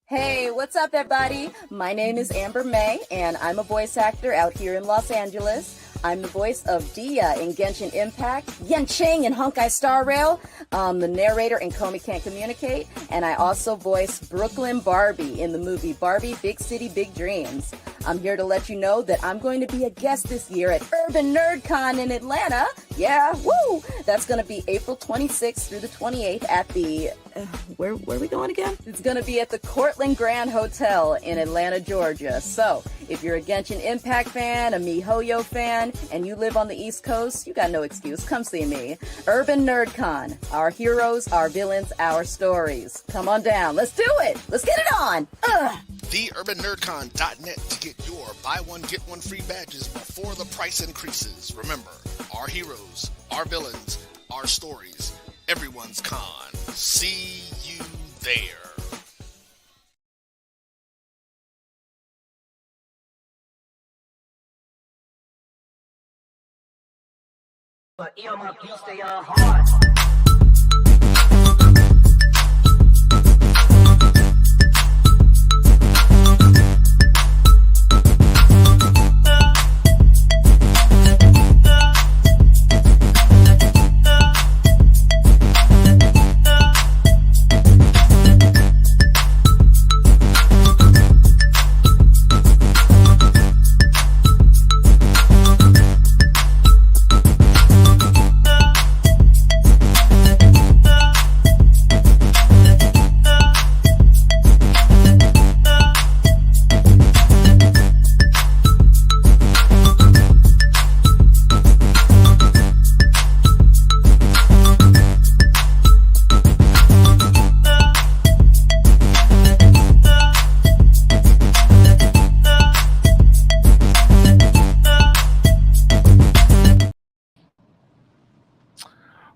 Hey, what's up, everybody? My name is Amber May, and I'm a voice actor out here in Los Angeles. I'm the voice of Dia in Genshin Impact, Yen Chang in Honkai Star Rail, the narrator in Comey Can't Communicate, and I also voice Brooklyn Barbie in the movie Barbie Big City Big Dreams. I'm here to let you know that I'm going to be a guest this year at Urban NerdCon in Atlanta. Yeah, woo! That's going to be April 26th through the 28th at the... where are we going again? It's going to be at the Cortland Grand Hotel in Atlanta, Georgia. So, if you're a Genshin Impact fan, a MiHoYo fan, and you live on the East Coast, you got no excuse. Come see me. Urban NerdCon. Our heroes, our villains, our stories. Come on down. Let's do it. Let's get it on. Ugh. TheUrbanNerdCon.net to get your buy one, get one free badges before the price increases. Remember, our heroes, our villains, our stories. Everyone's con. See you there. But earmuff, you stay on hard.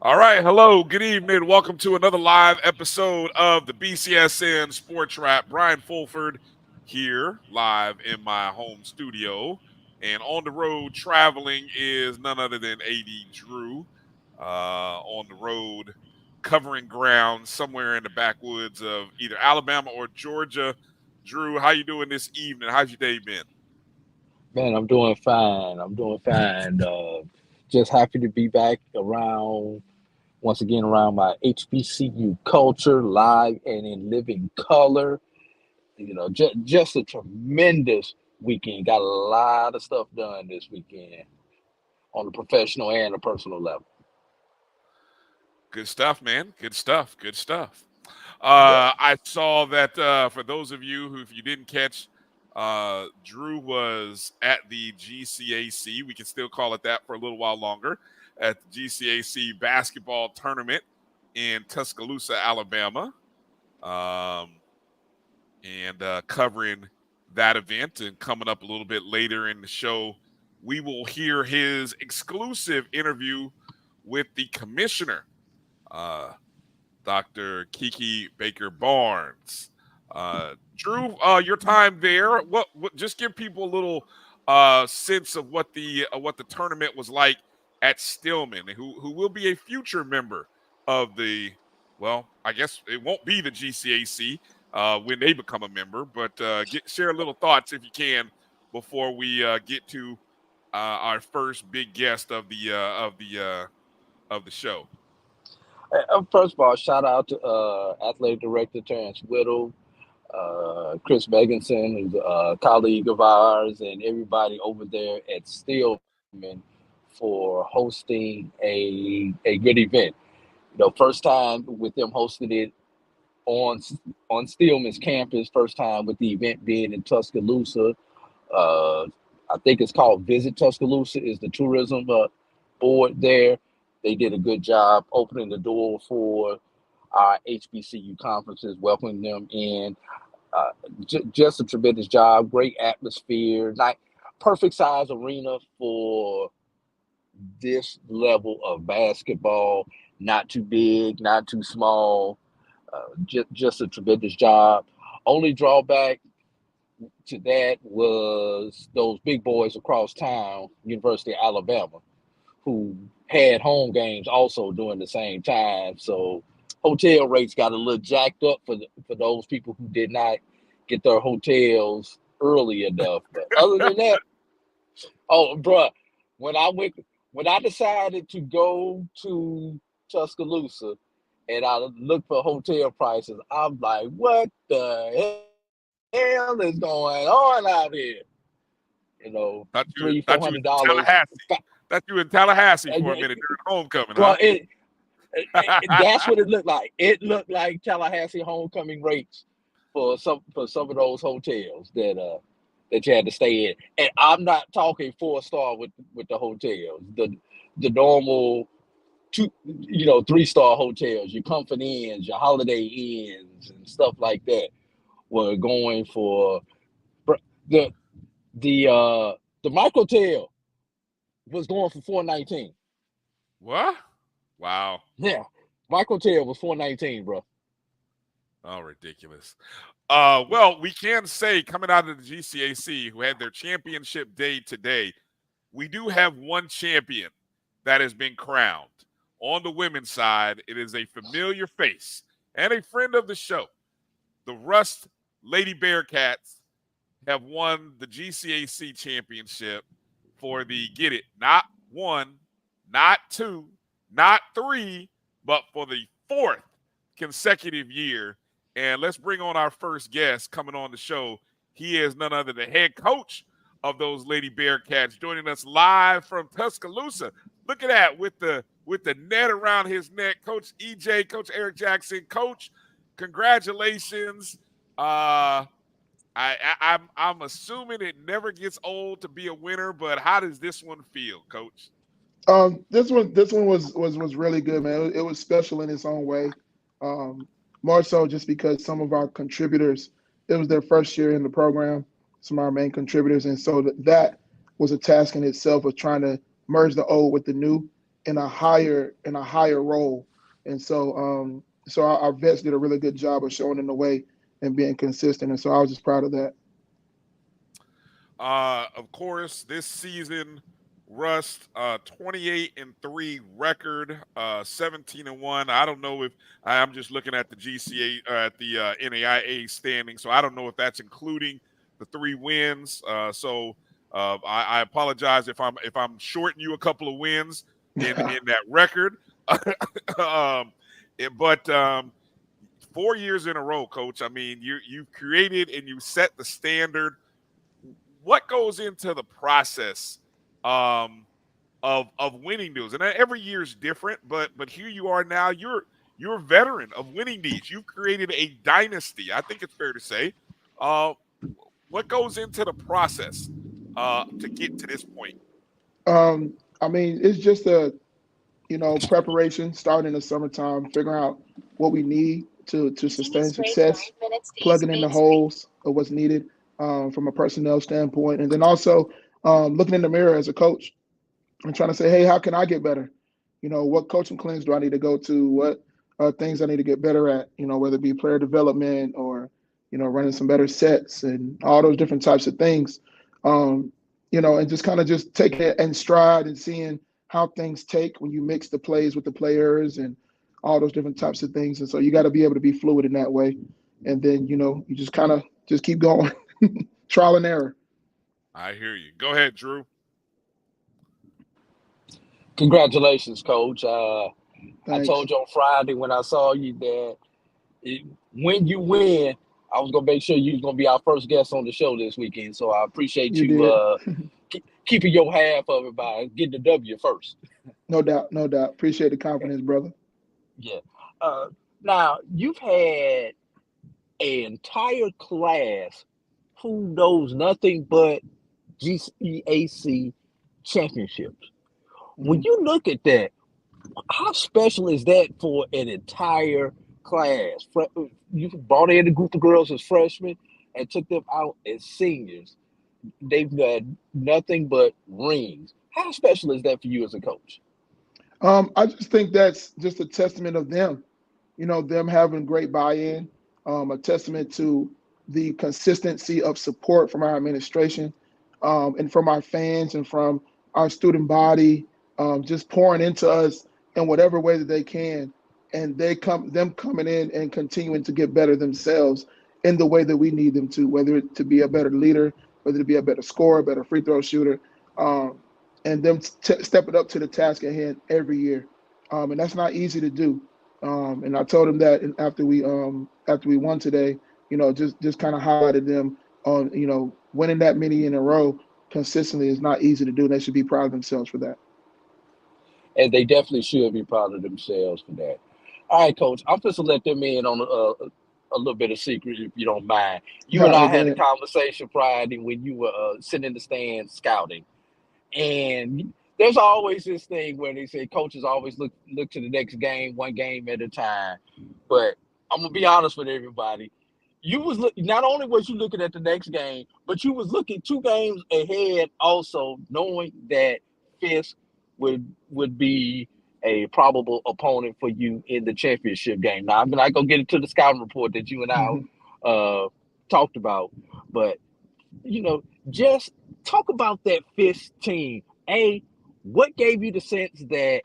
All right, hello, good evening. Welcome to another live episode of the BCSN SportsWrap. Brian Fulford here, live in my home studio. And on the road traveling is none other than A.D. Drew, on the road covering ground somewhere in the backwoods of either Alabama or Georgia. Drew, how you doing this evening? How's your day been? Man, I'm doing fine. Just happy to be back once again, around my HBCU culture, live and in living color. You know, just a tremendous weekend. Got a lot of stuff done this weekend on the professional and the personal level. Good stuff, man. Good stuff. Good stuff. I saw that for those of you who, if you didn't catch, Drew was at the GCAC. We can still call it that for a little while longer. At the GCAC basketball tournament in Tuscaloosa, Alabama, and covering that event. And coming up a little bit later in the show, we will hear his exclusive interview with the commissioner, Dr. Kiki Baker-Barnes. Drew, your time there. What? Just give people a little sense of what the tournament was like at Stillman, who will be a future member of the. Well, I guess it won't be the GCAC when they become a member, but share a little thoughts if you can before we get to our first big guest of the show. First of all, shout out to athletic director Terrence Whittle, Chris Meganson, who's a colleague of ours, and everybody over there at Stillman for hosting a good event. You know, first time with them hosting it on Stillman's campus, first time with the event being in Tuscaloosa. I think it's called Visit Tuscaloosa is the tourism board there. They did a good job opening the door for our HBCU conferences, welcoming them in. Just a tremendous job, great atmosphere, perfect size arena for this level of basketball. Not too big, not too small. Just a tremendous job. Only drawback to that was those big boys across town, University of Alabama, who had home games also during the same time. So hotel rates got a little jacked up for those people who did not get their hotels early enough. But other than that, oh, bruh, when I decided to go to Tuscaloosa and I looked for hotel prices, I'm like, what the hell is going on out here? Thought you $300, thought you was in $400. Tallahassee. Thought you were in Tallahassee for a And, minute during homecoming, bro, huh? that's what it looked like. It looked like Tallahassee homecoming rates for some of those hotels that you had to stay in. And I'm not talking 4-star with the hotels. The normal 3-star hotels, your Comfort Inns, your Holiday Inns, and stuff like that were going for the Microtel was going for $419. What? Wow. Yeah, Microtel was $419, bro. Oh, ridiculous. Well, we can say coming out of the GCAC, who had their championship day today, we do have one champion that has been crowned. On the women's side, it is a familiar face and a friend of the show. The Rust Lady Bearcats have won the GCAC championship for the, get it, not 1, not 2, not 3, but for the 4th consecutive year. And let's bring on our first guest coming on the show. He is none other than the head coach of those Lady Bearcats, joining us live from Tuscaloosa. Look at that with the net around his neck, Coach EJ, Coach Eric Jackson. Coach, congratulations. I'm assuming it never gets old to be a winner, but how does this one feel, Coach? This one was really good, man. It was special in its own way. More so just because some of our contributors, it was their first year in the program, some of our main contributors, and so that was a task in itself of trying to merge the old with the new in a higher role. And so our vets did a really good job of showing in the way and being consistent, and so I was just proud of that. Of course, this season, Rust, 28-3 record, 17-1. I don't know if I'm just looking at the GCA, at the NAIA standing, so I don't know if that's including the 3 wins. So I apologize if I'm shorting you a couple of wins in that record. But 4 years in a row, Coach. I mean, you created and you set the standard. What goes into the process of winning those? And every year is different, but here you are now. You're a veteran of winning these. You've created a dynasty. I think it's fair to say. What goes into the process to get to this point? I mean, it's just preparation, starting in the summertime, figuring out what we need to sustain success, plugging in the holes of what's needed from a personnel standpoint, and then also looking in the mirror as a coach and trying to say, hey, how can I get better? What coaching clinics do I need to go to? What things I need to get better at, whether it be player development or, running some better sets and all those different types of things, and just kind of just taking it in stride and seeing how things take when you mix the plays with the players and all those different types of things. And so you got to be able to be fluid in that way. And then, you just kind of just keep going, trial and error. I hear you. Go ahead, Drew. Congratulations, Coach. I Thanks. told you on Friday when I saw you that when you win, I was going to make sure you was going to be our first guest on the show this weekend. So I appreciate you keeping your half of it by getting the W first. No doubt. Appreciate the confidence, brother. Yeah. Now, you've had an entire class who knows nothing but GCAC championships. When you look at that, how special is that for an entire class? You brought in a group of girls as freshmen and took them out as seniors. They've got nothing but rings. How special is that for you as a coach? I just think that's just a testament of them, them having great buy-in, a testament to the consistency of support from our administration and from our fans and from our student body, just pouring into us in whatever way that they can. And them coming in and continuing to get better themselves in the way that we need them to, whether it to be a better leader, whether to be a better scorer, better free throw shooter, and them stepping up to the task at hand every year. And that's not easy to do. And I told them that after we won today, just kind of highlighted them on, winning that many in a row consistently is not easy to do. They should be proud of themselves for that. And they definitely should be proud of themselves for that. All right, Coach, I'm just to let them in on a little bit of secret, if you don't mind. You and I had a conversation Friday when you were sitting in the stands scouting, and there's always this thing where they say coaches always look to the next game, one game at a time. But I'm gonna be honest with everybody. You was not only was you looking at the next game, but you was looking 2 games ahead, also knowing that Fisk would be a probable opponent for you in the championship game. Now, I'm not gonna get into the scouting report that you and I talked about, but just talk about that Fisk team. What gave you the sense that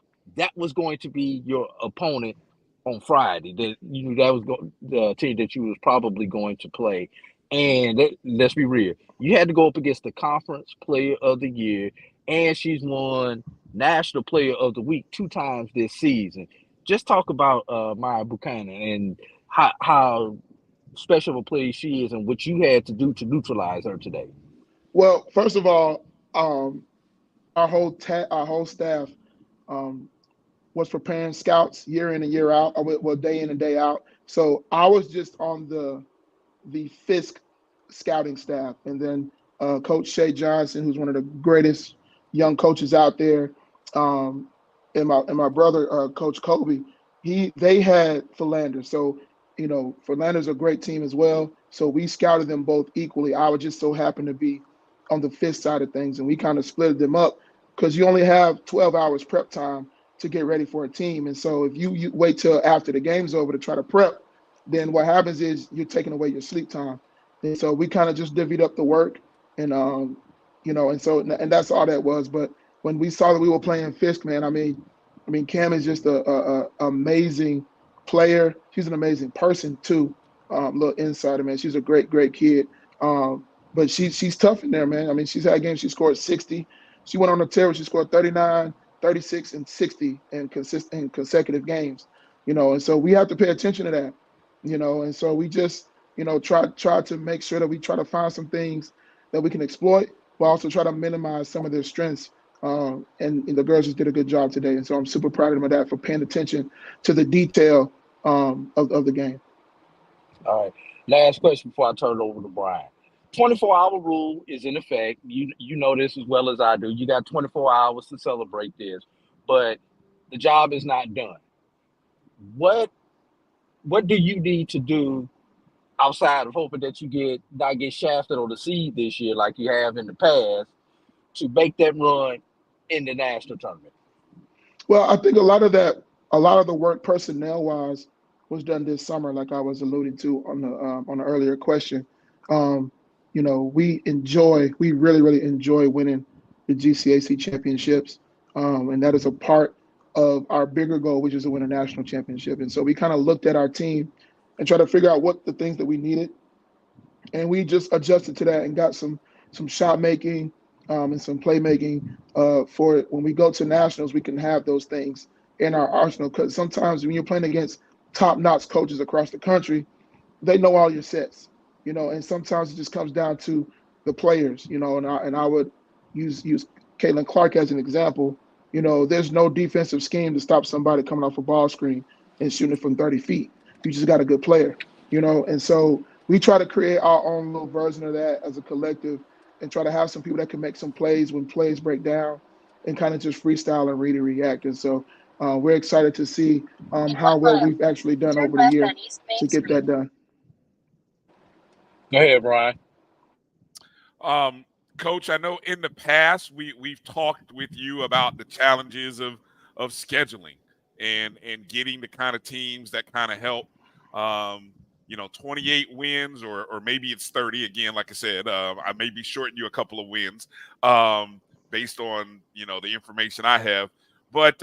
was going to be your opponent on Friday? That that was the team that you was probably going to play. And let's be real, you had to go up against the Conference Player of the Year, and she's won National Player of the Week 2 times this season. Just talk about Maya Buchanan and how special of a player she is, and what you had to do to neutralize her today. Well, first of all, our whole staff was preparing scouts year in and year out, well, day in and day out. So I was just on the Fisk scouting staff, and then Coach Shay Johnson, who's one of the greatest young coaches out there, and my brother Coach Kobe, they had Philander. So Philander's a great team as well. So we scouted them both equally. I would just so happen to be on the Fisk side of things, and we kind of split them up because you only have 12 hours prep time to get ready for a team. And so if you wait till after the game's over to try to prep, then what happens is you're taking away your sleep time. And so we kind of just divvied up the work, and and that's all that was. But when we saw that we were playing Fisk, man, I mean Cam is just a amazing player. She's an amazing person too. Little insider, man. She's a great kid. But she's tough in there, man. I mean, she's had games she scored 60. She went on a tear where she scored 39, 36, and 60 in consecutive games. And so we have to pay attention to that. And so we just, try to make sure that we try to find some things that we can exploit, but also try to minimize some of their strengths. And the girls just did a good job today. And so I'm super proud of them of that, for paying attention to the detail of the game. All right. Last question before I turn it over to Bryan. 24-hour rule is in effect. You know this as well as I do. You got 24 hours to celebrate this, but the job is not done. What do you need to do outside of hoping that you not get shafted on the seed this year like you have in the past to make that run in the national tournament? Well, I think a lot of the work personnel wise was done this summer, like I was alluding to on the earlier question. We really, really enjoy winning the GCAC championships. And that is a part of our bigger goal, which is to win a national championship. And so we kind of looked at our team and tried to figure out what the things that we needed. And we just adjusted to that and got some shot making and some playmaking for when we go to nationals, we can have those things in our arsenal. Because sometimes when you're playing against top-notch coaches across the country, they know all your sets. And sometimes it just comes down to the players, and I would use Caitlin Clark as an example. There's no defensive scheme to stop somebody coming off a ball screen and shooting it from 30 feet. You just got a good player, and so we try to create our own little version of that as a collective and try to have some people that can make some plays when plays break down and kind of just freestyle and read and react. And so we're excited to see how well we've actually done over the year to get that done. Go ahead, Bryan. Coach, I know in the past we've talked with you about the challenges of scheduling and getting the kind of teams that kind of help 28 wins or maybe it's 30 again. Like I said, I may be shorting you a couple of wins based on the information I have. But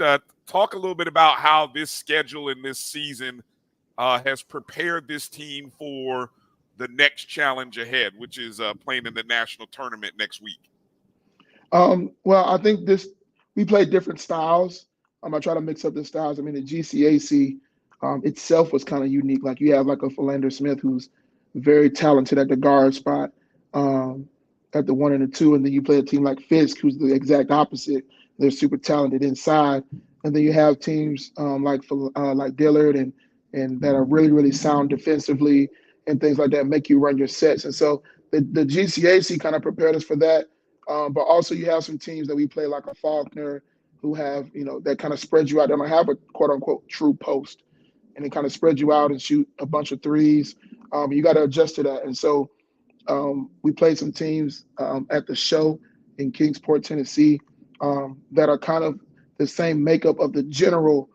talk a little bit about how this schedule in this season has prepared this team for the next challenge ahead, which is playing in the national tournament next week? Well, I think we play different styles. I try to mix up the styles. I mean, the GCAC itself was kind of unique. Like you have like a Philander Smith who's very talented at the guard spot, at the 1 and the 2, and then you play a team like Fisk who's the exact opposite. They're super talented inside, and then you have teams like Dillard and that are really, really sound defensively and things like that, make you run your sets. And so the GCAC kind of prepared us for that. But also you have some teams that we play like a Faulkner who have, that kind of spread you out. They don't have a quote unquote true post, and it kind of spread you out and shoot a bunch of threes. You got to adjust to that. And so we played some teams at the show in Kingsport, Tennessee, that are kind of the same makeup of the general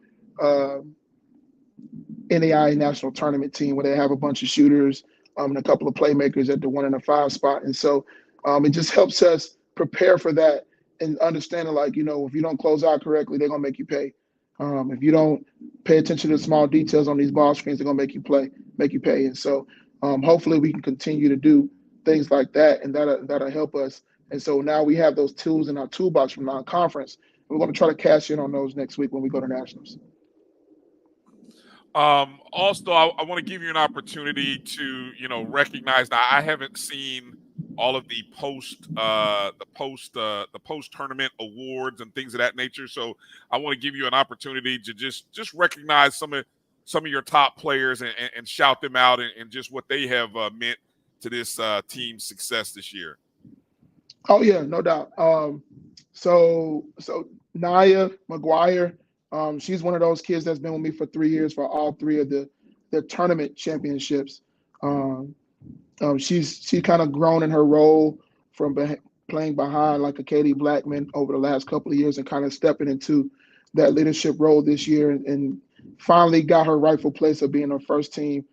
NAIA national tournament team, where they have a bunch of shooters and a couple of playmakers at the 1 and the 5 spot. And so it just helps us prepare for that and understanding, like, if you don't close out correctly, they're going to make you pay. If you don't pay attention to the small details on these ball screens, they're going to make you pay. And so hopefully we can continue to do things like that, and that'll help us. And so now we have those tools in our toolbox from non-conference. We're going to try to cash in on those next week when we go to nationals. Also, I want to give you an opportunity to, recognize. Now, I haven't seen all of the post tournament awards and things of that nature. So I want to give you an opportunity to just recognize some of your top players and shout them out and just what they have meant to this team's success this year. Oh yeah, no doubt. So Naya McGuire, she's one of those kids that's been with me for 3 years for all 3 of the tournament championships. She kind of grown in her role from playing behind like a Katie Blackman over the last couple of years and kind of stepping into that leadership role this year and finally got her rightful place of being her first team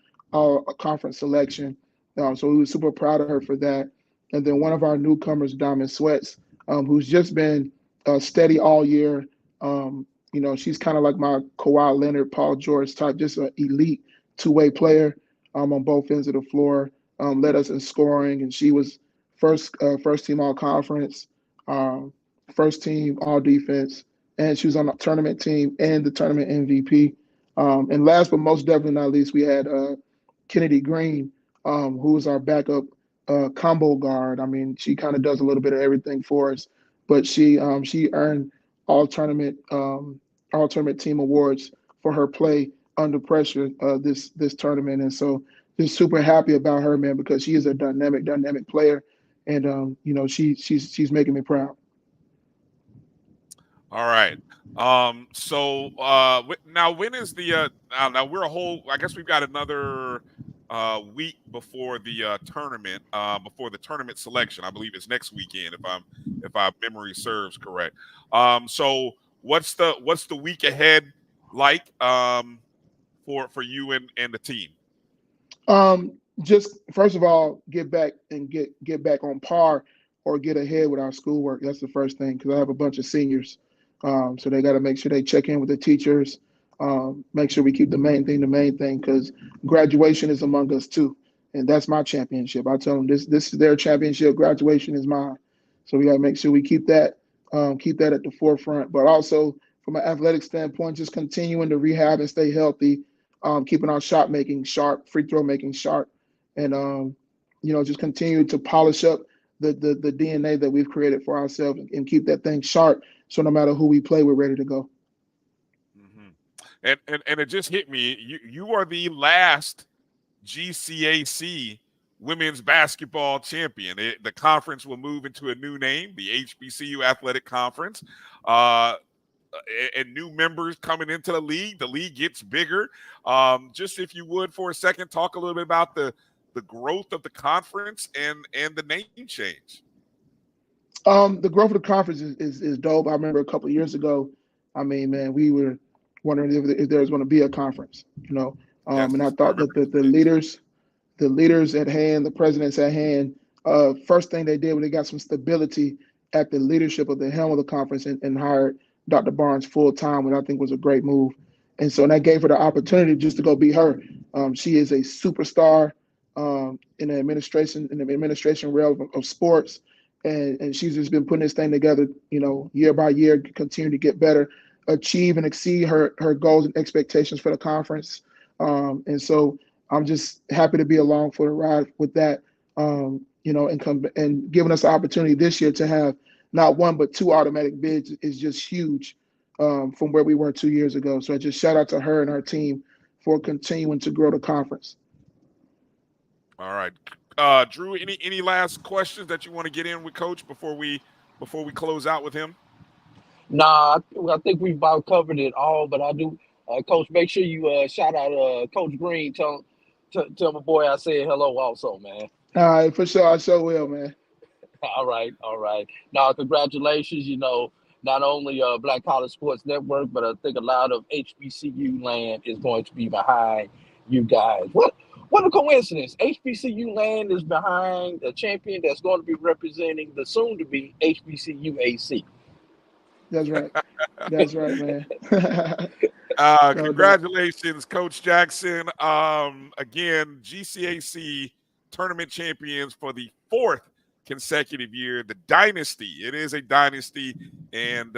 conference selection. So we were super proud of her for that. And then one of our newcomers, Diamond Sweats, who's just been steady all year. She's kind of like my Kawhi Leonard, Paul George type, just an elite two-way player on both ends of the floor. Led us in scoring, and she was first team all conference, first team all defense, and she was on the tournament team and the tournament MVP. And last but most definitely not least, we had Kennedy Green, who was our backup combo guard. I mean, she kind of does a little bit of everything for us, but she earned all tournament team awards for her play under pressure this tournament. And so just super happy about her, man, because she is a dynamic player, and she's making me proud. All right. So now when is the now we're I guess we've got another week before the tournament, before the tournament selection. I believe it's next weekend if my memory serves correct. So what's the week ahead like for you and the team? Just first of all, get back on par or get ahead with our schoolwork. That's the first thing, because I have a bunch of seniors. So they got to make sure they check in with the teachers, make sure we keep the main thing, because graduation is among us too. And that's my championship. I tell them this is their championship. Graduation is mine. So we got to make sure we keep that at the forefront. But also from an athletic standpoint, just continuing to rehab and stay healthy, keeping our shot making sharp, free throw making sharp, and just continue to polish up the DNA that we've created for ourselves and keep that thing sharp. So no matter who we play, we're ready to go. Mm-hmm. And it just hit me. You are the last GCAC women's basketball champion. The conference will move into a new name, the HBCU Athletic Conference. And new members coming into the league. The league gets bigger. Just if you would, for a second, talk a little bit about the growth of the conference and the name change. The growth of the conference is dope. I remember a couple of years ago, I mean, man, we were wondering if there was going to be a conference, Yes, and I thought that the leaders at hand, the presidents at hand, first thing they did when they got some stability at the leadership of the helm of the conference and hired Dr. Barnes full time, which I think was a great move. And so that gave her the opportunity just to go be her. She is a superstar. in the administration realm of sports, and she's just been putting this thing together, year by year, continue to get better, achieve and exceed her goals and expectations for the conference. And so I'm just happy to be along for the ride with that, and giving us the opportunity this year to have not one but two automatic bids is just huge from where we were 2 years ago. So I just shout out to her and her team for continuing to grow the conference. All right, Drew. Any last questions that you want to get in with Coach before we close out with him? Nah, I think we've about covered it all. But I do, Coach. Make sure you shout out Coach Green. Tell my boy I said hello also, man. All right, for sure. I sure will, man. All right. Now, congratulations. Not only Black College Sports Network, but I think a lot of HBCU land is going to be behind you guys. What a coincidence. HBCU land is behind a champion that's going to be representing the soon-to-be HBCU AC. That's right. That's right, man. Congratulations, Coach Jackson. Again, GCAC tournament champions for the 4th consecutive year. The dynasty. It is a dynasty. And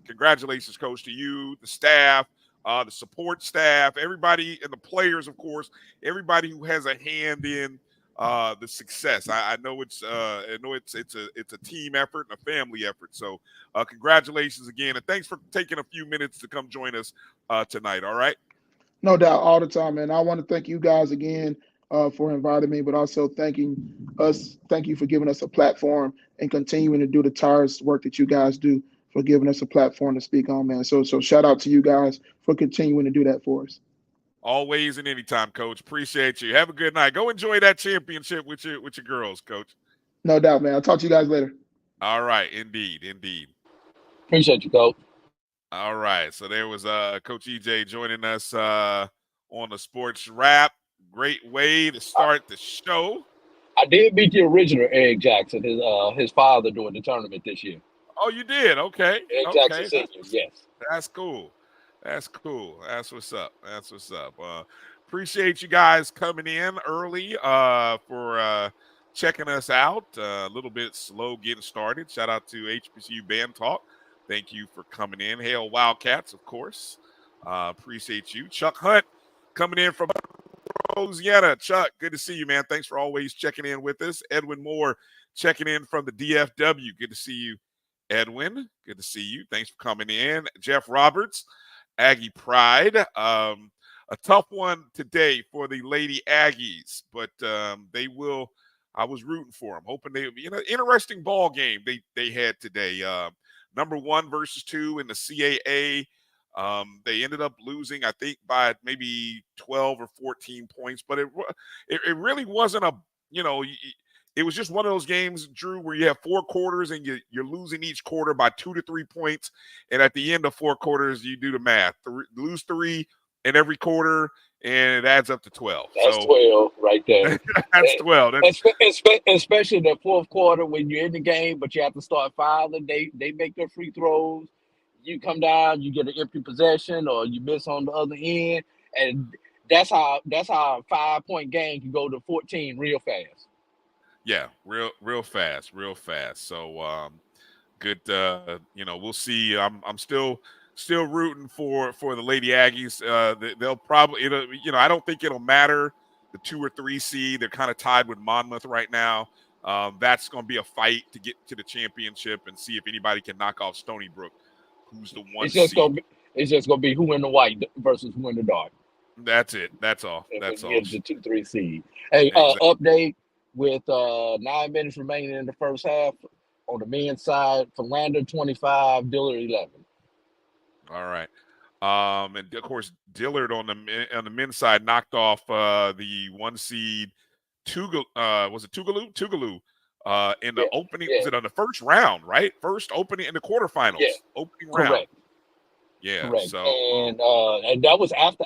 congratulations, Coach, to you, the staff, the support staff, everybody, and the players, of course, everybody who has a hand in the success. I know it's a team effort and a family effort. So congratulations again, and thanks for taking a few minutes to come join us tonight. All right. No doubt, all the time, man. I want to thank you guys again for inviting me, but also thanking us. Thank you for giving us a platform and continuing to do the tireless work that you guys do for giving us a platform to speak on, man. So shout out to you guys for continuing to do that for us. Always and anytime, Coach. Appreciate you. Have a good night. Go enjoy that championship with your girls, Coach. No doubt, man. I'll talk to you guys later. All right. Indeed. Appreciate you, Coach. All right. So there was Coach EJ joining us on the Sports Wrap. Great way to start the show. I did beat the original Eric Jackson, his father, during the tournament this year. Oh, you did? Okay. Eric Jackson Sr., yes. That's cool. That's what's up. Appreciate you guys coming in early for checking us out. A little bit slow getting started. Shout out to HBCU Band Talk. Thank you for coming in. Hail Wildcats, of course. Appreciate you. Chuck Hunt coming in from Louisiana. Chuck, good to see you, man. Thanks for always checking in with us. Edwin Moore checking in from the DFW. Good to see you, Edwin. Good to see you. Thanks for coming in. Jeff Roberts, Aggie Pride. A tough one today for the Lady Aggies, but they will. I was rooting for them, hoping they would be interesting ball game they had today. Number 1 versus 2 in the CAA. They ended up losing, I think, by maybe 12 or 14 points, but it really wasn't it was just one of those games, Drew, where you have 4 quarters and you're losing each quarter by 2 to 3 points. And at the end of 4 quarters, you do the math. Lose 3 in every quarter, and it adds up to 12. That's 12 right there. That's 12. Especially the 4th quarter when you're in the game, but you have to start fouling. They make their free throws. You come down, you get an empty possession, or you miss on the other end. And that's how a 5-point game can go to 14 real fast. Yeah, real fast. So good. We'll see. I'm still rooting for the Lady Aggies. They'll probably, I don't think it'll matter the 2 or 3 seed. They're kind of tied with Monmouth right now. That's going to be a fight to get to the championship and see if anybody can knock off Stony Brook, who's the 1 seed. It's just gonna be who in the white versus who in the dark. That's it. That's all. That's all. It's the 2-3 seed. Hey, exactly. Update. With 9 minutes remaining in the first half, on the men's side, Philander 25, Dillard 11. All right, and of course Dillard on the men's side knocked off the 1 seed was it Tougaloo in the opening. Was it on the first round? Right, first opening in the quarterfinals. Yeah. Opening round. Correct. Yeah. Correct. So and that was after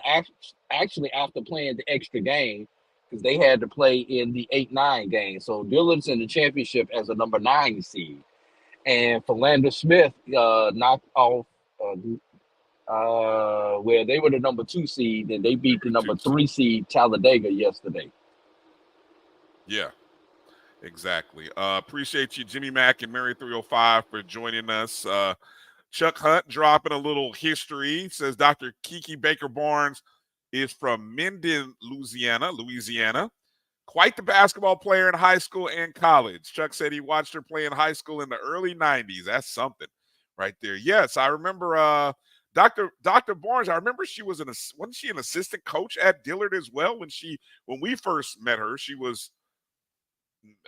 playing the extra game, because they had to play in the 8-9 game. So Dillard's in the championship as a number 9 seed. And Philander Smith knocked off where they were the number 2 seed, and they beat the number 3 seed Talladega yesterday. Yeah, exactly. Appreciate you, Jimmy Mack and Mary 305 for joining us. Chuck Hunt dropping a little history. Says Dr. Kiki Baker Barnes is from Minden, Louisiana. Quite the basketball player in high school and college. Chuck said he watched her play in high school in the early 90s. That's something right there. Yes, I remember Dr. Barnes. I remember she was wasn't she an assistant coach at Dillard as well when we first met her? She was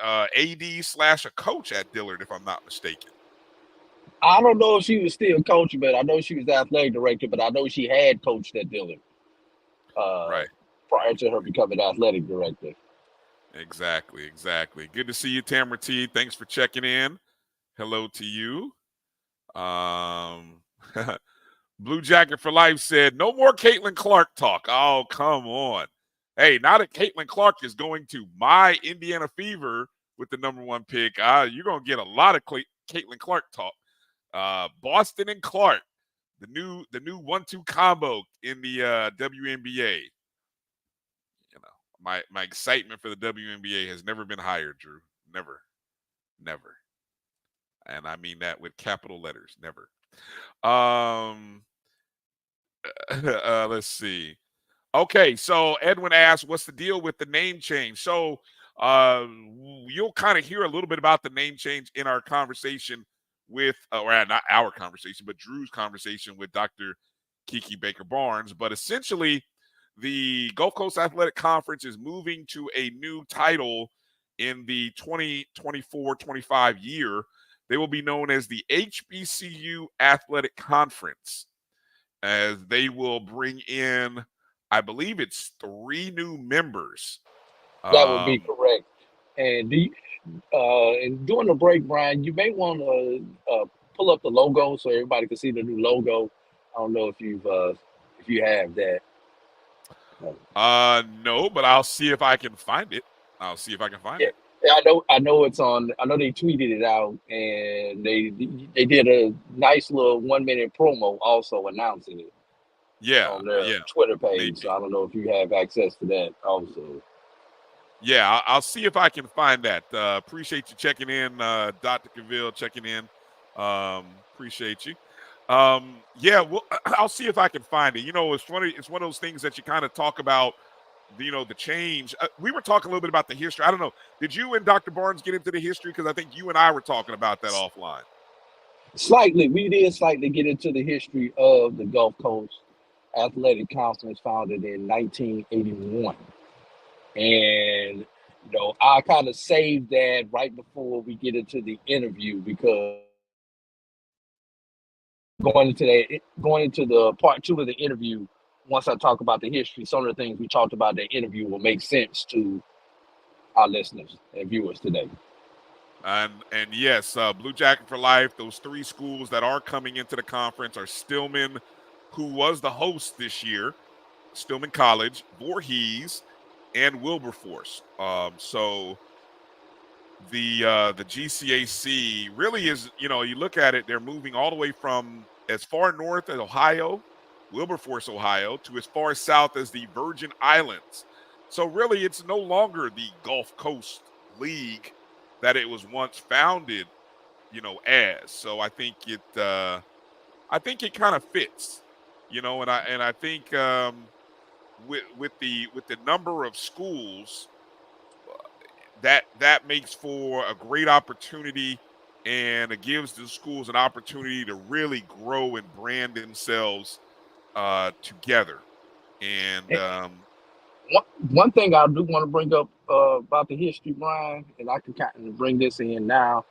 AD / a coach at Dillard, if I'm not mistaken. I don't know if she was still coaching, but I know she was the athletic director. But I know she had coached at Dillard Right. prior to her becoming athletic director. Exactly. Good to see you, Tamara T. Thanks for checking in. Hello to you. Blue Jacket for Life said, no more Caitlin Clark talk. Oh, come on. Hey, now that Caitlin Clark is going to my Indiana Fever with the #1 pick, you're going to get a lot of Caitlin Clark talk. Boston and Clark, the new 1-2 combo in the WNBA. You know, my excitement for the WNBA has never been higher, Drew. Never. And I mean that with capital letters, never. Let's see. Okay, so Edwin asked, what's the deal with the name change? So you'll kind of hear a little bit about the name change in our conversation with, or not our conversation, but Drew's conversation with Dr. Kiki Baker Barnes. But essentially, the Gulf Coast Athletic Conference is moving to a new title in the 2024-25 year. They will be known as the HBCU Athletic Conference, as they will bring in, I believe it's 3 new members. That would be correct. And during the break, Brian, you may want to pull up the logo so everybody can see the new logo. I don't know if you have that. No, but I'll see if I can find it. Yeah, I know it's on. I know they tweeted it out, and they did a nice little 1-minute promo also announcing it. Yeah, on their Twitter page. Maybe. So I don't know if you have access to that also. Yeah, I'll see if I can find that. Appreciate you checking in, Dr. Cavill, checking in. Appreciate you. Yeah, well, I'll see if I can find it. You know, it's funny. It's one of those things that you kind of talk about, you know, the change. We were talking a little bit about the history. I don't know. Did you and Dr. Barnes get into the history? Because I think you and I were talking about that offline. Slightly. We did slightly get into the history of the Gulf Coast Athletic Conference, founded in 1981. And, you know, I kind of saved that right before we get into the interview, because going into the part 2 of the interview, once I talk about the history, some of the things we talked about in the interview will make sense to our listeners and viewers today. And yes, Blue Jacket for Life, those 3 schools that are coming into the conference are Stillman, who was the host this year, Stillman College, Voorhees, and Wilberforce. So the GCAC really is, you know, you look at it, they're moving all the way from as far north as Ohio, Wilberforce, Ohio, to as far south as the Virgin Islands. So really, it's no longer the Gulf Coast League that it was once founded, you know, as. So I think it kind of fits, you know, and I think with the number of schools, that makes for a great opportunity, and it gives the schools an opportunity to really grow and brand themselves together. And one thing I do want to bring up about the history, Brian, and I can kind of bring this in now.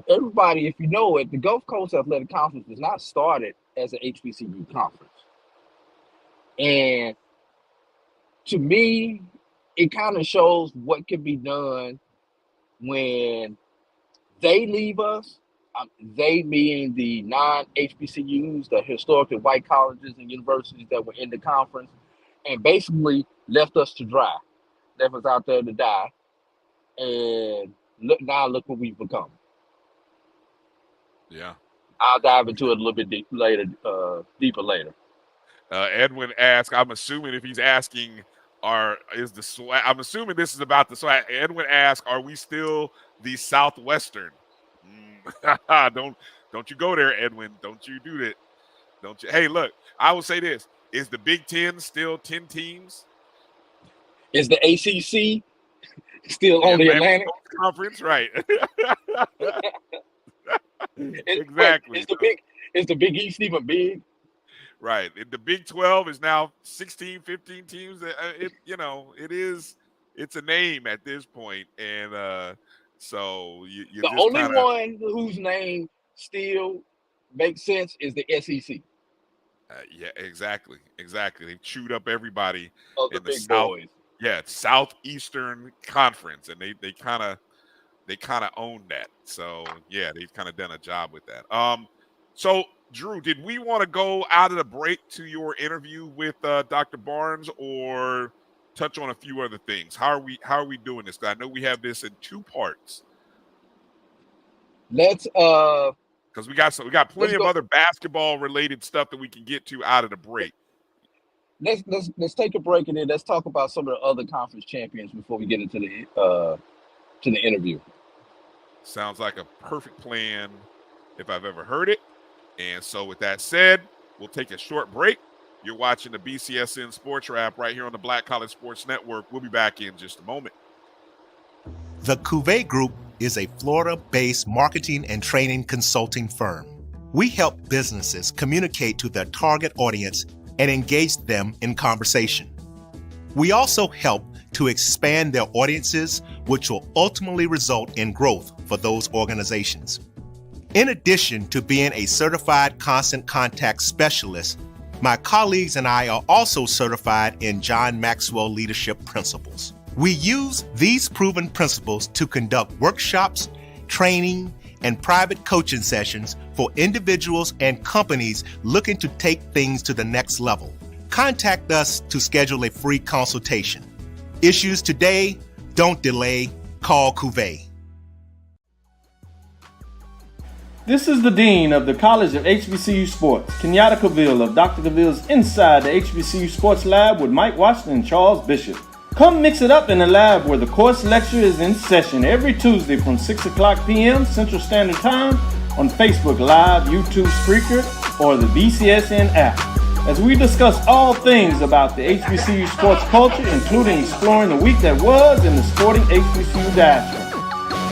Everybody, if you know it, the Gulf Coast Athletic Conference was not started as an HBCU conference. And to me, it kind of shows what can be done when they leave us. They meaning the non-HBCUs, the historically white colleges and universities that were in the conference, and basically left us to dry, left us out there to die. And look what we've become. Yeah, I'll dive into it a little bit deeper later. Edwin asked, I'm assuming if he's asking is the SWAC. I'm assuming this is about the SWAC. Edwin asked, "Are we still the Southwestern?" Don't you go there, Edwin. Don't you do that. Don't you? Hey, look, I will say this: is the Big Ten still 10 teams? Is the ACC still on the Atlantic Conference? Right. Exactly. Is the Big East even big? Right. The Big 12 is now 16, 15 teams. It's a name at this point. And so you The just only kinda, one whose name still makes sense is the SEC. Yeah, exactly. They chewed up everybody Of the in the big South. boys. Yeah, Southeastern Conference, and they kind of own that. So yeah, they've kind of done a job with that. So Drew, did we want to go out of the break to your interview with Dr. Barnes, or touch on a few other things? How are we doing this? 'Cause I know we have this in 2 parts. Let's because we got plenty of other basketball related stuff that we can get to out of the break. Let's take a break, and then let's talk about some of the other conference champions before we get into the interview. Sounds like a perfect plan if I've ever heard it. And so with that said, we'll take a short break. You're watching the BCSN SportsWrap right here on the Black College Sports Network. We'll be back in just a moment. The Cuvée Group is a Florida-based marketing and training consulting firm. We help businesses communicate to their target audience and engage them in conversation. We also help to expand their audiences, which will ultimately result in growth for those organizations. In addition to being a certified constant contact specialist, my colleagues and I are also certified in John Maxwell Leadership Principles. We use these proven principles to conduct workshops, training, and private coaching sessions for individuals and companies looking to take things to the next level. Contact us to schedule a free consultation. Issues today, don't delay, call Cuvée. This is the Dean of the College of HBCU Sports, Kenyatta Cavill of Dr. Cavill's Inside the HBCU Sports Lab with Mike Washington and Charles Bishop. Come mix it up in the lab where the course lecture is in session every Tuesday from 6 o'clock p.m. Central Standard Time on Facebook Live, YouTube Spreaker, or the BCSN app, as we discuss all things about the HBCU sports culture, including exploring the week that was in the sporting HBCU diaspora,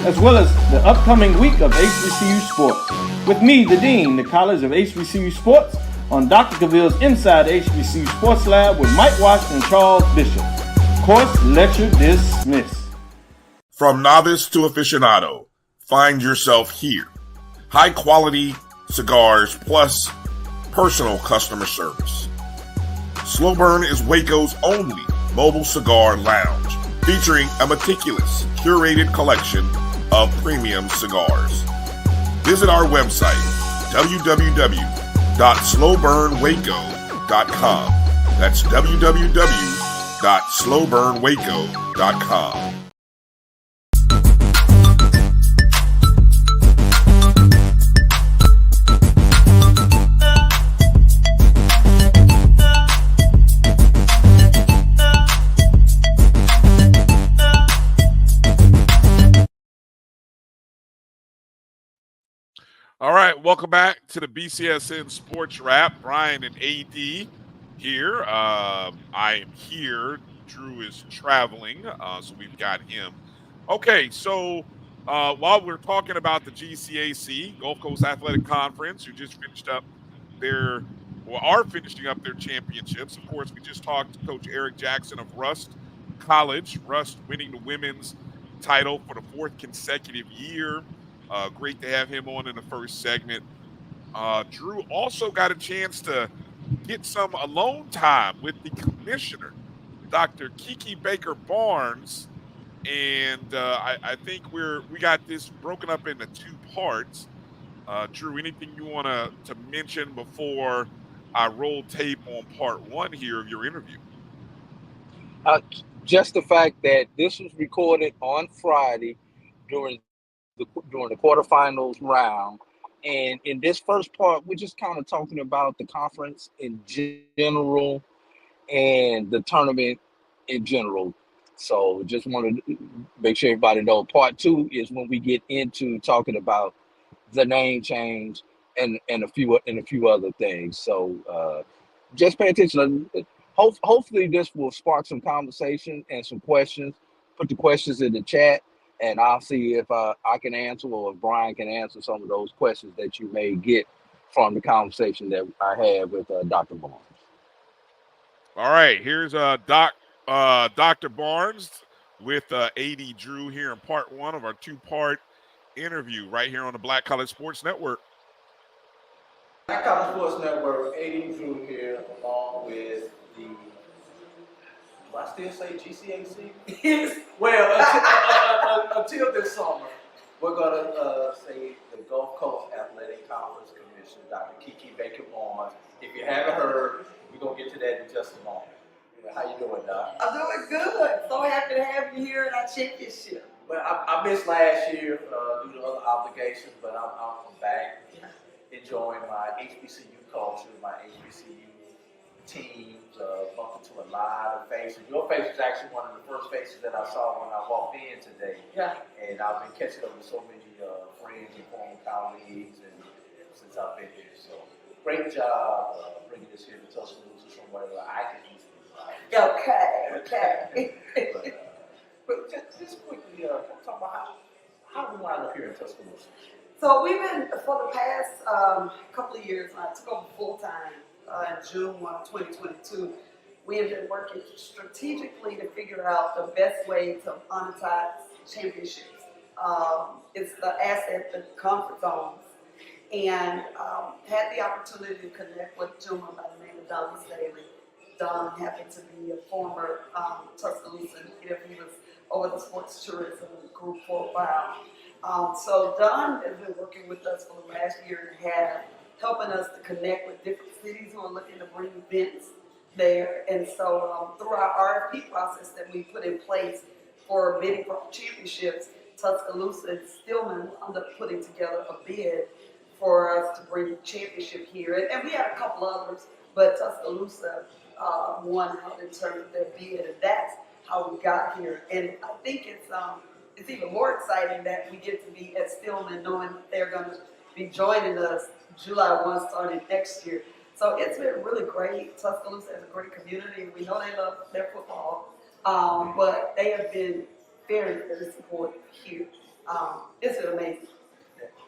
as well as the upcoming week of HBCU Sports. With me, the Dean, the College of HBCU Sports, on Dr. Cavill's Inside the HBCU Sports Lab with Mike Washington and Charles Bishop. Course lecture dismissed. From novice to aficionado, find yourself here. High quality cigars plus personal customer service. Slow Burn is Waco's only mobile cigar lounge, featuring a meticulous, curated collection of premium cigars. Visit our website, www.slowburnwaco.com. That's www.slowburnwaco.com. All right, welcome back to the BCSN SportsWrap. Bryan and A.D. here. I am here. Drew is traveling, so we've got him. Okay, so while we're talking about the GCAC, Gulf Coast Athletic Conference, who just finished up are finishing up their championships. Of course, we just talked to Coach Eric Jackson of Rust College. Rust winning the women's title for the 4th consecutive year. Great to have him on in the first segment. Drew also got a chance to get some alone time with the commissioner, Dr. Kiki Baker-Barnes, and I think we got this broken up into 2 parts. Drew, anything you want to mention before I roll tape on part 1 here of your interview? Just the fact that this was recorded on Friday during the quarterfinals round. And in this first part, we're just kind of talking about the conference in general and the tournament in general. So just wanted to make sure everybody know. Part 2 is when we get into talking about the name change and a few other things. So just pay attention. Hopefully this will spark some conversation and some questions. Put the questions in the chat, and I'll see if I can answer, or if Bryan can answer some of those questions that you may get from the conversation that I had with Dr. Barnes. All right, here's Dr. Barnes with A.D. Drew here in part 1 of our 2-part interview right here on the Black College Sports Network. Black College Sports Network, A.D. Drew here, along with the, do I still say GCAC? Well, until this summer, we're going to say the Gulf Coast Athletic Conference Commission, Dr. Kiki Barnes. If you haven't heard, we're going to get to that in just a moment. How you doing, Doc? I'm doing good. So happy to have you here in our championship. Well, I missed last year due to other obligations, but I'm back enjoying my HBCU culture, my HBCU teams, bumping to a lot of faces. Your face was actually one of the first faces that I saw when I walked in today. Yeah. And I've been catching up with so many friends and former colleagues and since I've been here. So great job bringing this here to Tuscaloosa from where I can easily find. Okay. But just quickly, talk about how we wind up here in Tuscaloosa. So we've been, for the past couple of years, I took over full-time in June 1, 2022. We have been working strategically to figure out the best way to monetize championships. It's the asset that the conference owns. And had the opportunity to connect with a gentleman by the name of Don Staley. Don happened to be a former Tuscaloosan. He was over the sports tourism group for a while. So Don has been working with us for the last year and a half, helping us to connect with different cities who are looking to bring events there. And so through our RFP process that we put in place for bidding for championships, Tuscaloosa and Stillman ended up putting together a bid for us to bring the championship here. And we had a couple others, but Tuscaloosa won out in terms of their bid, and that's how we got here. And I think it's even more exciting that we get to be at Stillman, knowing that they're going to be joining us July 1 starting next year. So it's been really great. Tuscaloosa has a great community. We know they love their football, but they have been very, very supportive here. It's been amazing.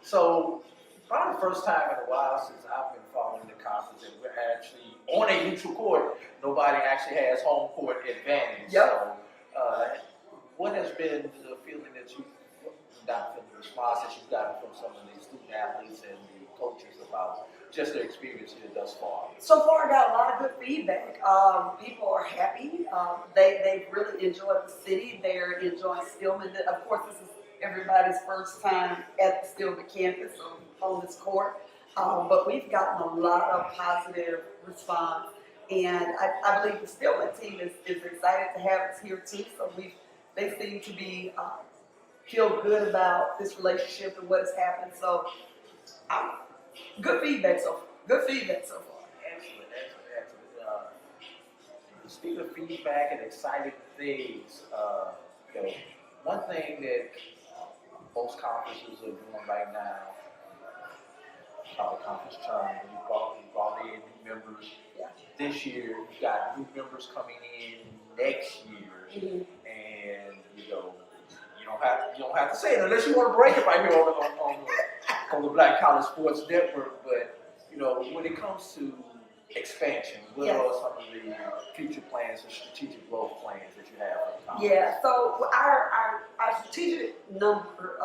So probably the first time in a while since I've been following the conference that we're actually on a neutral court. Nobody actually has home court advantage. Yep. So what has been the feeling that you've gotten from the response that you've gotten from some of the student athletes and the coaches about just their experience here thus far? So far, I got a lot of good feedback. People are happy. They really enjoy the city. They're enjoying Stillman. Of course, this is everybody's first time at the Stillman campus on this court. But we've gotten a lot of positive response. And I believe the Stillman team is excited to have us here too. So they seem to be feel good about this relationship and what has happened. So good feedback so far. Excellent. Speaking of feedback and exciting things, one thing that most conferences are doing right now, called conference term, we brought in new members this year. We've got new members coming in next year, and you don't have to say it unless you want to break it right here on the Black College Sports Network. But when it comes to expansion, what are some of the future plans and strategic growth plans that you have for the conference? Yeah, so our strategic number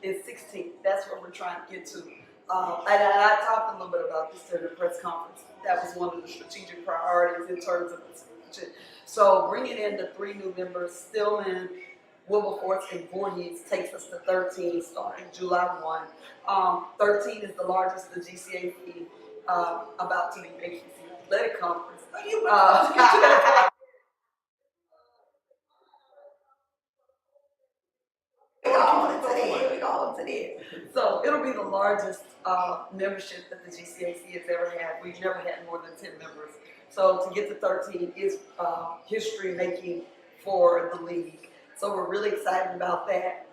is 16. That's what we're trying to get to. And I talked a little bit about this during the press conference. That was one of the strategic priorities in terms of expansion. So bringing in the 3 new members, Stillman, Wilberforce, and Voorhees takes us to 13 starting July 1. 13 is the largest the GCAC about to be HBCU Athletic Conference. So it'll be the largest membership that the GCAC has ever had. We've never had more than 10 members So to get to 13 is history making for the league. So we're really excited about that.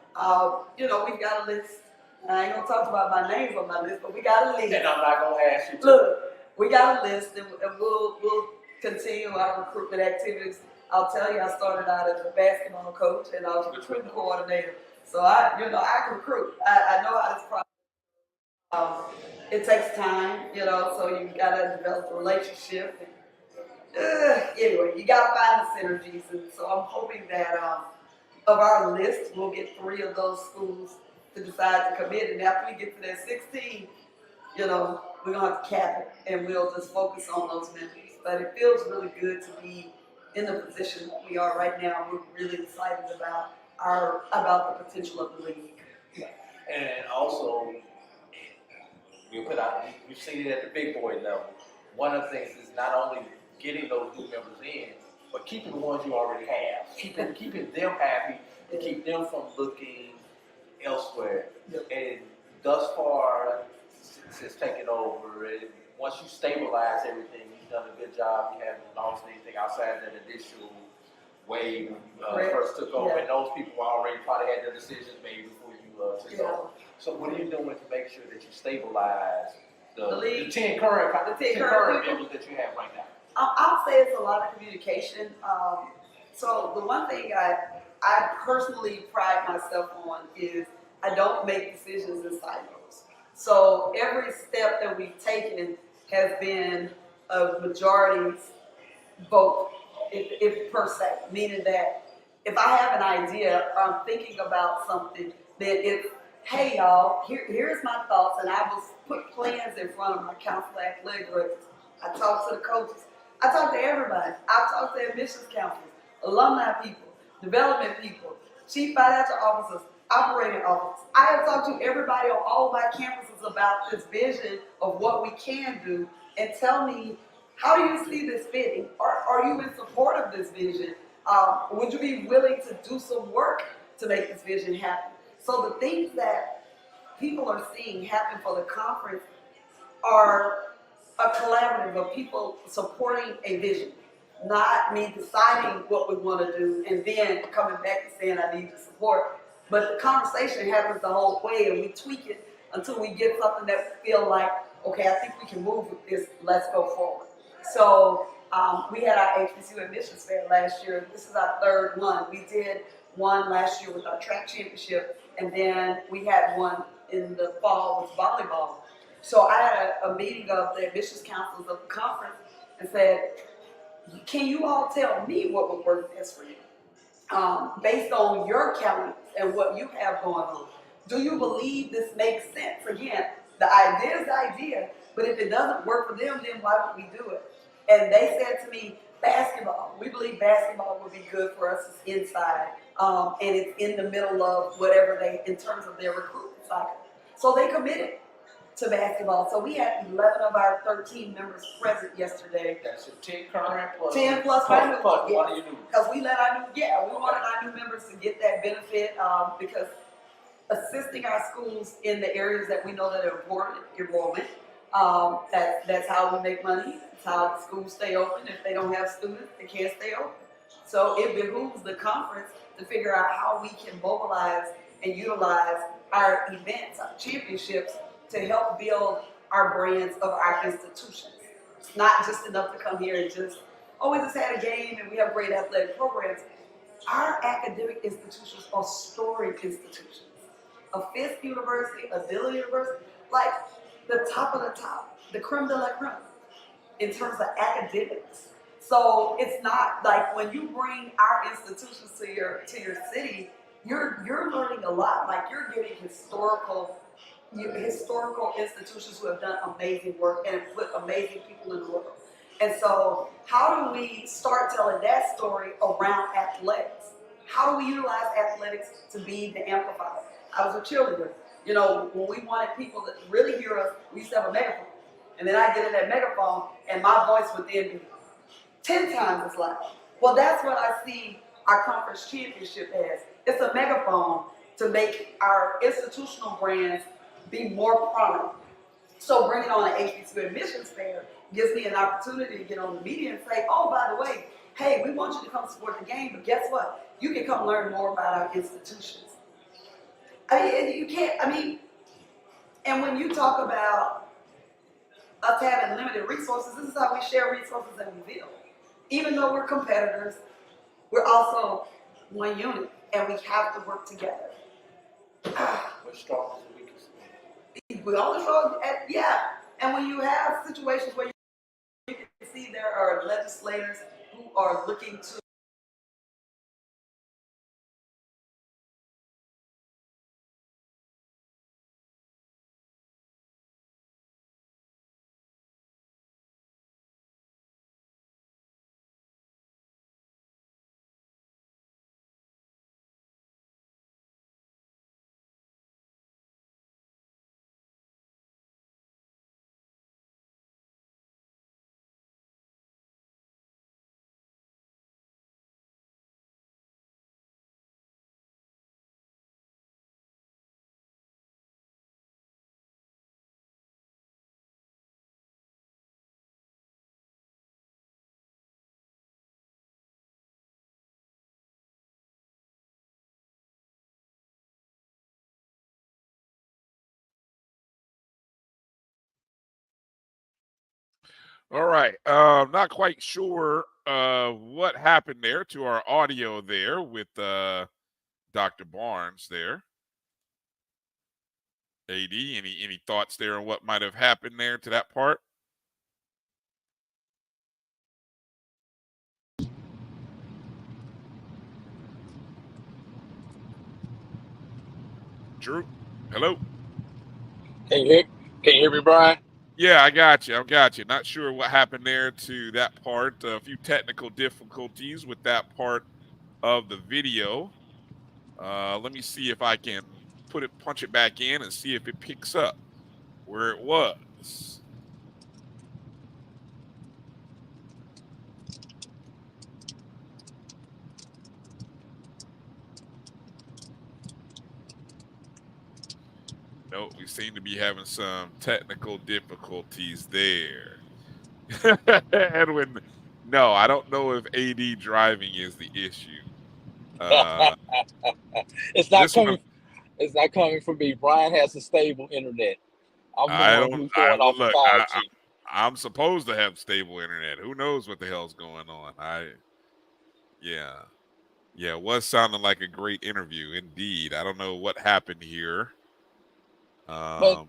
You know, we've got a list. I ain't gonna talk about my names on my list, but we got a list. And I'm not gonna ask you to. Look, we got a list, and we'll continue our recruitment activities. I'll tell you, I started out as a basketball coach, and I was a recruitment coordinator. So I can recruit. I know how this process. It takes time, you know, so you gotta develop a relationship. Anyway, you gotta find the synergies, and so I'm hoping that of our list, we'll get 3 of those schools to decide to commit, and after we get to that 16, you know, we're gonna have to cap it, and we'll just focus on those members. But it feels really good to be in the position that we are right now. We're really excited about the potential of the league. And also, we've seen it at the big boy level. One of the things is not only getting those new members in, but keeping the ones you already have, keeping them happy, to keep them from looking elsewhere. Yep. And thus far, since taking over, and once you stabilize everything, you've done a good job. You haven't lost anything outside that initial wave when you first took over. And those people already probably had their decisions made before you took over. So what are you doing to make sure that you stabilize the 10 current members that you have right now? I'll say it's a lot of communication. So the one thing I personally pride myself on is I don't make decisions in silos. So every step that we've taken has been a majority vote, if per se, meaning that if I have an idea or I'm thinking about something, then it's, hey y'all, here's my thoughts, and I will put plans in front of my council athletic directors. I talk to the coaches. I talk to everybody. I talk to admissions counselors, alumni people, development people, chief financial officers, operating officers. I have talked to everybody on all of my campuses about this vision of what we can do, and tell me, how do you see this fitting? Are you in support of this vision? Would you be willing to do some work to make this vision happen? So the things that people are seeing happen for the conference are a collaborative of people supporting a vision, not me deciding what we want to do and then coming back and saying I need your support. But the conversation happens the whole way, and we tweak it until we get something that we feel like, okay, I think we can move with this, let's go forward. So we had our HBCU admissions fair last year. This is our 3rd one. We did one last year with our track championship, and then we had one in the fall with volleyball. So I had a meeting of the admissions counselors of the conference and said, can you all tell me what would work best for you? Based on your calendars and what you have going on. Do you believe this makes sense? Again, the idea is the idea, but if it doesn't work for them, then why would we do it? And they said to me, basketball. We believe basketball would be good for us. It's inside, and it's in the middle of whatever in terms of their recruitment cycle. So they committed to basketball. So we had 11 of our 13 members present yesterday. That's 10 current plus 10 plus one of your new. Because we wanted our new members to get that benefit because assisting our schools in the areas that we know that are important, enrollment, that's how we make money. That's how the schools stay open. If they don't have students, they can't stay open. So it behooves the conference to figure out how we can mobilize and utilize our events, our championships, to help build our brands of our institutions. It's not just enough to come here and just, we just had a game and we have great athletic programs. Our academic institutions are storied institutions. A Fisk University, a Dillon University, like the top of the top, the creme de la creme in terms of academics. So it's not like when you bring our institutions to your city, you're learning a lot. Like you're getting historical institutions who have done amazing work and put amazing people in the world. And so how do we start telling that story around athletics? How do we utilize athletics to be the amplifier? I was a cheerleader. You know, when we wanted people to really hear us, we used to have a megaphone. And then I get in that megaphone and my voice would then be 10 times as loud. Well, that's what I see our conference championship as. It's a megaphone to make our institutional brands be more prominent, So bringing on an HBCU admissions fair gives me an opportunity to get on the media and say, oh, by the way, hey, we want you to come support the game, but guess what? You can come learn more about our institutions. You can't, and when you talk about us having limited resources, this is how we share resources and we build. Even though we're competitors, we're also one unit, and we have to work together. We're strong as the weakest. We all strong, yeah. And when you have situations where you can see there are legislators who are looking to All right. Not quite sure what happened there to our audio there with Dr. Barnes there. AD, any thoughts there on what might have happened there to that part? Drew, hello. Can you hear me, Brian? Yeah, I got you. Not sure what happened there to that part. A few technical difficulties with that part of the video. Let me see if I can punch it back in and see if it picks up where it was. No, we seem to be having some technical difficulties there. Edwin, no, I don't know if AD driving is the issue. It's not coming. It's not coming from me. Brian has a stable internet. I'm the one who's going off of 5G. I'm supposed to have stable internet. Who knows what the hell's going on? Yeah, it was sounding like a great interview indeed. I don't know what happened here. But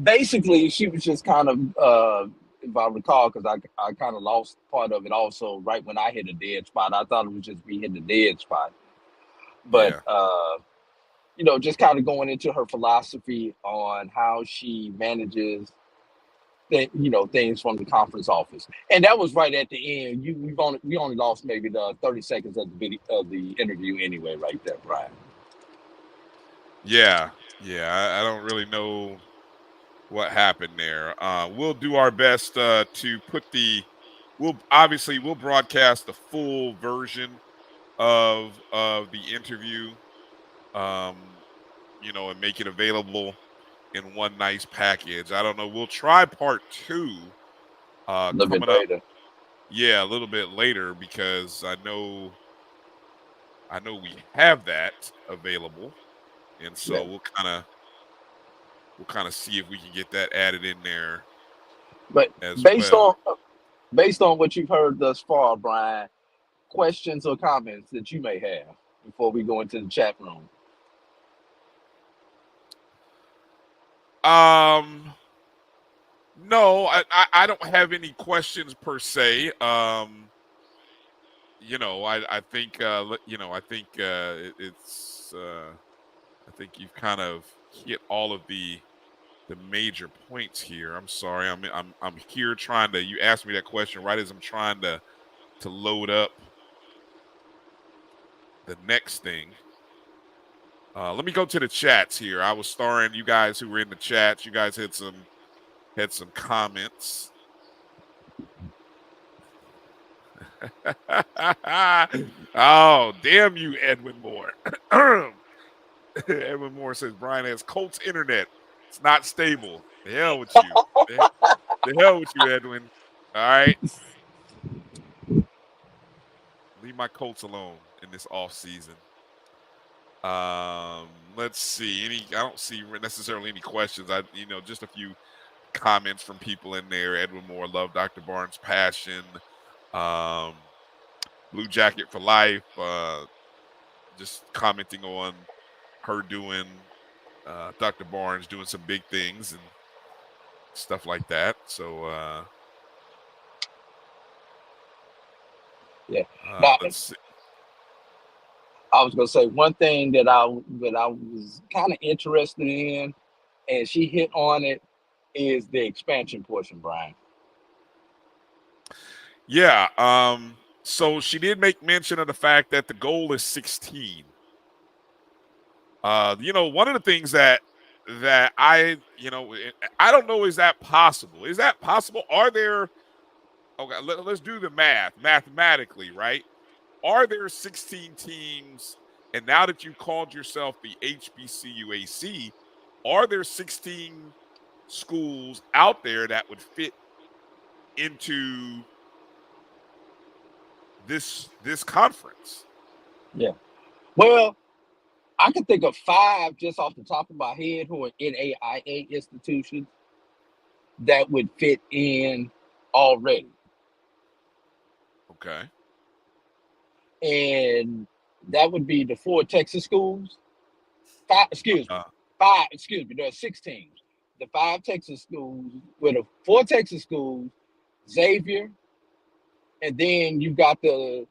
basically, she was just kind of, if I recall, because I kind of lost part of it also right when I hit a dead spot. I thought it was just me hitting a dead spot. But, just kind of going into her philosophy on how she manages, things from the conference office. And that was right at the end. We only lost maybe the 30 seconds of the video, of the interview anyway, right there, Brian. Yeah, I don't really know what happened there. We'll do our best to put we'll broadcast the full version of the interview, and make it available in one nice package. I don't know. We'll try part 2 coming up. Yeah, a little bit later, because I know we have that available, and so we'll kind of see if we can get that added in there. But based on what you've heard thus far, Brian, questions or comments that you may have before we go into the chat room? No, I don't have any questions per se. I think I think you've kind of hit all of the major points here. I'm sorry. I'm here trying to. You asked me that question right as I'm trying to load up the next thing. Let me go to the chats here. I was starring you guys who were in the chats. You guys had some comments. Oh, damn you, Edwin Moore. Edwin Moore says Brian has Colts internet. It's not stable. The hell with you. The hell with you, Edwin. All right. Leave my Colts alone in this off season. Let's see. I don't see necessarily any questions. Just a few comments from people in there. Edwin Moore, love Dr. Barnes' passion. Blue Jacket for life. Just commenting on her doing Dr. Barnes doing some big things and stuff like that. So yeah. Now, let's see. I was gonna say one thing that I was kind of interested in, and she hit on it, is the expansion portion, Brian. Yeah. So she did make mention of the fact that the goal is 16. One of the things that I don't know, is that possible? Is that possible? Are there, okay, let's do the math mathematically, right? Are there 16 teams, and now that you called yourself the HBCUAC, are there 16 schools out there that would fit into this conference? Yeah. Well, I can think of 5 just off the top of my head who are NAIA institutions that would fit in already. Okay. And that would be the 4 Texas schools. 5, excuse me. There are 6 teams. The 5 Texas schools, with the 4 Texas schools, Xavier, and then you got the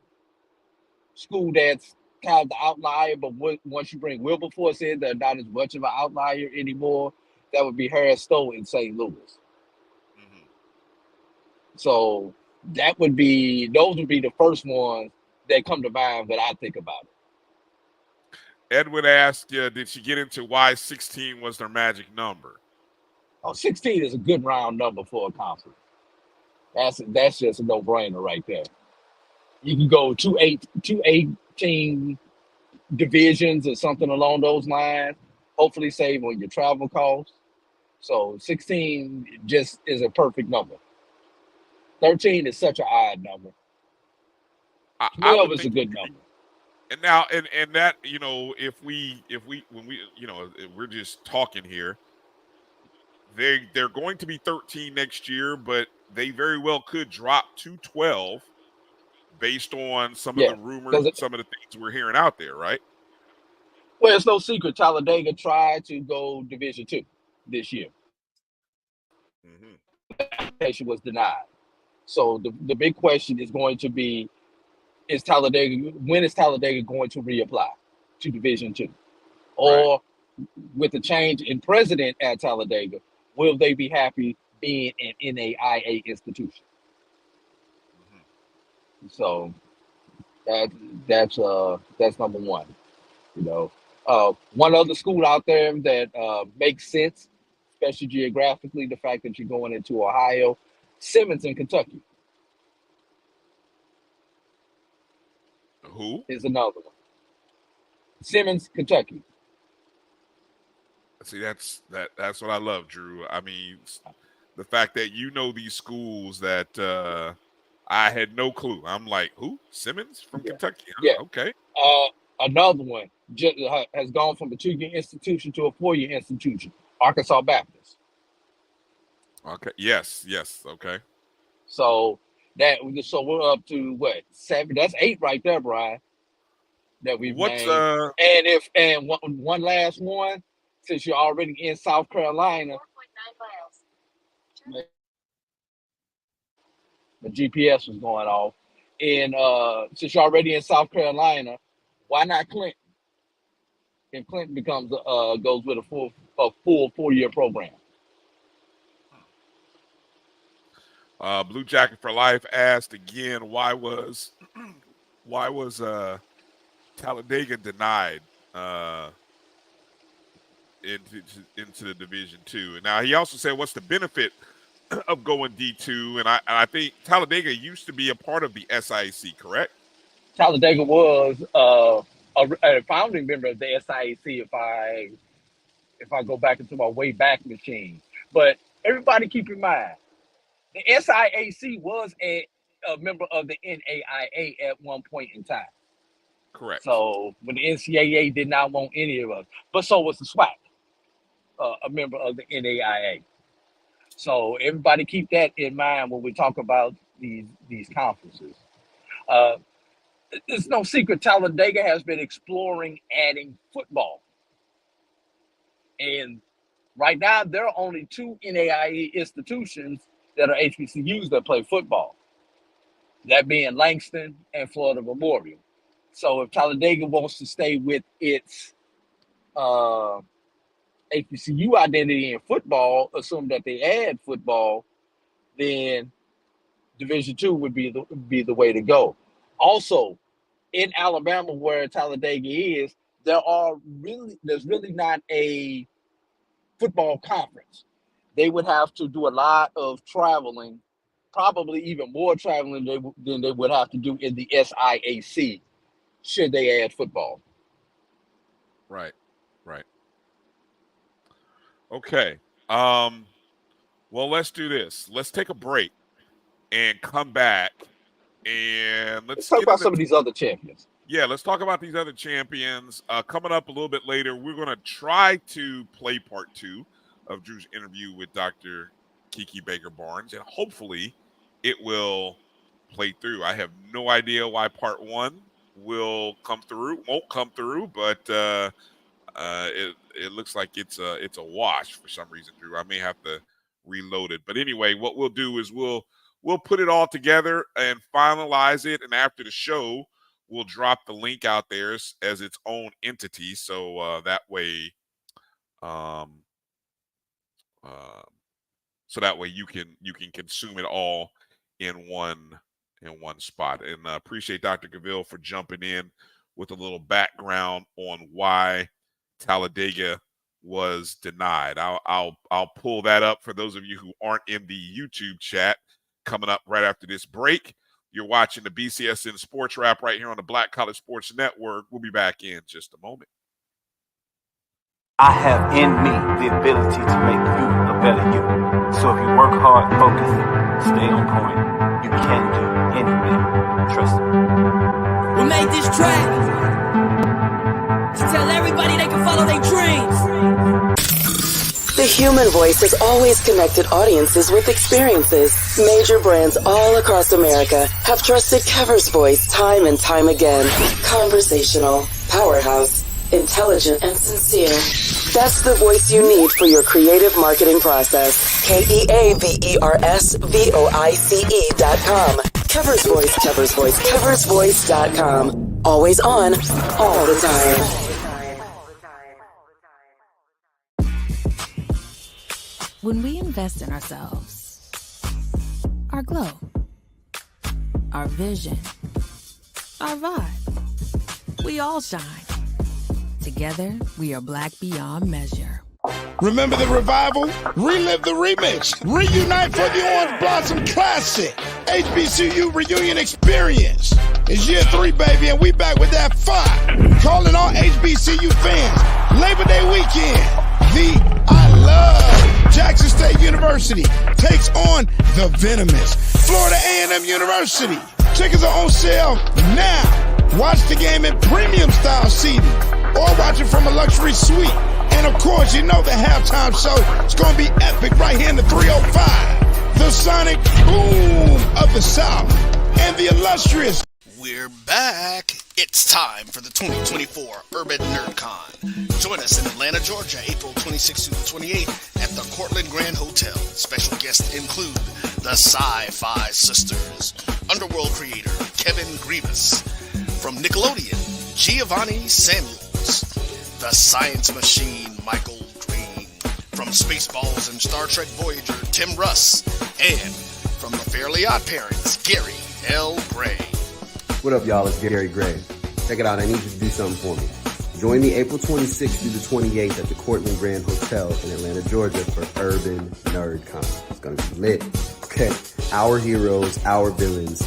school that's kind of the outlier, but once you bring Wilberforce in, they're not as much of an outlier anymore. That would be Harris Stowe in St. Louis. Mm-hmm. So those would be the first ones that come to mind when I think about it. Edwin asked, did she get into why 16 was their magic number? Oh, 16 is a good round number for a conference. That's just a no-brainer right there. You can go 2 18 divisions or something along those lines. Hopefully save on your travel costs. So 16 just is a perfect number. 13 is such an odd number. 12 is a good number. And now, and that, if we when we we're just talking here, they're going to be 13 next year, but they very well could drop to 12 based on some of the rumors, some of the things we're hearing out there, right? Well, it's no secret. Talladega tried to go Division II this year. Mm-hmm. The application was denied. So the big question is going to be, when is Talladega going to reapply to Division II? Or with the change in president at Talladega, will they be happy being an NAIA institution? Mm-hmm. So that's number one. One other school out there that makes sense, especially geographically, the fact that you're going into Ohio, Simmons in Kentucky. Who is another one? Simmons, Kentucky. See, that's what I love, Drew. I mean, the fact that these schools that I had no clue. I'm like, who? Simmons from Kentucky? Yeah. Okay. Another one has gone from a 2-year institution to a 4-year institution. Arkansas Baptist. Okay. Yes. Okay. So we're up to what, 7? That's 8 right there, Brian. That we've named. And one last one, since you're already in South Carolina. 4.9 miles. The GPS was going off. And since you're already in South Carolina, why not Clinton? If Clinton becomes goes with a full 4-year program. Blue Jacket for Life asked again, why was Talladega denied into the Division II? And now he also said, what's the benefit of going D2? And I think Talladega used to be a part of the SIAC, correct? Talladega was a founding member of the SIAC, if I if I go back into my way back machine. But everybody keep in mind, the SIAC was a member of the NAIA at one point in time. Correct. So when the NCAA did not want any of us, but so was the SWAC, a member of the NAIA. So everybody keep that in mind when we talk about these conferences. It's no secret Talladega has been exploring adding football. And right now, there are only 2 NAIA institutions that are HBCUs that play football. That being Langston and Florida Memorial. So if Talladega wants to stay with its HBCU identity in football, assume that they add football, then Division II would be the way to go. Also, in Alabama, where Talladega is, there's really not a football conference. They would have to do a lot of traveling, probably even more traveling than they would have to do in the SIAC, should they add football. Right. Okay. Well, let's do this. Let's take a break and come back, and let's talk about some of these other champions. Yeah, let's talk about these other champions. Coming up a little bit later, we're going to try to play part 2 of Drew's interview with Dr. Kiki Baker-Barnes, and hopefully it will play through. I have no idea why part 1 won't come through, but it looks like it's a wash for some reason, Drew. I may have to reload it. But anyway, what we'll do is we'll put it all together and finalize it, and after the show, we'll drop the link out there as its own entity, so that way, you can consume it all in one spot. And appreciate Dr. Gaville for jumping in with a little background on why Talladega was denied. I'll pull that up for those of you who aren't in the YouTube chat coming up right after this break. You're watching the BCSN SportsWrap right here on the Black College Sports Network. We'll be back in just a moment. I have in me the ability to make you a better you. So if you work hard, focus, stay on point, you can do anything. Trust me. We made this track to tell everybody they can follow their dreams. The human voice has always connected audiences with experiences. Major brands all across America have trusted Kever's voice time and time again. Conversational, powerhouse, intelligent, and sincere. That's the voice you need for your creative marketing process. KEAVERSVOICE.com. Kever's Voice, Kever's Voice, KeversVoice.com. Always on, all the time. When we invest in ourselves, our glow, our vision, our vibe, we all shine. Together, we are black beyond measure. Remember the revival? Relive the remix. Reunite for the Orange Blossom Classic. HBCU Reunion Experience. It's year 3, baby, and we back with that fire. Calling all HBCU fans. Labor Day weekend. The I Love Jackson State University takes on the venomous Florida A&M University. Tickets are on sale now. Watch the game in premium style seating or watch it from a luxury suite. And of course, you know the halftime show is going to be epic right here in the 305. The sonic boom of the South and the illustrious. We're back. It's time for the 2024 Urban NerdCon. Join us in Atlanta, Georgia, April 26th through the 28th at the Cortland Grand Hotel. Special guests include the Sci-Fi Sisters, Underworld creator Kevin Grievous, from Nickelodeon, Giovanni Samuels, the Science Machine Michael Green, from Spaceballs and Star Trek Voyager Tim Russ, and from the Fairly Odd Parents Gary L. Gray. What up, y'all? It's Gary Gray. Check it out. I need you to do something for me. Join me April 26th through the 28th at the Cortland Grand Hotel in Atlanta, Georgia for Urban NerdCon. It's going to be lit. Okay. Our heroes, our villains,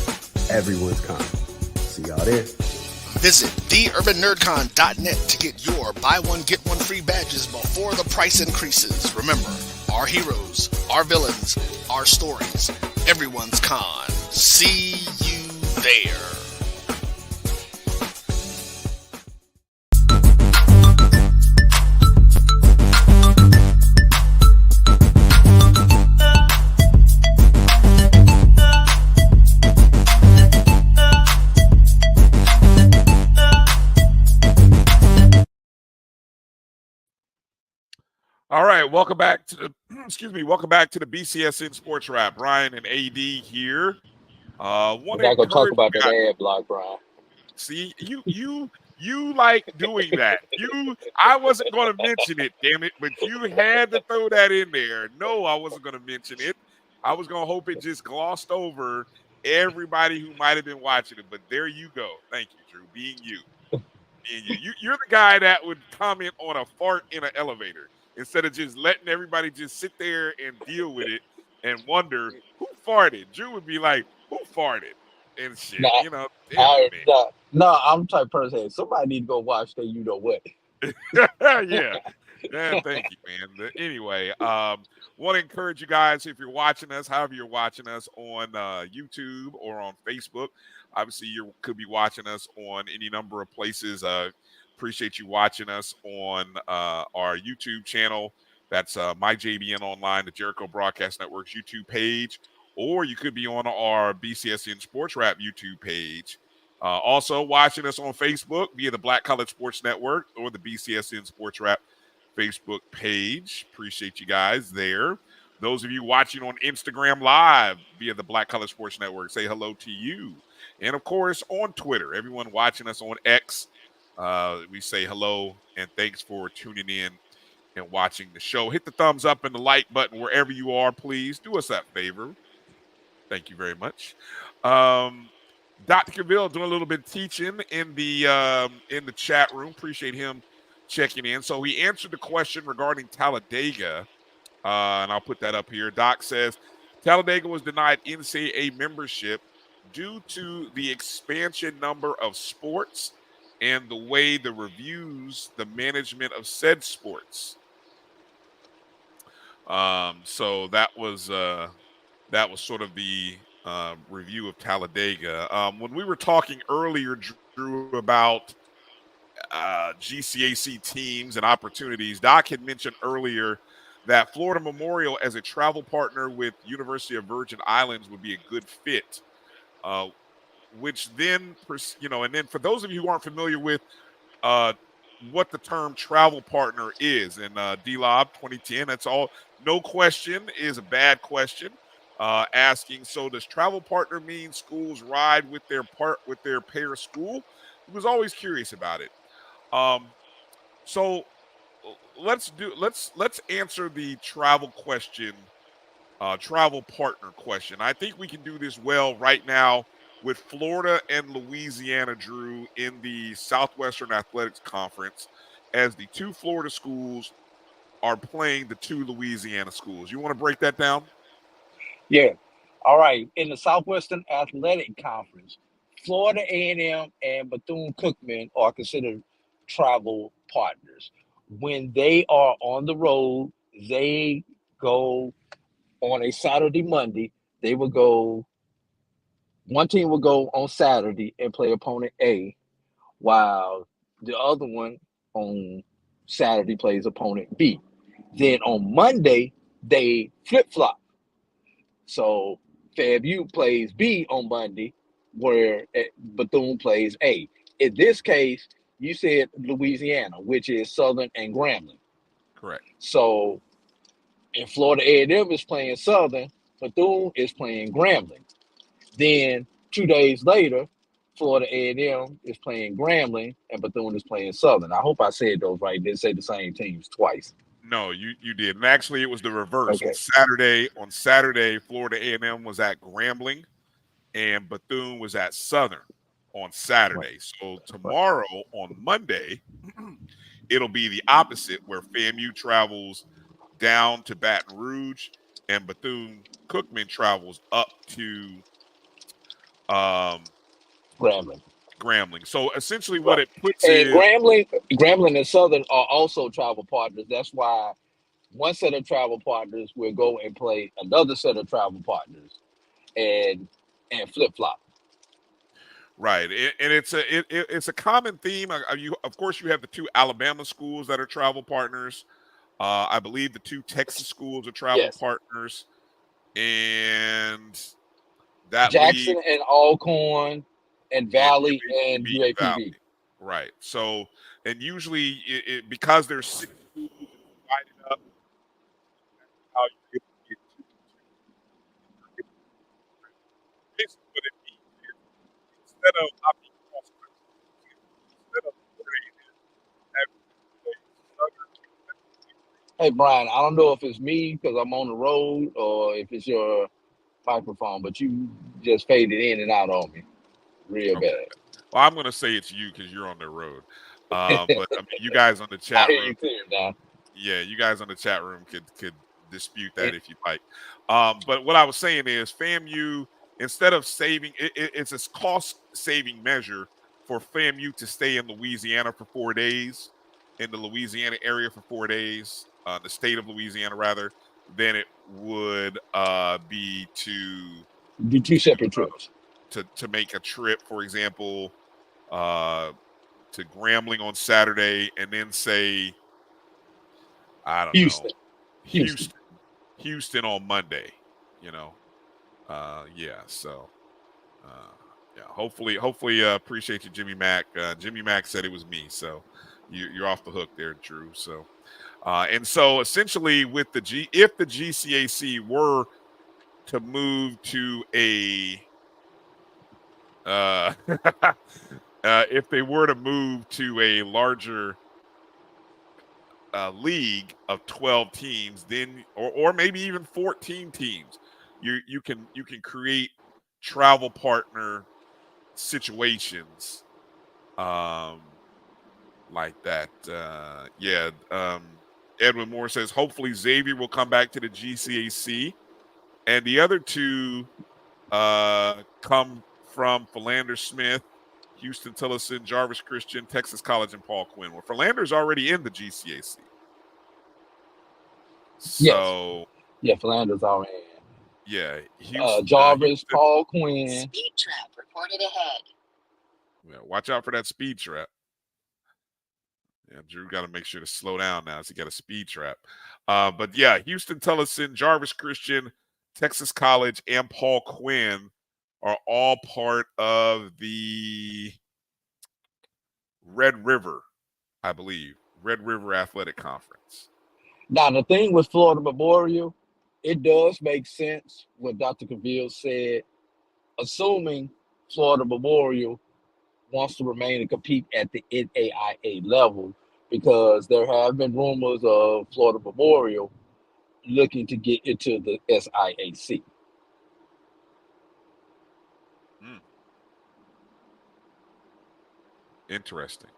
everyone's con. See y'all there. Visit theurbannerdcon.net to get your buy one, get one free badges before the price increases. Remember, our heroes, our villains, our stories, everyone's con. See you there. All right, welcome back to the welcome back to the BCSN SportsWrap. Bryan and A.D here. We're not gonna talk about that ad block, Brian. See, you like doing that. I wasn't gonna mention it, damn it, but you had to throw that in there. No, I wasn't gonna mention it. I was gonna hope it just glossed over everybody who might have been watching it, but there you go. Thank you, Drew. Being you. You're the guy that would comment on a fart in an elevator instead of just letting everybody just sit there and deal with it and wonder who farted. Drew would be like, "Who farted?" and shit. I'm the type of person. Hey, somebody need to go watch that. You know what? Yeah. Thank you, man. Anyway, want to encourage you guys, if you're watching us, however you're watching us on YouTube or on Facebook. Obviously, you could be watching us on any number of places. Appreciate you watching us on our YouTube channel. That's MyJBN Online, the Jericho Broadcast Network's YouTube page. Or you could be on our BCSN SportsWrap YouTube page. Also watching us on Facebook via the Black College Sports Network or the BCSN SportsWrap Facebook page. Appreciate you guys there. Those of you watching on Instagram Live via the Black College Sports Network, say hello to you. And, of course, on Twitter, everyone watching us on X, we say hello and thanks for tuning in and watching the show. Hit the thumbs up and the like button wherever you are, please. Do us that favor. Thank you very much. Dr. Cavill doing a little bit of teaching in the chat room. Appreciate him checking in. So he answered the question regarding Talladega, and I'll put that up here. Doc says Talladega was denied NCAA membership due to the expansion number of sports and the way the reviews the management of said sports. So that was sort of the review of Talladega. When we were talking earlier, Drew, about GCAC teams and opportunities, Doc had mentioned earlier that Florida Memorial as a travel partner with University of Virgin Islands would be a good fit. Which then, and then for those of you who aren't familiar with what the term travel partner is, and D-Lob 2010, that's all, no question is a bad question. Asking, so does travel partner mean schools ride with their pair school? He was always curious about it. So let's answer the travel question, travel partner question. I think we can do this well right now with Florida and Louisiana, Drew, in the Southwestern Athletics Conference, as the two Florida schools are playing the two Louisiana schools. You want to break that down? Yeah. All right. In the Southwestern Athletic Conference, Florida A&M and Bethune-Cookman are considered travel partners. When they are on the road, they go on a Saturday, Monday. They will go. One team will go on Saturday and play opponent A, while the other one on Saturday plays opponent B. Then on Monday, they flip-flop. So FAMU plays B on Monday, where Bethune plays A. In this case, you said Louisiana, which is Southern and Grambling. Correct. So if Florida A&M is playing Southern, Bethune is playing Grambling. Then 2 days later, Florida A&M is playing Grambling and Bethune is playing Southern. I hope I said those right. Didn't say the same teams twice. No, you did. And actually, it was the reverse. Okay. On Saturday, Florida A&M was at Grambling and Bethune was at Southern on Saturday. So tomorrow, on Monday, it'll be the opposite, where FAMU travels down to Baton Rouge and Bethune-Cookman travels up to Grambling. Grambling. So essentially, what it puts And is Grambling and Southern are also travel partners. That's why one set of travel partners will go and play another set of travel partners, and flip flop. right, and it's a common theme. Of course, you have the 2 Alabama schools that are travel partners. I believe the 2 Texas schools are travel Yes, partners, and that Jackson leaves and Alcorn and and Valley and UAPB and Valley. UAPB. Right. So, and usually, because there's 6 schools divided up, how you get basically what it means is instead of opting cross country, instead of playing in having to play Southern, Hey Brian, I don't know if it's me because I'm on the road or if it's your microphone, but you just faded in and out on me real okay. bad. Well, I'm going to say it's you because you're on the road. But I mean, you guys on the I chat hear room, you clear now. yeah, you guys on the chat room could dispute that if you like. But what I was saying is, FAMU, instead of saving, it's a cost-saving measure for FAMU to stay in Louisiana for 4 days, in the Louisiana area for 4 days, the state of Louisiana rather, than it would be to Do 2 separate trips. to make a trip, for example, to Grambling on Saturday, and then say, I don't know, Houston on Monday, you know. Yeah, so yeah, hopefully appreciate you, Jimmy Mack. Jimmy Mack said it was me, so you're off the hook there, Drew. So and so essentially with if the GCAC were to move to a if they were to move to a larger league of 12 teams, then or maybe even 14 teams, you can create travel partner situations like that. Edwin Moore says hopefully Xavier will come back to the GCAC, and the other 2 come from Philander Smith, Houston Tillotson, Jarvis Christian, Texas College, and Paul Quinn. Well, Philander's already in the GCAC. So yeah, Philander's already in. Yeah, Houston, Jarvis, Houston. Paul Quinn. Speed trap reported ahead. Yeah, watch out for that speed trap. Yeah, Drew got to make sure to slow down now as he got a speed trap. But yeah, Houston Tillotson, Jarvis Christian, Texas College, and Paul Quinn are all part of the Red River, I believe, Red River Athletic Conference. Now, the thing with Florida Memorial, it does make sense what Dr. Cavill said, assuming Florida Memorial wants to remain and compete at the NAIA level, because there have been rumors of Florida Memorial looking to get into the SIAC. Interesting.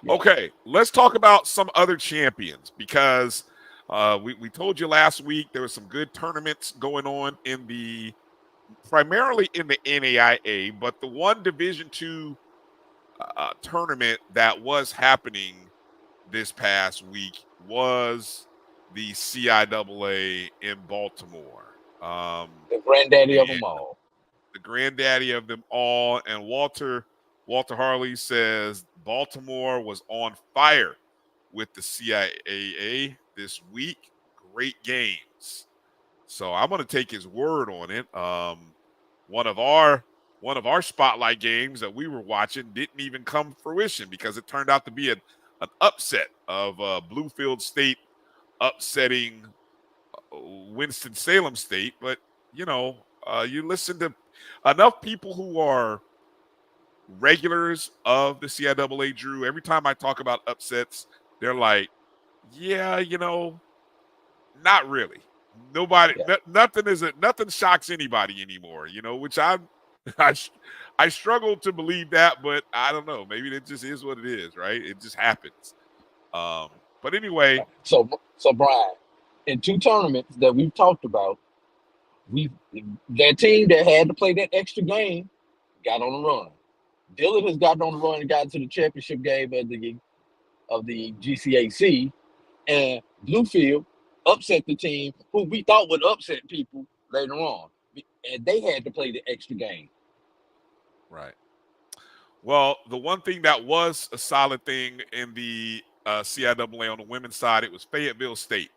Yeah. Okay, let's talk about some other champions, because we told you last week there were some good tournaments going on primarily in the NAIA, but the one Division II tournament that was happening this past week was the CIAA in Baltimore. The granddaddy of them all. The granddaddy of them all. And Walter Harley says Baltimore was on fire with the CIAA this week. Great games. So I'm going to take his word on it. One of our spotlight games that we were watching didn't even come to fruition because it turned out to be an upset of Bluefield State upsetting Winston-Salem State. But, you listen to enough people who are regulars of the CIAA, Drew. Every time I talk about upsets, they're like, yeah, not really. Nobody, nothing shocks anybody anymore, which I struggle to believe that, but I don't know. Maybe it just is what it is, right? It just happens. But anyway. So Brian, in 2 tournaments that we've talked about, that team that had to play that extra game got on the run. Dillon has gotten on the run and gotten to the championship game of the GCAC, and Bluefield upset the team who we thought would upset people later on, and they had to play the extra game. Right. Well, the one thing that was a solid thing in the CIAA on the women's side, it was Fayetteville State,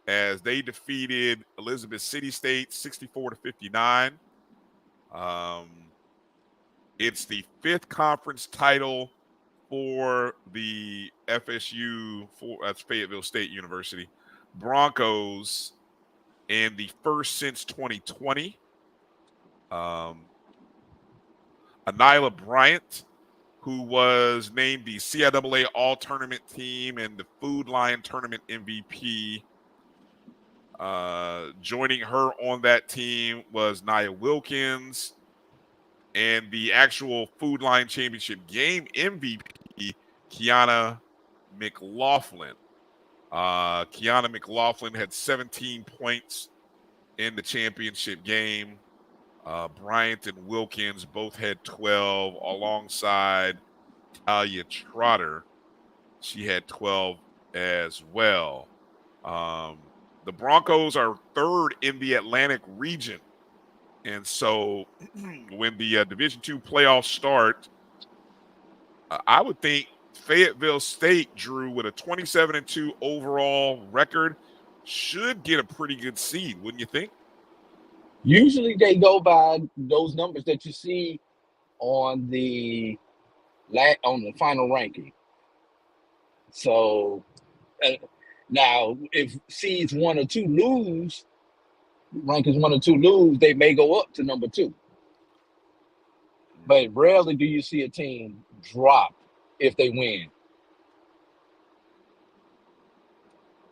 as they defeated Elizabeth City State 64-59. It's the 5th conference title for the FSU, that's Fayetteville State University, Broncos, and the first since 2020. Anila Bryant, who was named the CIAA All-Tournament Team and the Food Lion Tournament MVP. Joining her on that team was Nia Wilkins, and the actual Food Lion Championship game MVP, Kiana McLaughlin. Kiana McLaughlin had 17 points in the championship game. Bryant and Wilkins both had 12, alongside Talia Trotter. She had 12 as well. The Broncos are 3rd in the Atlantic region. And so when the Division II playoffs start, I would think Fayetteville State, Drew, with a 27-2 overall record, should get a pretty good seed, wouldn't you think? Usually they go by those numbers that you see on the final ranking. So now, if seeds 1 or 2 lose, rankings 1 or 2 lose, they may go up to number 2. But rarely do you see a team drop if they win.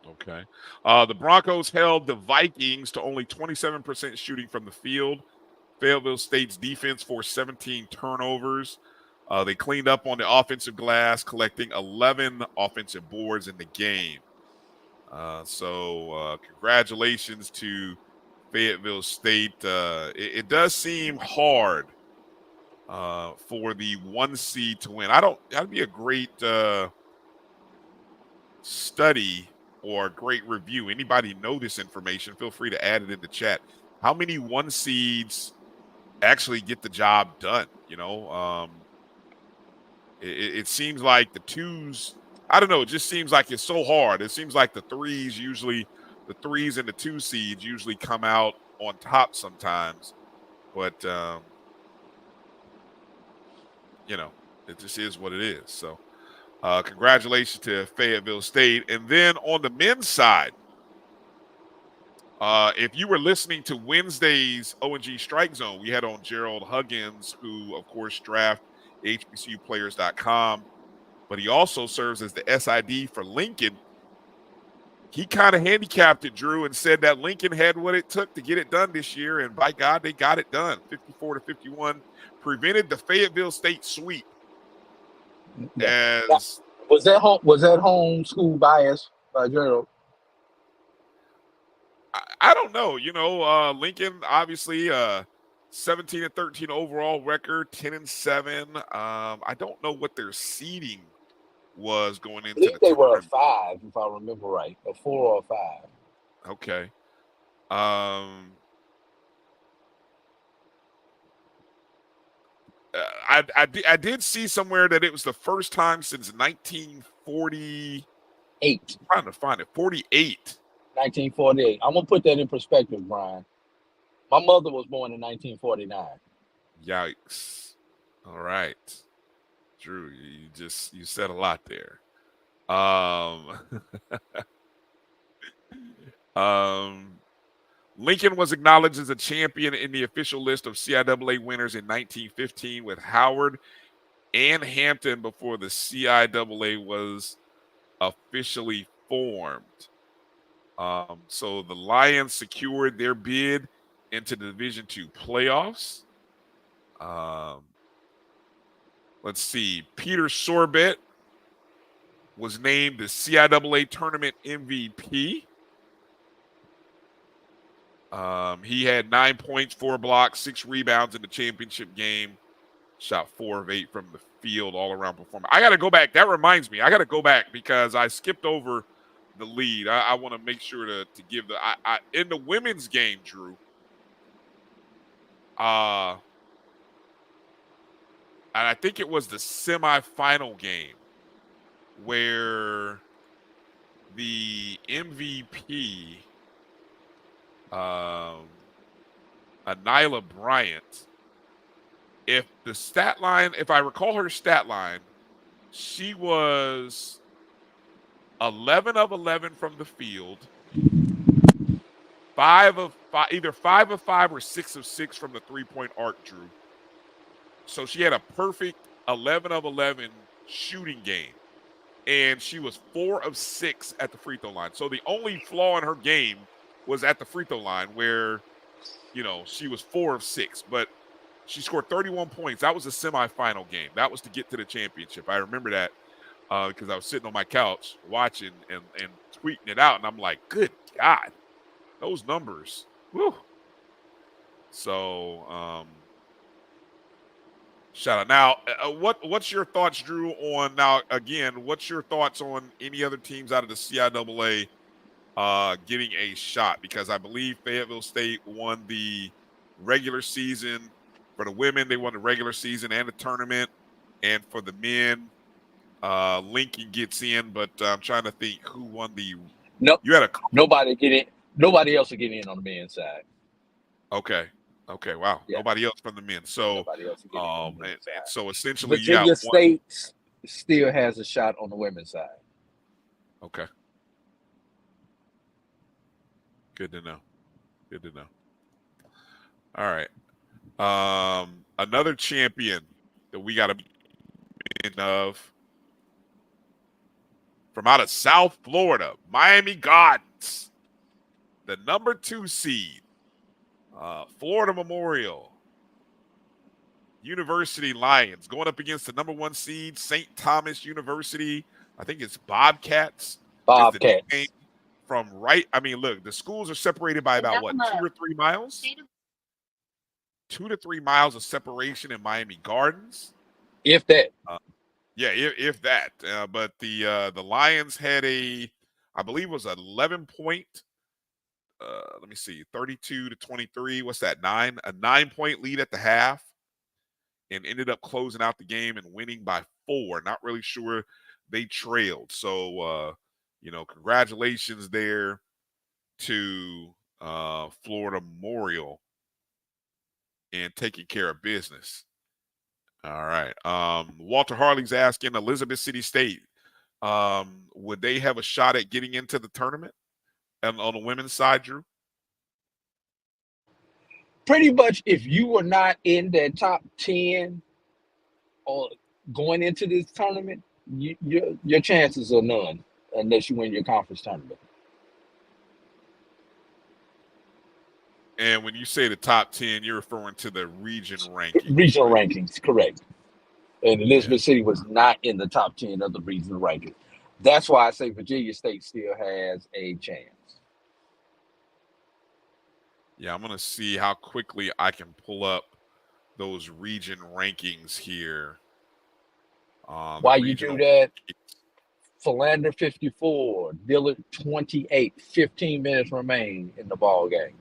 Okay. The Broncos held the Vikings to only 27% shooting from the field. Fayetteville State's defense forced 17 turnovers. They cleaned up on the offensive glass, collecting 11 offensive boards in the game. So congratulations to Fayetteville State. It does seem hard for the 1 seed to win. That'd be a great study or a great review. Anybody know this information, feel free to add it in the chat. How many 1 seeds actually get the job done? It seems like the 2s, I don't know, it just seems like it's so hard. It seems like the 3s and the 2 seeds usually come out on top sometimes. But, it just is what it is. So congratulations to Fayetteville State. And then on the men's side, if you were listening to Wednesday's O&G Strike Zone, we had on Gerald Huggins, who, of course, draft HBCUplayers.com, but he also serves as the SID for Lincoln. He kind of handicapped it, Drew, and said that Lincoln had what it took to get it done this year, and by God, they got it done. 54-51, prevented the Fayetteville State sweep. Was that home school bias by Gerald? I don't know. Lincoln obviously 17-13 overall record, 10-7. I don't know what their seeding was going into. I think they were a 5, if I remember right, a 4 or a 5. Okay. I did see somewhere that it was the first time since 1948. I'm trying to find it. 48. 1948. I'm gonna put that in perspective, Brian. My mother was born in 1949. Yikes! All right, Drew, you said a lot there. Lincoln was acknowledged as a champion in the official list of CIAA winners in 1915 with Howard and Hampton before the CIAA was officially formed. So the Lions secured their bid into the Division II playoffs. Let's see. Peter Sorbet was named the CIAA tournament MVP. He had 9 points, 4 blocks, 6 rebounds in the championship game. Shot 4 of 8 from the field, all around performance. I got to go back. That reminds me. I got to go back because I skipped over the lead. I want to make sure to give the in the women's game, Drew. And I think it was the semifinal game where the MVP, Anila Bryant, if I recall her stat line, she was 11 of 11 from the field, 5 of 5, either 5 of 5 or 6 of 6 from the three-point arc, Drew. So she had a perfect 11 of 11 shooting game, and she was 4 of 6 at the free throw line. So the only flaw in her game was at the free throw line where, she was 4 of 6, but she scored 31 points. That was a semifinal game. That was to get to the championship. I remember that because I was sitting on my couch watching and tweeting it out, and I'm like, good God, those numbers. Woo. So, shout out. Now, what's your thoughts, Drew, on what's your thoughts on any other teams out of the CIAA getting a shot? Because I believe Fayetteville State won the regular season. For the women, they won the regular season and the tournament. And for the men, Lincoln gets in, but I'm trying to think who won the. Nope. You had a nobody get in. Nobody else will get in on the men's side. Okay. Wow. Yeah. Nobody else from the men. So, so essentially, Virginia State still has a shot on the women's side. Okay. Good to know. All right. Another champion that we got to mention of from out of South Florida, Miami Gardens, the number 2 seed, Florida Memorial University Lions going up against the number 1 seed, St. Thomas University. I think it's Bobcats. From look, the schools are separated by about 2 or 3 miles. 2 to 3 miles of separation in Miami Gardens, if that. If that. But the Lions had I believe it was 11-point. Let me see, 32 to 23. What's that? 9? A 9-point lead at the half, and ended up closing out the game and winning by 4. Not really sure they trailed. So, congratulations there to Florida Memorial and taking care of business. All right. Walter Harley's asking Elizabeth City State, would they have a shot at getting into the tournament and on the women's side, Drew? Pretty much, if you were not in that top 10 or going into this tournament, your chances are none unless you win your conference tournament. And when you say the top 10, you're referring to the region rankings. Regional rankings, correct. And Elizabeth City was not in the top 10 of the regional rankings. That's why I say Virginia State still has a chance. Yeah, I'm going to see how quickly I can pull up those region rankings here. While you do that, Philander 54, Dillard 28, 15 minutes remain in the ball game.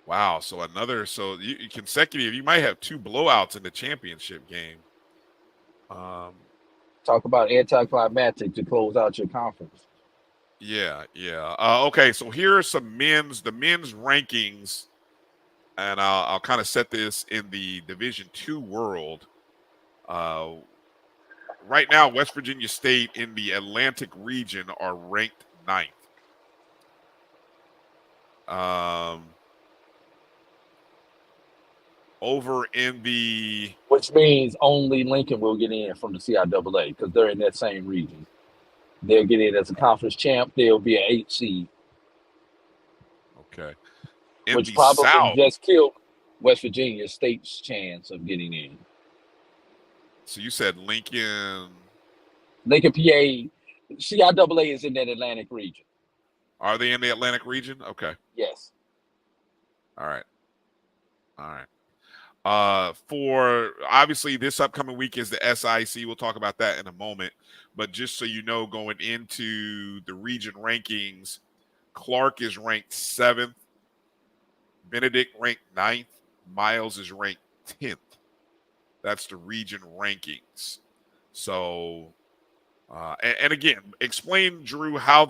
Wow, so consecutive, you might have 2 blowouts in the championship game. Talk about anticlimactic to close out your conference. Yeah. Okay, so here are the men's rankings, and I'll kind of set this in the Division II world. Right now, West Virginia State in the Atlantic region are ranked 9th. Over in the... Which means only Lincoln will get in from the CIAA because they're in that same region. They'll get in as a conference champ. They'll be an 8 seed. Okay. Which probably just killed West Virginia State's chance of getting in. So you said Lincoln, PA, CIAA is in that Atlantic region. Are they in the Atlantic region? Okay. Yes. All right. For obviously this upcoming week is the SIC. We'll talk about that in a moment. But just so you know, going into the region rankings, Clark is ranked 7th, Benedict ranked 9th, Miles is ranked 10th. That's the region rankings. So, and again, explain, Drew, how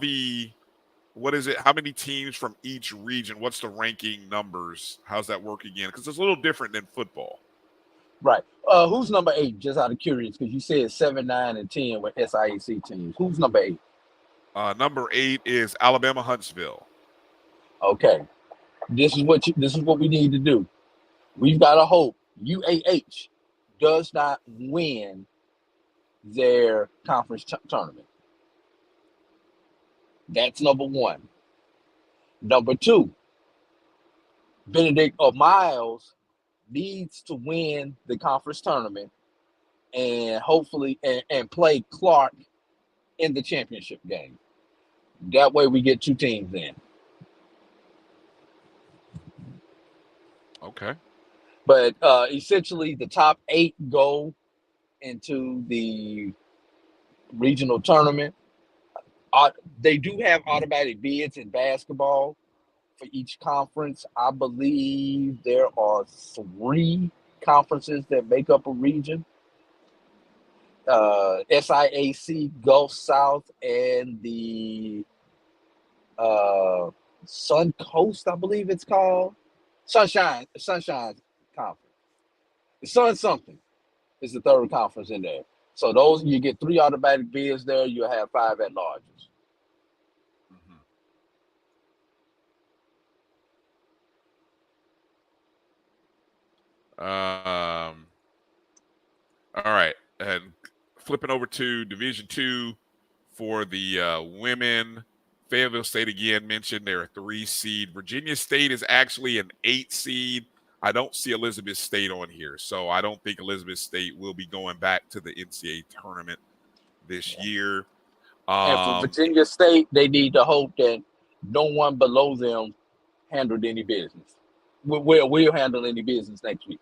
what is it? How many teams from each region? What's the ranking numbers? How's that work again? Because it's a little different than football. Right. Who's number 8? Just out of curious, because you said 7, 9, and 10 with SIAC teams. Who's number 8? Number 8 is Alabama Huntsville. Okay. This is what we need to do. We've got to hope UAH does not win their conference tournament. That's number 1. Number 2, Benedict or Miles needs to win the conference tournament and hopefully and play Clark in the championship game. That way we get 2 teams in. Okay. But essentially the top 8 go into the regional tournament. They do have automatic bids in basketball for each conference. I believe there are 3 conferences that make up a region. SIAC, Gulf South, and the Sun Coast, I believe it's called. Sunshine Conference. The Sun something is the 3rd conference in there. So those, you get 3 automatic bids there. You'll have 5 at larges. All right, and flipping over to Division II for the women, Fayetteville State again mentioned they're a 3 seed. Virginia State is actually an 8 seed. I don't see Elizabeth State on here, so I don't think Elizabeth State will be going back to the NCAA tournament this year. And for Virginia State, they need to hope that no one below them handled any business. We'll handle any business next week.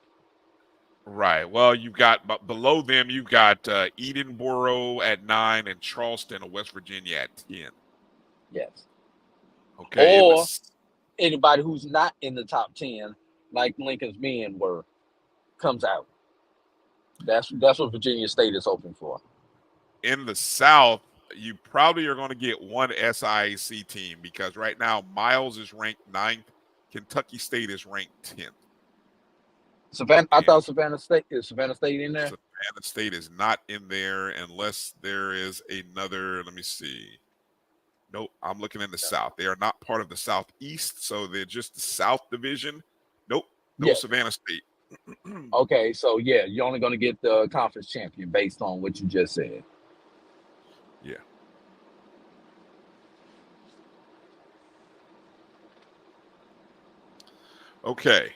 Right. Well, you've got below them, you've got Edenboro at 9 and Charleston of West Virginia at 10. Yes. Okay. Or anybody who's not in the top 10, like Lincoln's men were, comes out. That's what Virginia State is hoping for. In the South, you probably are going to get one SIAC team because right now Miles is ranked 9th, Kentucky State is ranked 10th. I thought Savannah State in there. Savannah State is not in there unless there is another. Let me see. Nope, I'm looking in the South. They are not part of the Southeast, so they're just the South Division. Nope, no Savannah State. Okay, so yeah, you're only going to get the conference champion based on what you just said. Yeah. Okay.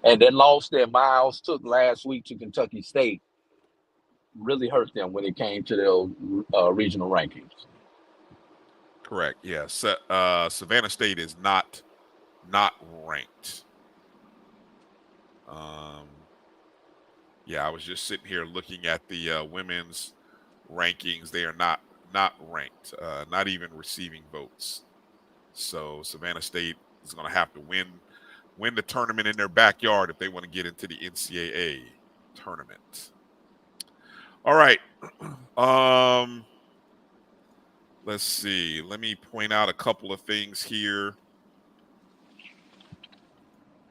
And that loss that Miles took last week to Kentucky State really hurt them when it came to their regional rankings. Correct. Yes. Savannah State is not ranked. Yeah, I was just sitting here looking at the women's rankings. They are not ranked, not even receiving votes. So Savannah State is going to have to win the tournament in their backyard if they want to get into the NCAA tournament. All right. Let's see. Let me point out a couple of things here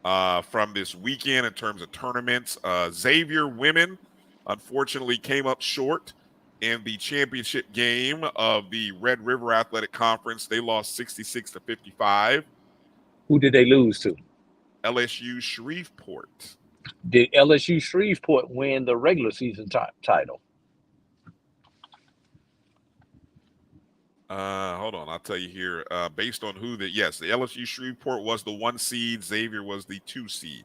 from this weekend in terms of tournaments. Xavier women unfortunately came up short in the championship game of the Red River Athletic Conference. They lost 66-55. Who did they lose to? LSU Shreveport. Did LSU Shreveport win the regular season title? Hold on, I'll tell you here. Based on the LSU Shreveport was the 1 seed. Xavier was the 2 seed.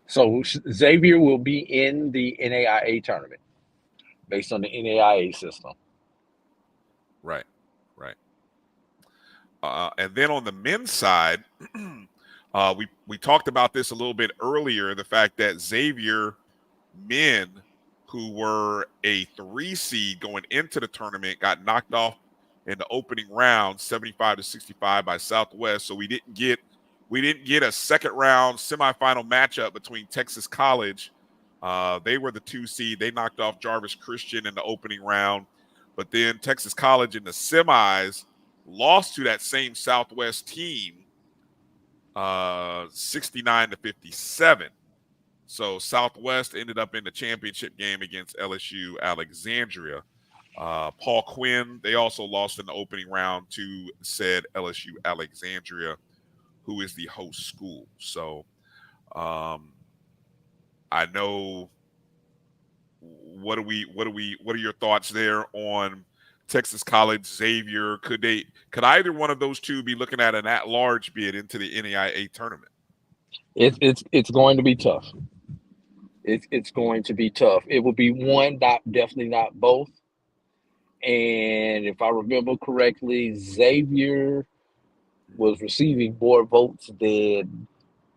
So Xavier will be in the NAIA tournament based on the NAIA system. Right. And then on the men's side, We talked about this a little bit earlier, the fact that Xavier men, who were a 3 seed going into the tournament, got knocked off in the opening round 75-65 by Southwest. So we didn't get a second round semifinal matchup between Texas College. They were the 2 seed. They knocked off Jarvis Christian in the opening round. But then Texas College in the semis lost to that same Southwest team 69-57. So Southwest ended up in the championship game against LSU Alexandria. Paul Quinn, they also lost in the opening round to said LSU Alexandria, who is the host school. So I know what are your thoughts there on Texas College, Xavier? Could either one of those two be looking at an at-large bid into the NAIA tournament? It's going to be tough. It's going to be tough. It will be one, definitely not both. And if I remember correctly, Xavier was receiving more votes than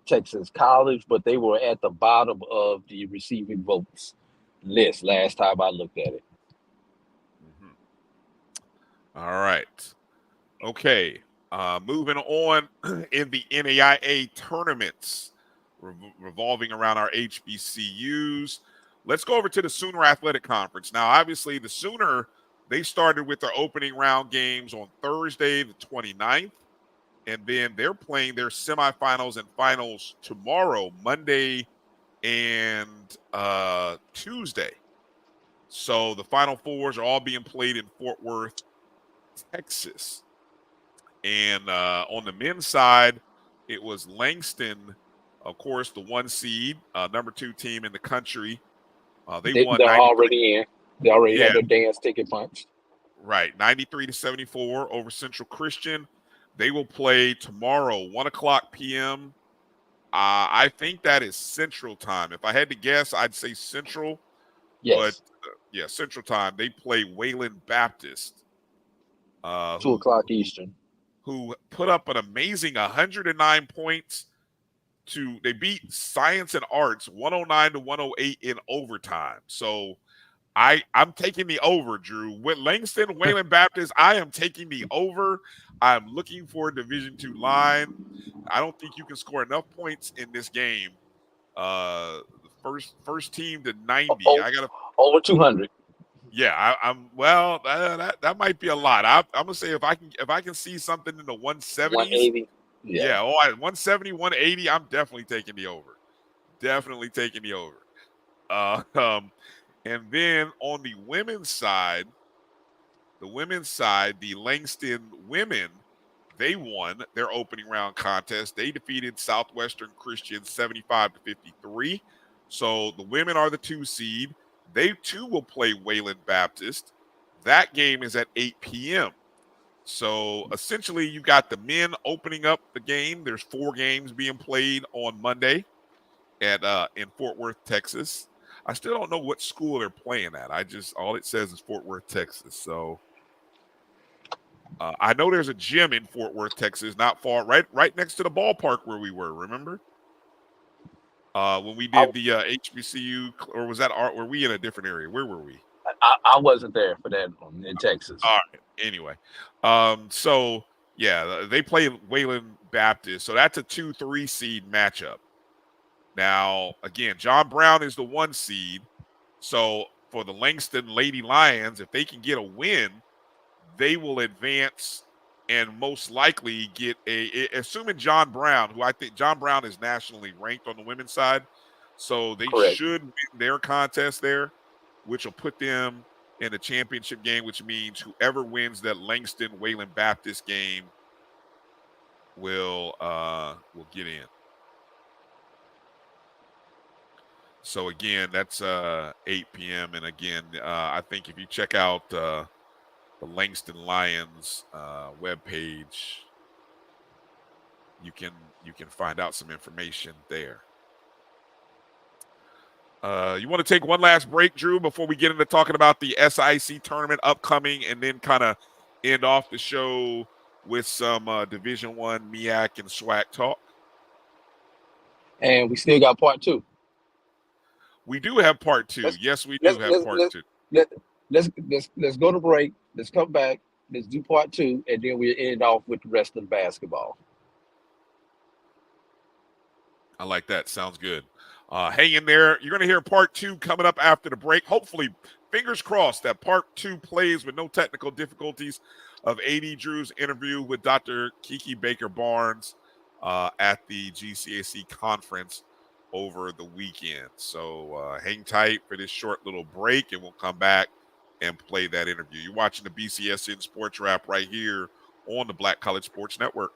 Texas College, but they were at the bottom of the receiving votes list last time I looked at it. All right. Okay. Moving on in the NAIA tournaments revolving around our HBCUs. Let's go over to the Sooner Athletic Conference. Now, obviously, the Sooner, they started with their opening round games on Thursday, the 29th, and then they're playing their semifinals and finals tomorrow, Monday and Tuesday. So the Final Fours are all being played in Fort Worth, Texas. And on the men's side, it was Langston, of course, the 1 seed, number 2 team in the country. They're already in. They already had their dance ticket punched. Right, 93-74 over Central Christian. They will play tomorrow, 1:00 p.m. I think that is Central Time. If I had to guess, I'd say Central. Yes. But Central Time. They play Wayland Baptist. 2:00 Eastern. Who put up an amazing 109 points. They beat Science and Arts 109-108 in overtime. So I'm taking the over, Drew. With Langston, Wayland Baptist, I am taking the over. I'm looking for a Division II line. I don't think you can score enough points in this game. First team to 90. I got over 200. Yeah, that might be a lot. I'm gonna say if I can see something in the 170s. 180. Yeah, 170, 180. I'm definitely taking the over. Definitely taking the over. And then on the women's side, the Langston women, they won their opening round contest. They defeated Southwestern Christian 75-53. So the women are the 2 seed. They too will play Wayland Baptist. That game is at 8 p.m. So essentially, you got the men opening up the game. There's 4 games being played on Monday in Fort Worth, Texas. I still don't know what school they're playing at. All it says is Fort Worth, Texas. So I know there's a gym in Fort Worth, Texas, not far, right next to the ballpark where we were. Remember when we did the HBCU, or were we in a different area? Where were we? I wasn't there for that one in Texas. All right. Anyway, so yeah, they play Wayland Baptist, so that's a 2-3 seed matchup. Now, again, John Brown is the 1 seed. So for the Langston Lady Lions, if they can get a win, they will advance and most likely get assuming John Brown, who I think John Brown is nationally ranked on the women's side. So they should win their contest there, which will put them in the championship game, which means whoever wins that Langston Wayland Baptist game will get in. So again, that's 8 p.m. And again, I think if you check out the Langston Lions webpage, you can find out some information there. You want to take one last break, Drew, before we get into talking about the SIC tournament upcoming, and then kind of end off the show with some Division I MEAC and SWAC talk? And we still got part two. We do have part two. Yes, we do have part two. Let's go to break. Let's come back. Let's do part two, and then we'll end off with the rest of the basketball. I like that. Sounds good. Hang in there. You're going to hear part two coming up after the break. Hopefully, fingers crossed that part two plays with no technical difficulties of A.D. Drew's interview with Dr. Kiki Baker-Barnes at the GCAC conference over the weekend. So hang tight for this short little break, and we'll come back and play that interview. You're watching the BCSN SportsWrap right here on the Black College Sports Network.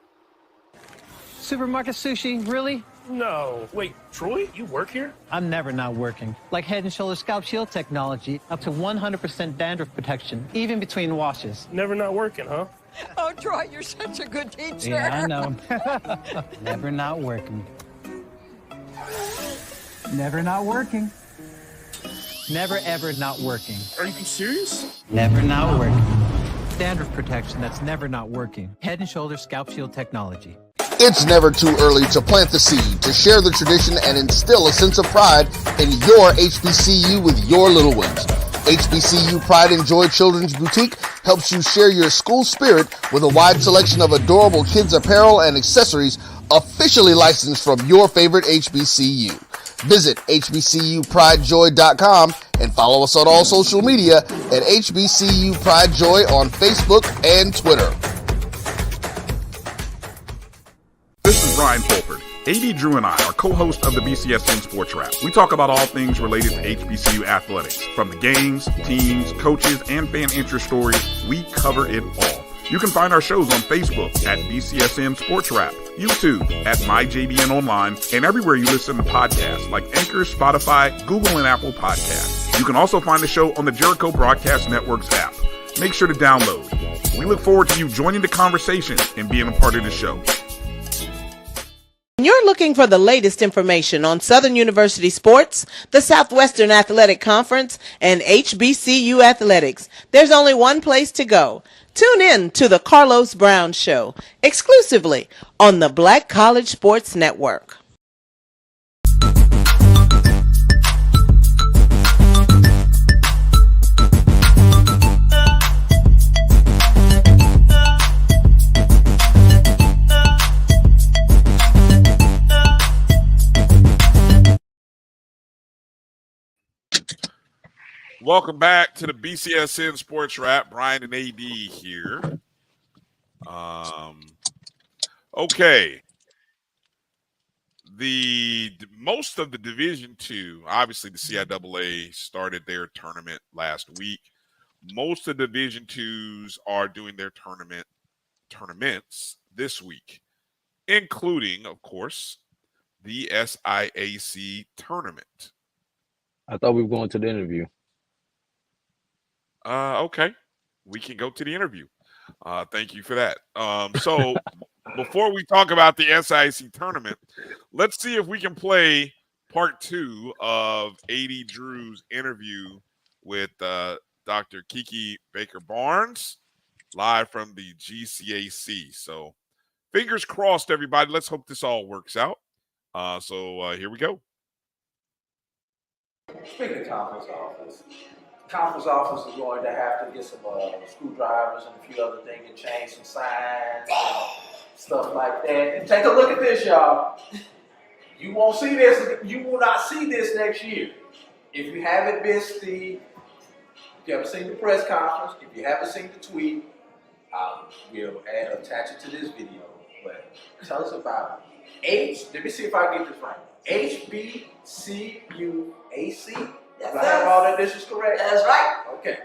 Supermarket sushi, really? No. Wait, Troy, you work here? I'm never not working. Like Head & Shoulders Scalp Shield technology, up to 100% dandruff protection, even between washes. Never not working, huh? Oh, Troy, you're such a good teacher. Yeah, I know. Never not working. Never not working. Never, ever not working. Are you serious? Never not working. Dandruff protection that's never not working. Head & Shoulders Scalp Shield technology. It's never too early to plant the seed, to share the tradition, and instill a sense of pride in your HBCU with your little ones. HBCU Pride and Joy Children's Boutique helps you share your school spirit with a wide selection of adorable kids' apparel and accessories officially licensed from your favorite HBCU. Visit hbcupridejoy.com and follow us on all social media at HBCU Pride Joy on Facebook and Twitter. This is Brian Fulford. A.D. Drew and I are co-hosts of the BCSN SportsWrap. We talk about all things related to HBCU athletics. From the games, teams, coaches, and fan interest stories, we cover it all. You can find our shows on Facebook at BCSN SportsWrap, YouTube at MyJBN Online, and everywhere you listen to podcasts like Anchor, Spotify, Google, and Apple Podcasts. You can also find the show on the Jericho Broadcast Network's app. Make sure to download. We look forward to you joining the conversation and being a part of the show. You're looking for the latest information on Southern University sports, the Southwestern Athletic Conference, and HBCU athletics. There's only one place to go. Tune in to the Carlos Brown Show, exclusively on the Black College Sports Network. Welcome back to the BCSN SportsWrap. Bryan and A.D. here. Okay. Most of the Division II, obviously the CIAA started their tournament last week. Most of the Division IIs are doing their tournaments this week, including, of course, the SIAC tournament. I thought we were going to the interview. Okay, we can go to the interview. Thank you for that. So before we talk about the SIAC tournament, let's see if we can play part two of A.D. Drew's interview with Dr. Kiki Baker-Barnes live from the GCAC. So fingers crossed, everybody. Let's hope this all works out. So here we go. Speaking of conference office is going to have to get some screwdrivers and a few other things and change some signs and stuff like that. And take a look at this, y'all. You won't see this. You will not see this next year. If you haven't missed if you haven't seen the press conference, if you haven't seen the tweet, we'll attach it to this video. But tell us about let me see if I can get this right. HBCUAC. Yes, I have all that. This is correct. That's right. Okay.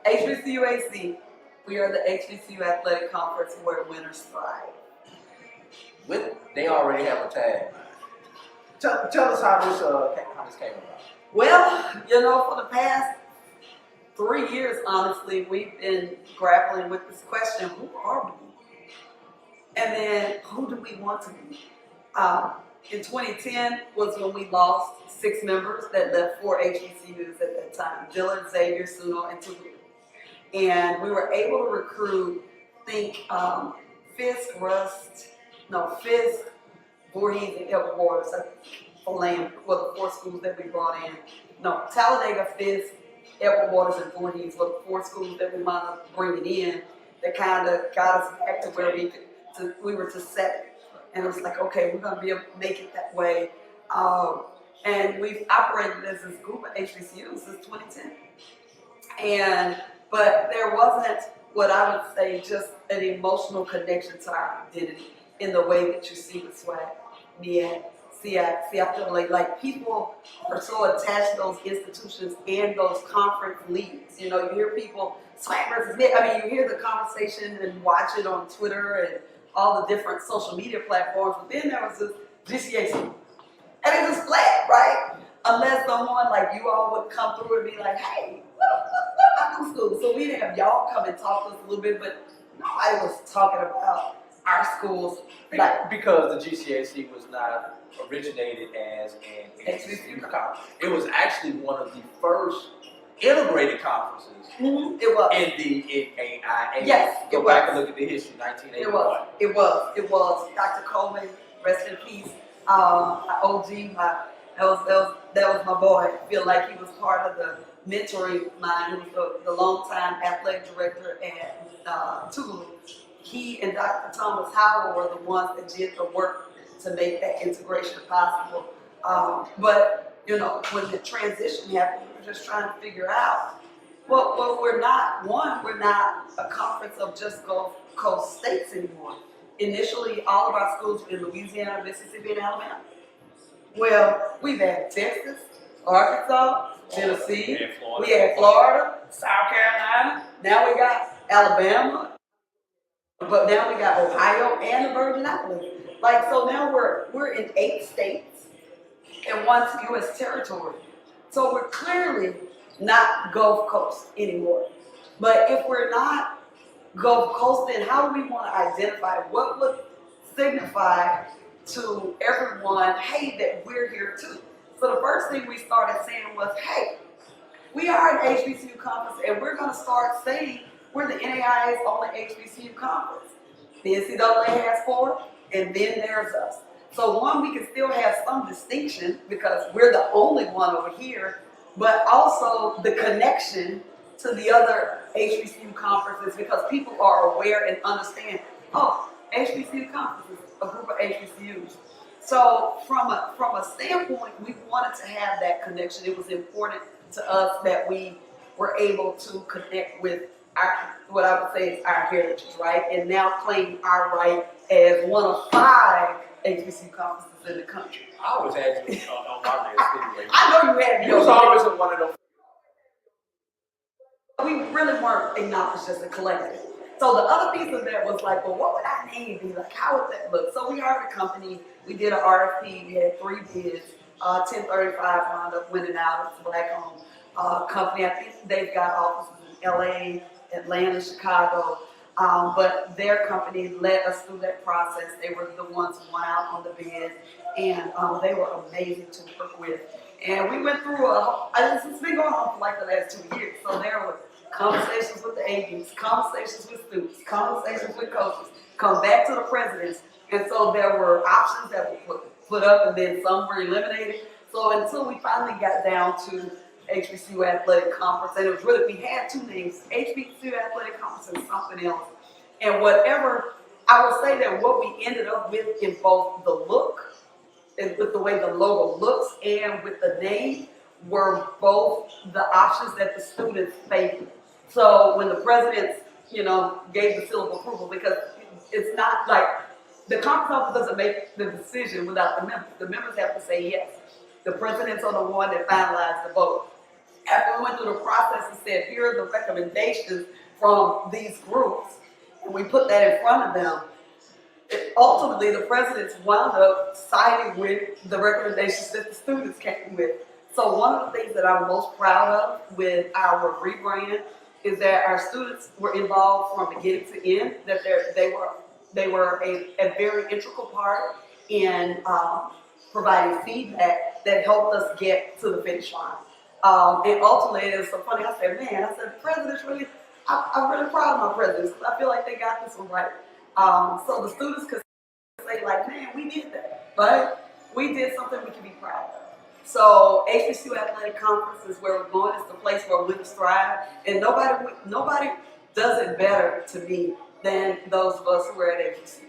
HBCUAC. We are the HBCU Athletic Conference where winners thrive. They already have a tag. Tell us how this came about. Well, for the past 3 years, honestly, we've been grappling with this question: who are we? And then, who do we want to be? In 2010 was when we lost 6 members that left 4 HBCUs at that time: Dillard, Xavier, Suno, and Toulouse. And we were able to recruit, Fisk, Voorhees and Edward Waters, for land, well, the 4 schools that we brought in. No, Talladega, Fisk, Edward Waters, and Voorhees were the 4 schools that we wound up bringing in that kind of got us back to where we were to set. And it was like, okay, we're going to be able to make it that way. And we've operated as this group of HBCUs since 2010. But there wasn't what I would say just an emotional connection to our identity in the way that you see with SWAC, MEAC, CIAA. Like people are so attached to those institutions and those conference leagues. You know, you hear people, SWAC versus MEAC. I mean, you hear the conversation and watch it on Twitter and all the different social media platforms. But then there was this GCAC. And it was flat, right? Unless someone like you all would come through and be like, hey, what about school? So we didn't have y'all come and talk to us a little bit, but nobody was talking about our schools. Because the GCAC was not originated as an HBCU conference. It was actually one of the first integrated conferences It was. in the NAIA. Yes, Go back and look at the history, 1981. It was. Dr. Coleman, rest in peace. My OG, that was my boy. I feel like he was part of the mentoring mind. He was the longtime athletic director at Toulouse. He and Dr. Thomas Howell were the ones that did the work to make that integration possible. But you know, when the transition happened, we were just trying to figure out. Well, we're not a conference of just Gulf Coast states anymore. Initially, all of our schools were in Louisiana, Mississippi, and Alabama. Well, we've had Texas, Arkansas, Tennessee, we had Florida, South Carolina, now we got Alabama, but now we got Ohio and the Virgin Islands. Like, so now we're in 8 states and 1 U.S. territory. So we're clearly not Gulf Coast anymore. But if we're not Gulf Coast, then how do we want to identify what would signify to everyone, hey, that we're here too? So the first thing we started saying was, hey, we are an HBCU conference, and we're going to start saying we're the NAIA's only HBCU conference. The NCAA has 4, and then there's us. So one, we can still have some distinction because we're the only one over here, but also the connection to the other HBCU conferences because people are aware and understand, oh, HBCU conferences, a group of HBCUs. So from a standpoint, we wanted to have that connection. It was important to us that we were able to connect with our, what I would say is our heritage, right? And now claim our right as one of 5 HBCU conferences in the country. I always had you on my list anyway. I know you had me. You was always one of those. We really weren't acknowledged as a collective. So the other piece of that was like, well, what would our name be? Like, how would that look? So we hired a company. We did an RFP. We had 3 bids. 1035 wound up winning out. It's a Black-owned company. I think they've got offices in LA, Atlanta, Chicago. But their company led us through that process. They were the ones who went out on the bid, and they were amazing to work with. And we went through it's been going on for like the last 2 years. So there were conversations with the ADs, conversations with students, conversations with coaches, come back to the presidents. And so there were options that were put up, and then some were eliminated. So until we finally got down to HBCU Athletic Conference, and it was really, we had 2 names, HBCU Athletic Conference and something else. And whatever, I would say that what we ended up with in both the look, and with the way the logo looks and with the name, were both the options that the students favored. So when the presidents, gave the seal of approval, because it's not like, the conference office doesn't make the decision without the members. The members have to say yes. The presidents are the one that finalized the vote. After we went through the process and said, here are the recommendations from these groups, and we put that in front of them, ultimately the presidents wound up siding with the recommendations that the students came with. So one of the things that I'm most proud of with our rebrand is that our students were involved from beginning to end, that they were a very integral part in providing feedback that helped us get to the finish line. And ultimately, it was so funny. I said, the presidents really, I'm really proud of my presidents because I feel like they got this one right. So the students could say like, man, we did that, right? We did something we can be proud of. So HBCU Athletic Conference is where we're going. It's the place where winners thrive, and nobody does it better to me than those of us who are at HBCUs.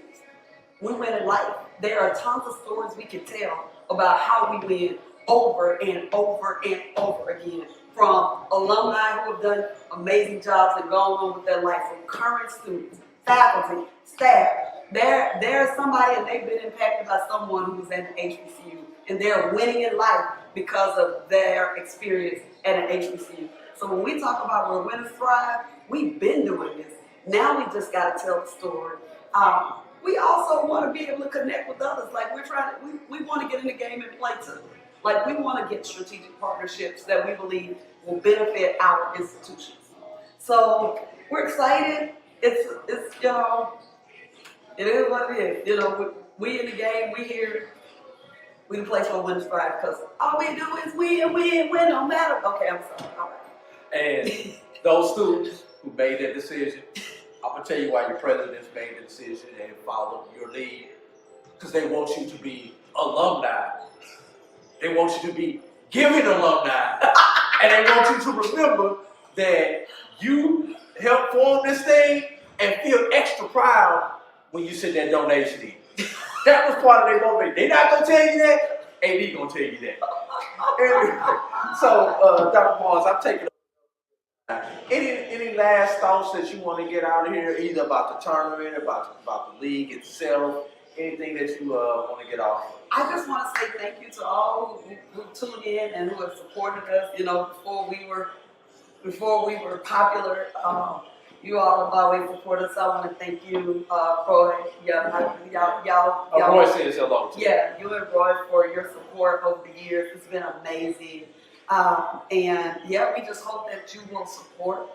We win in life. There are tons of stories we can tell about how we win over and over and over again. From alumni who have done amazing jobs and gone on with their life, from current students, faculty, staff. There's somebody and they've been impacted by someone who was at an HBCU, and they're winning in life because of their experience at an HBCU. So when we talk about where winners thrive, we've been doing this. Now we just got to tell the story. We also want to be able to connect with others. Like we want to get in the game and play too. Like we want to get strategic partnerships that we believe will benefit our institutions. So we're excited. It's you know, it is what it is. You know, we in the game. We here. We the place where winners thrive because all we do is win no matter. Okay, I'm sorry. All right. And those students who made that decision, I'm gonna tell you why your presidents made the decision and followed your lead, because they want you to be alumni. They want you to be giving alumni, and they want you to remember that you helped form this thing and feel extra proud when you send that donation in. That was part of their motivation. They're not gonna tell you that. AD gonna tell you that. So, Dr. Barnes, I'm taking. Any last thoughts that you want to get out of here, either about the tournament, about the league itself, anything that you want to get off? I just want to say thank you to all who tuned in and who have supported us. You know, before we were popular, you all have always supported us. So I want to thank you, Roy. Y'all. Roy says hello to you. Yeah, you and Roy for your support over the years. It's been amazing. And yeah, we just hope that you will support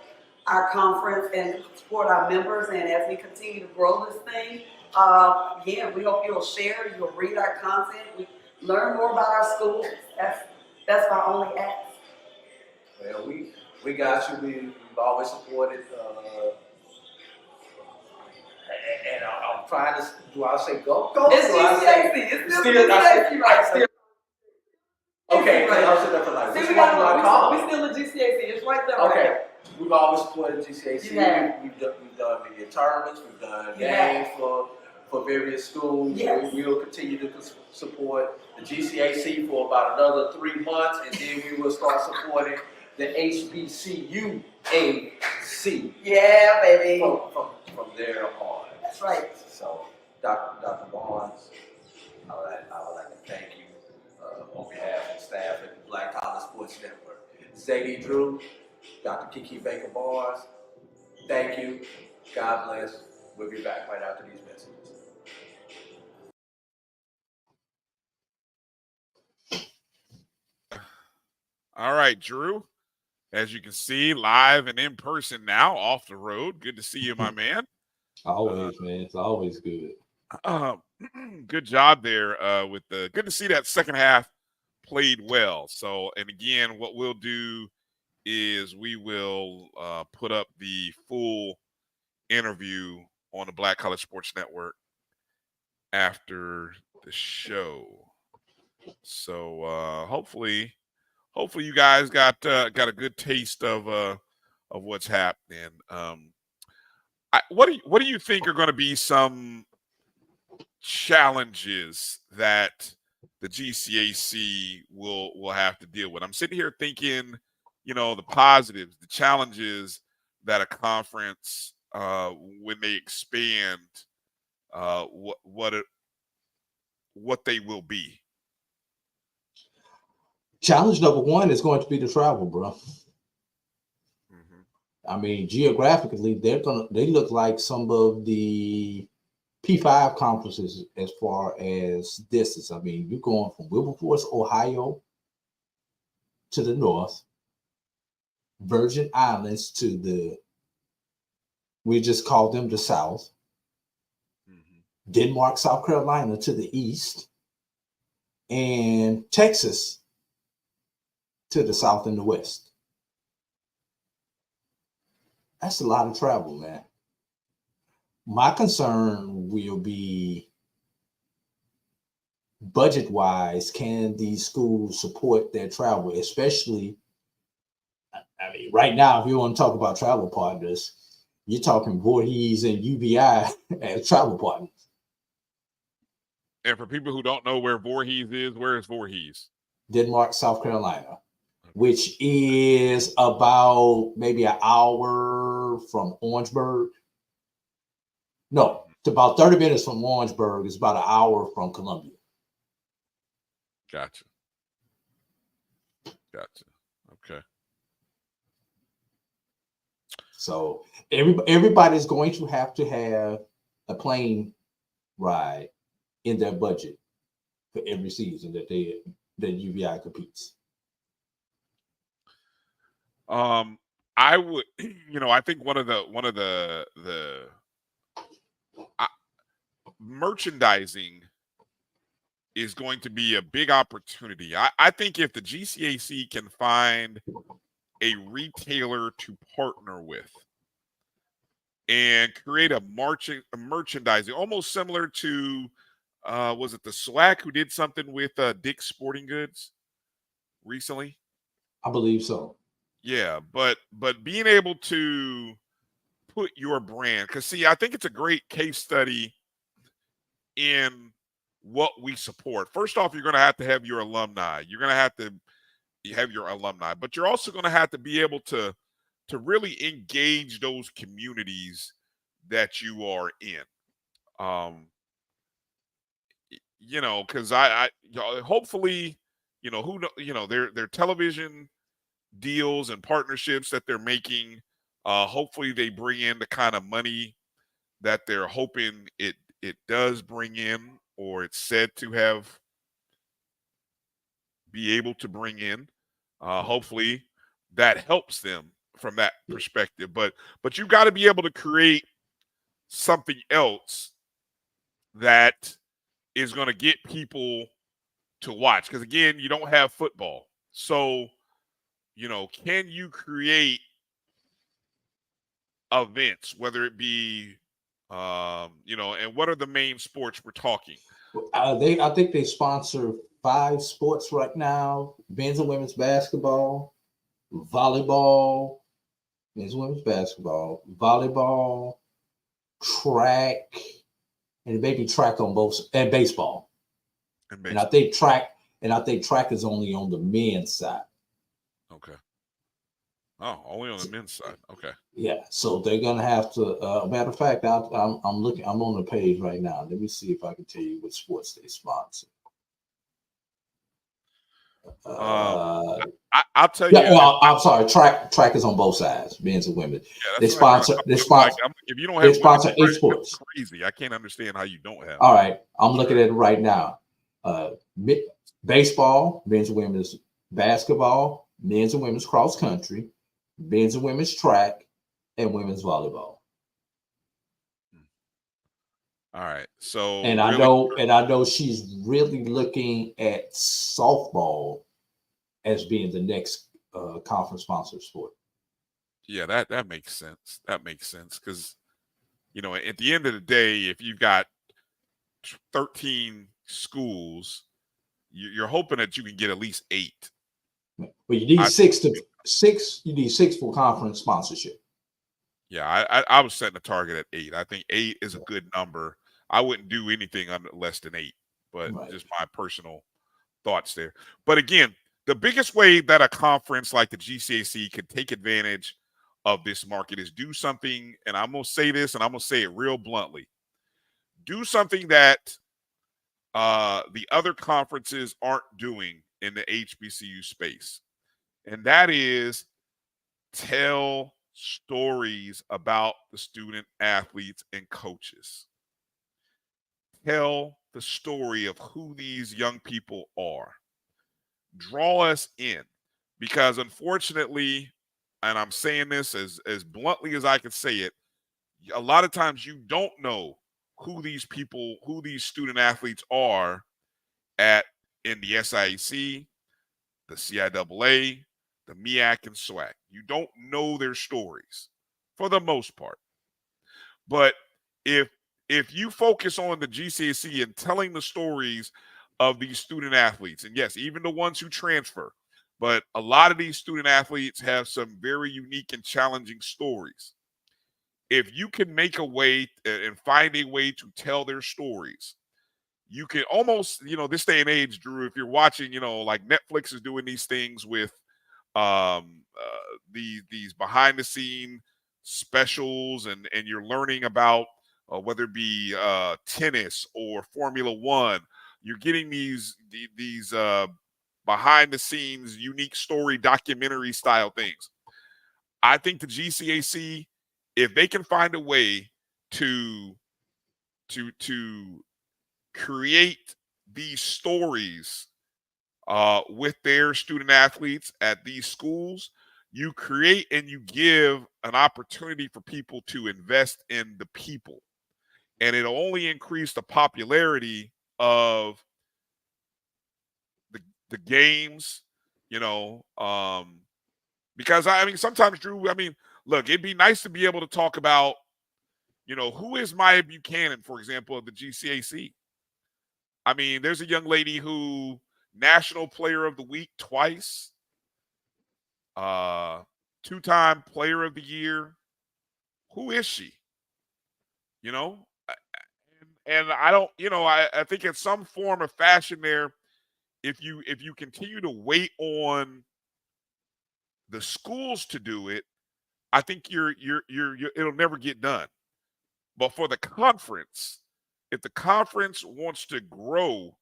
our conference and support our members. And as we continue to grow this thing, we hope you'll share, you'll read our content, we learn more about our schools. That's my only ask. Well, we got you. We've always supported. And I'm trying to. Do I say go? It's GCAC. It's still GCAC, right? Okay, right. I was sitting there for like, See, which we one do I call? we still at GCAC. It's right there. Okay. Right. We've always supported GCAC. Yeah. We've done media tournaments. We've done games for various schools. Yes. We will continue to support the GCAC for about another 3 months, and then we will start supporting the HBCU AC. Yeah, baby. From there on. That's right. So, Dr. Barnes, I would like to thank you on behalf of the staff at the Black College Sports Network. Zadie Drew, Dr. Kiki Baker Barnes, thank you. God bless. We'll be back right after these messages. All right, Drew. As you can see, live and in person now, off the road. Good to see you, my man. Always, man. It's always good. Good job there with the. Good to see that second half played well. So, and again, what we'll do is we will put up the full interview on the Black College Sports Network after the show. So hopefully you guys got a good taste of what's happening. What do you think are going to be some challenges that the GCAC will have to deal with? I'm sitting here thinking, the positives, the challenges that a conference when they expand, what they will be. Challenge number one is going to be the travel, bro. Mm-hmm. I mean, geographically, they look like some of the P5 conferences as far as distance. I mean, you're going from Wilberforce, Ohio to the north, Virgin Islands to we just call them the south, Denmark, South Carolina to the east, and Texas to the south and the west. That's a lot of travel, man. My concern will be budget wise, can these schools support their travel? Especially, I mean, right now, if you want to talk about travel partners, you're talking Voorhees and UBI as travel partners. And for people who don't know where Voorhees is, where is Voorhees? Denmark, South Carolina, which is about maybe an hour from Orangeburg. No, it's about 30 minutes from Orangeburg. It's about an hour from Columbia. Gotcha. Okay. So everybody's going to have a plane ride in their budget for every season that UBI competes. I would, I think one of the merchandising is going to be a big opportunity. I think if the GCAC can find a retailer to partner with and create a merchandising, almost similar to, was it the SWAC who did something with Dick's Sporting Goods recently? I believe so. Yeah, but being able to put your brand, because see, I think it's a great case study in what we support. First off, you're going to have your alumni. You're going to have your alumni, but you're also going to have to be able to really engage those communities that you are in. Because I hopefully, their television deals and partnerships that they're making, hopefully they bring in the kind of money that they're hoping it does bring in, or it's said to be able to bring in. Hopefully that helps them from that perspective. But you've got to be able to create something else that is going to get people to watch. Because again, you don't have football. So, can you create events, whether it be, and what are the main sports we're talking? I think they sponsor 5 sports right now: men's and women's basketball, volleyball, men's and women's basketball, volleyball, track, and maybe track on both, and baseball. And I think track is only on the men's side. Okay. Oh, only on the men's side. Okay. Yeah, so they're gonna have to. Matter of fact, I'm looking. I'm on the page right now. Let me see if I can tell you what sports they sponsor. I'll tell you. I'm sorry. Track is on both sides, men's and women. Yeah, they sponsor. They sponsor. If you don't have, they sponsor 8 sports. Crazy. I can't understand how you don't have. All right, I'm looking at it right now. Baseball, men's and women's basketball, men's and women's cross country, men's and women's track, and women's volleyball. All right. So and I know she's really looking at softball as being the next conference sponsor sport. Yeah, that makes sense. That makes sense because at the end of the day, if you've got 13 schools, you're hoping that you can get at least 8. But you need 6. You need 6 for conference sponsorship. Yeah, I was setting a target at 8. I think 8 is a good number. I wouldn't do anything under less than 8, but just my personal thoughts there. But again, the biggest way that a conference like the GCAC can take advantage of this market is do something, and I'm going to say this, and I'm going to say it real bluntly. Do something that the other conferences aren't doing in the HBCU space, and that is tell stories about the student athletes and coaches. Tell the story of who these young people are. Draw us in, because unfortunately, and I'm saying this as bluntly as I can say it, a lot of times you don't know who these people, who these student athletes are in the SIAC, the CIAA, the MEAC, and SWAC. You don't know their stories for the most part. But if you focus on the GCAC and telling the stories of these student athletes, and yes, even the ones who transfer, but a lot of these student athletes have some very unique and challenging stories. If you can make a way and find a way to tell their stories, you can almost, this day and age, Drew, if you're watching, like Netflix is doing these things with these behind the scene specials, and you're learning about whether it be tennis or Formula One. You're getting these behind the scenes unique story documentary style things. I think the GCAC, if they can find a way to create these stories with their student athletes at these schools, you create and you give an opportunity for people to invest in the people. And it'll only increase the popularity of the games, because sometimes, Drew, look, it'd be nice to be able to talk about, who is Maya Buchanan, for example, of the GCAC. There's a young lady who National Player of the Week twice, 2-time Player of the Year. Who is she? And I don't, I think in some form or fashion there, if you continue to wait on the schools to do it, I think it'll never get done. But for the conference, if the conference wants to grow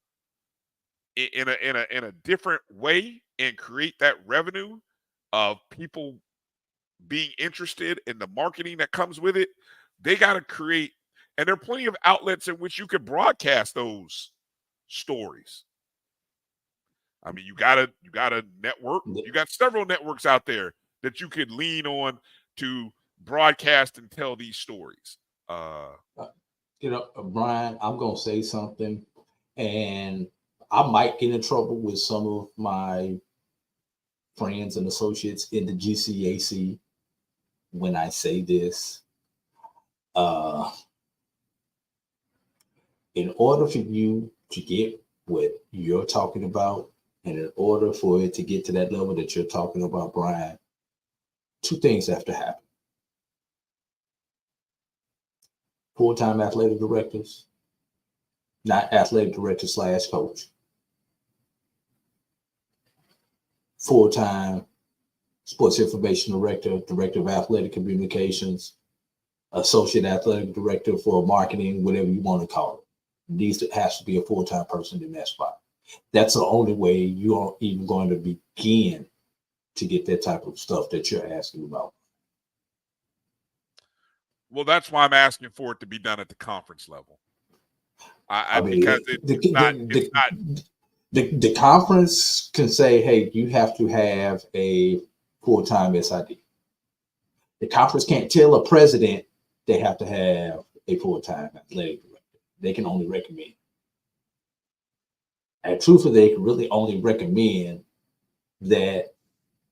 in a different way and create that revenue of people being interested in the marketing that comes with it, they got to create, and there are plenty of outlets in which you could broadcast those stories. You got a network. You got several networks out there that you could lean on to broadcast and tell these stories. Bryan, I'm gonna say something, and I might get in trouble with some of my friends and associates in the GCAC when I say this. In order for you to get what you're talking about, and in order for it to get to that level that you're talking about, Bryan, two things have to happen. Full-time athletic directors, not athletic director / coach. Full-time sports information director, director of athletic communications, associate athletic director for marketing, whatever you want to call it. Has to be a full-time person in that spot. That's the only way you are even going to begin to get that type of stuff that you're asking about. Well, that's why I'm asking for it to be done at the conference level. The conference can say, hey, you have to have a full-time SID. The conference can't tell a president they have to have a full-time athletic director. They can only recommend. And truthfully, they can really only recommend that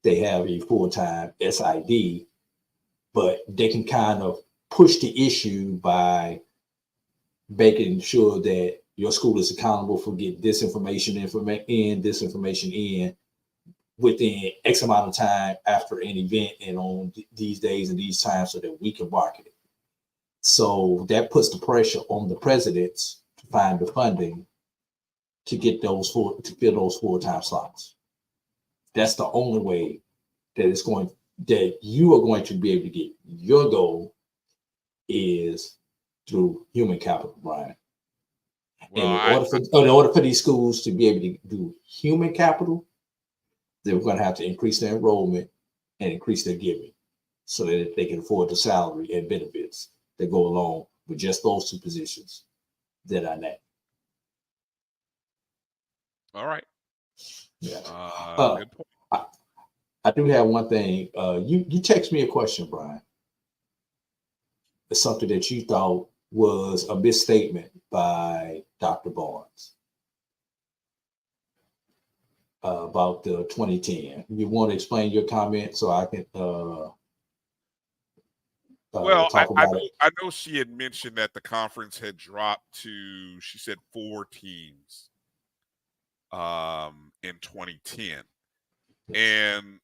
they have a full-time SID, but they can kind of push the issue by making sure that your school is accountable for getting this information in within X amount of time after an event and on these days and these times so that we can market it. So that puts the pressure on the presidents to find the funding to get fill those full-time slots. That's the only way that you are going to be able to get your goal is through human capital, Bryan. And in order for these schools to be able to do human capital, they're going to have to increase their enrollment and increase their giving so that they can afford the salary and benefits that go along with just those two positions that I named. All right. Yeah. Good point. I do have one thing. You text me a question, Bryan. It's something that you thought was a misstatement by Dr. Barnes about the 2010. You want to explain your comment so I can talk about it? I know she had mentioned that the conference had dropped to, she said, 4 teams. in 2010. And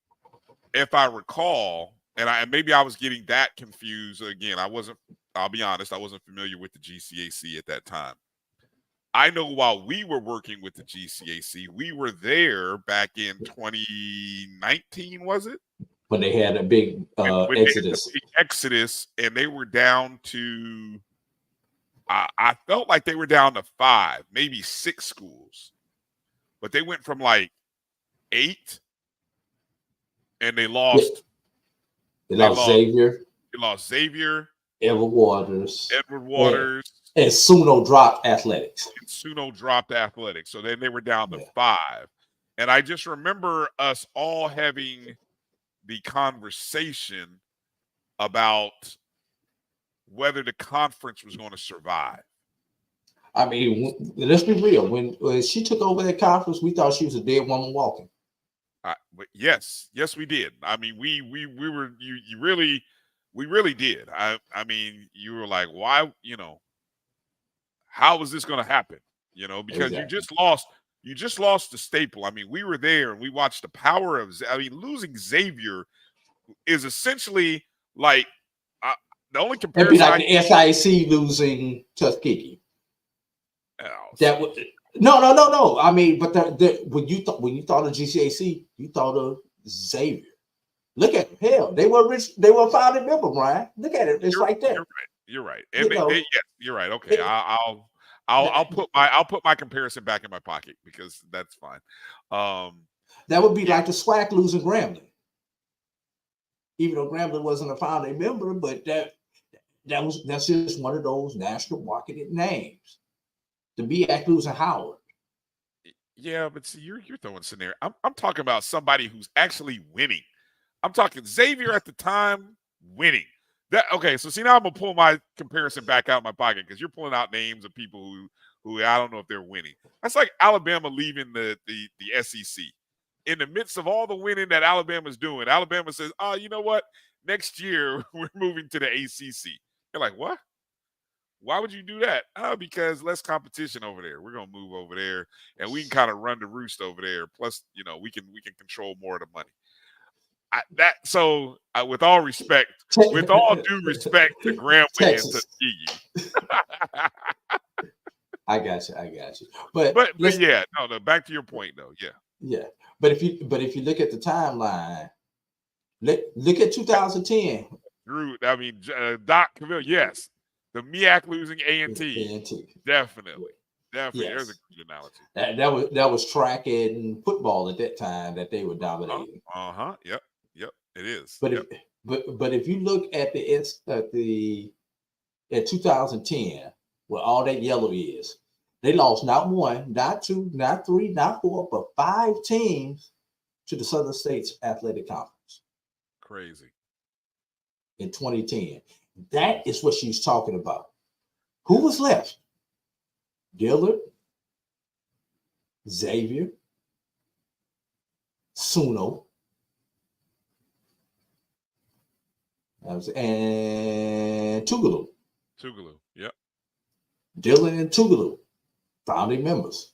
if I recall, and maybe I was getting that confused again. I'll be honest, I wasn't familiar with the GCAC at that time. I know while we were working with the GCAC, we were there back in 2019, was it? When they had a big exodus. And they were down to, I felt like they were down to 5, maybe 6 schools. But they went from like 8, and they lost. They lost Xavier. They lost Xavier. Edward Waters. And Suno dropped athletics. So then they were down to 5. And I just remember us all having the conversation about whether the conference was going to survive. I mean, let's be real. When she took over that conference, we thought she was a dead woman walking. But yes, we did. I mean, we really did. I mean, you were like, why? How is this going to happen? Because exactly. you just lost the staple. I mean, we were there and we watched the power of. I mean, losing Xavier is essentially like the only comparison. It'd be like the SIC losing Tuskegee. That would. No. I mean, but when you thought of GCAC, you thought of Xavier. Look at hell. They were rich. They were a founding member, Brian. Look at it. It's right there. You're right. And yes, you're right. Okay, I'll put my comparison back in my pocket because that's fine. That would be like the SWAC losing Grambling. Even though Grambling wasn't a founding member, but that's just one of those national marketed names. The BAC losing Howard. Yeah, but see, you're throwing scenario. I'm talking about somebody who's actually winning. I'm talking Xavier at the time winning. Okay, so see now I'm gonna pull my comparison back out of my pocket because you're pulling out names of people who I don't know if they're winning. That's like Alabama leaving the SEC. In the midst of all the winning that Alabama's doing, Alabama says, "Oh, you know what? Next year we're moving to the ACC." You're like, "What? Why would you do that?" Because less competition over there. We're gonna move over there, and we can kind of run the roost over there. Plus, we can control more of the money. With all respect, with all due respect to Grambling and Tuskegee. I got you. But yeah, no. Back to your point though. Yeah. But if you look at the timeline, look at 2010. Drew, I mean, Doc Cavill, yes. The MEAC losing A&T. Definitely. Yes. There's a good analogy. That was track and football at that time that they were dominating. Yep. It is. But if you look at the 2010, where all that yellow is, they lost not 1, not 2, not 3, not 4, but 5 teams to the Southern States Athletic Conference. Crazy. In 2010. That is what she's talking about. Who was left? Dillard, Xavier, Suno, and Tougaloo. Yep. Dillard and Tougaloo, founding members.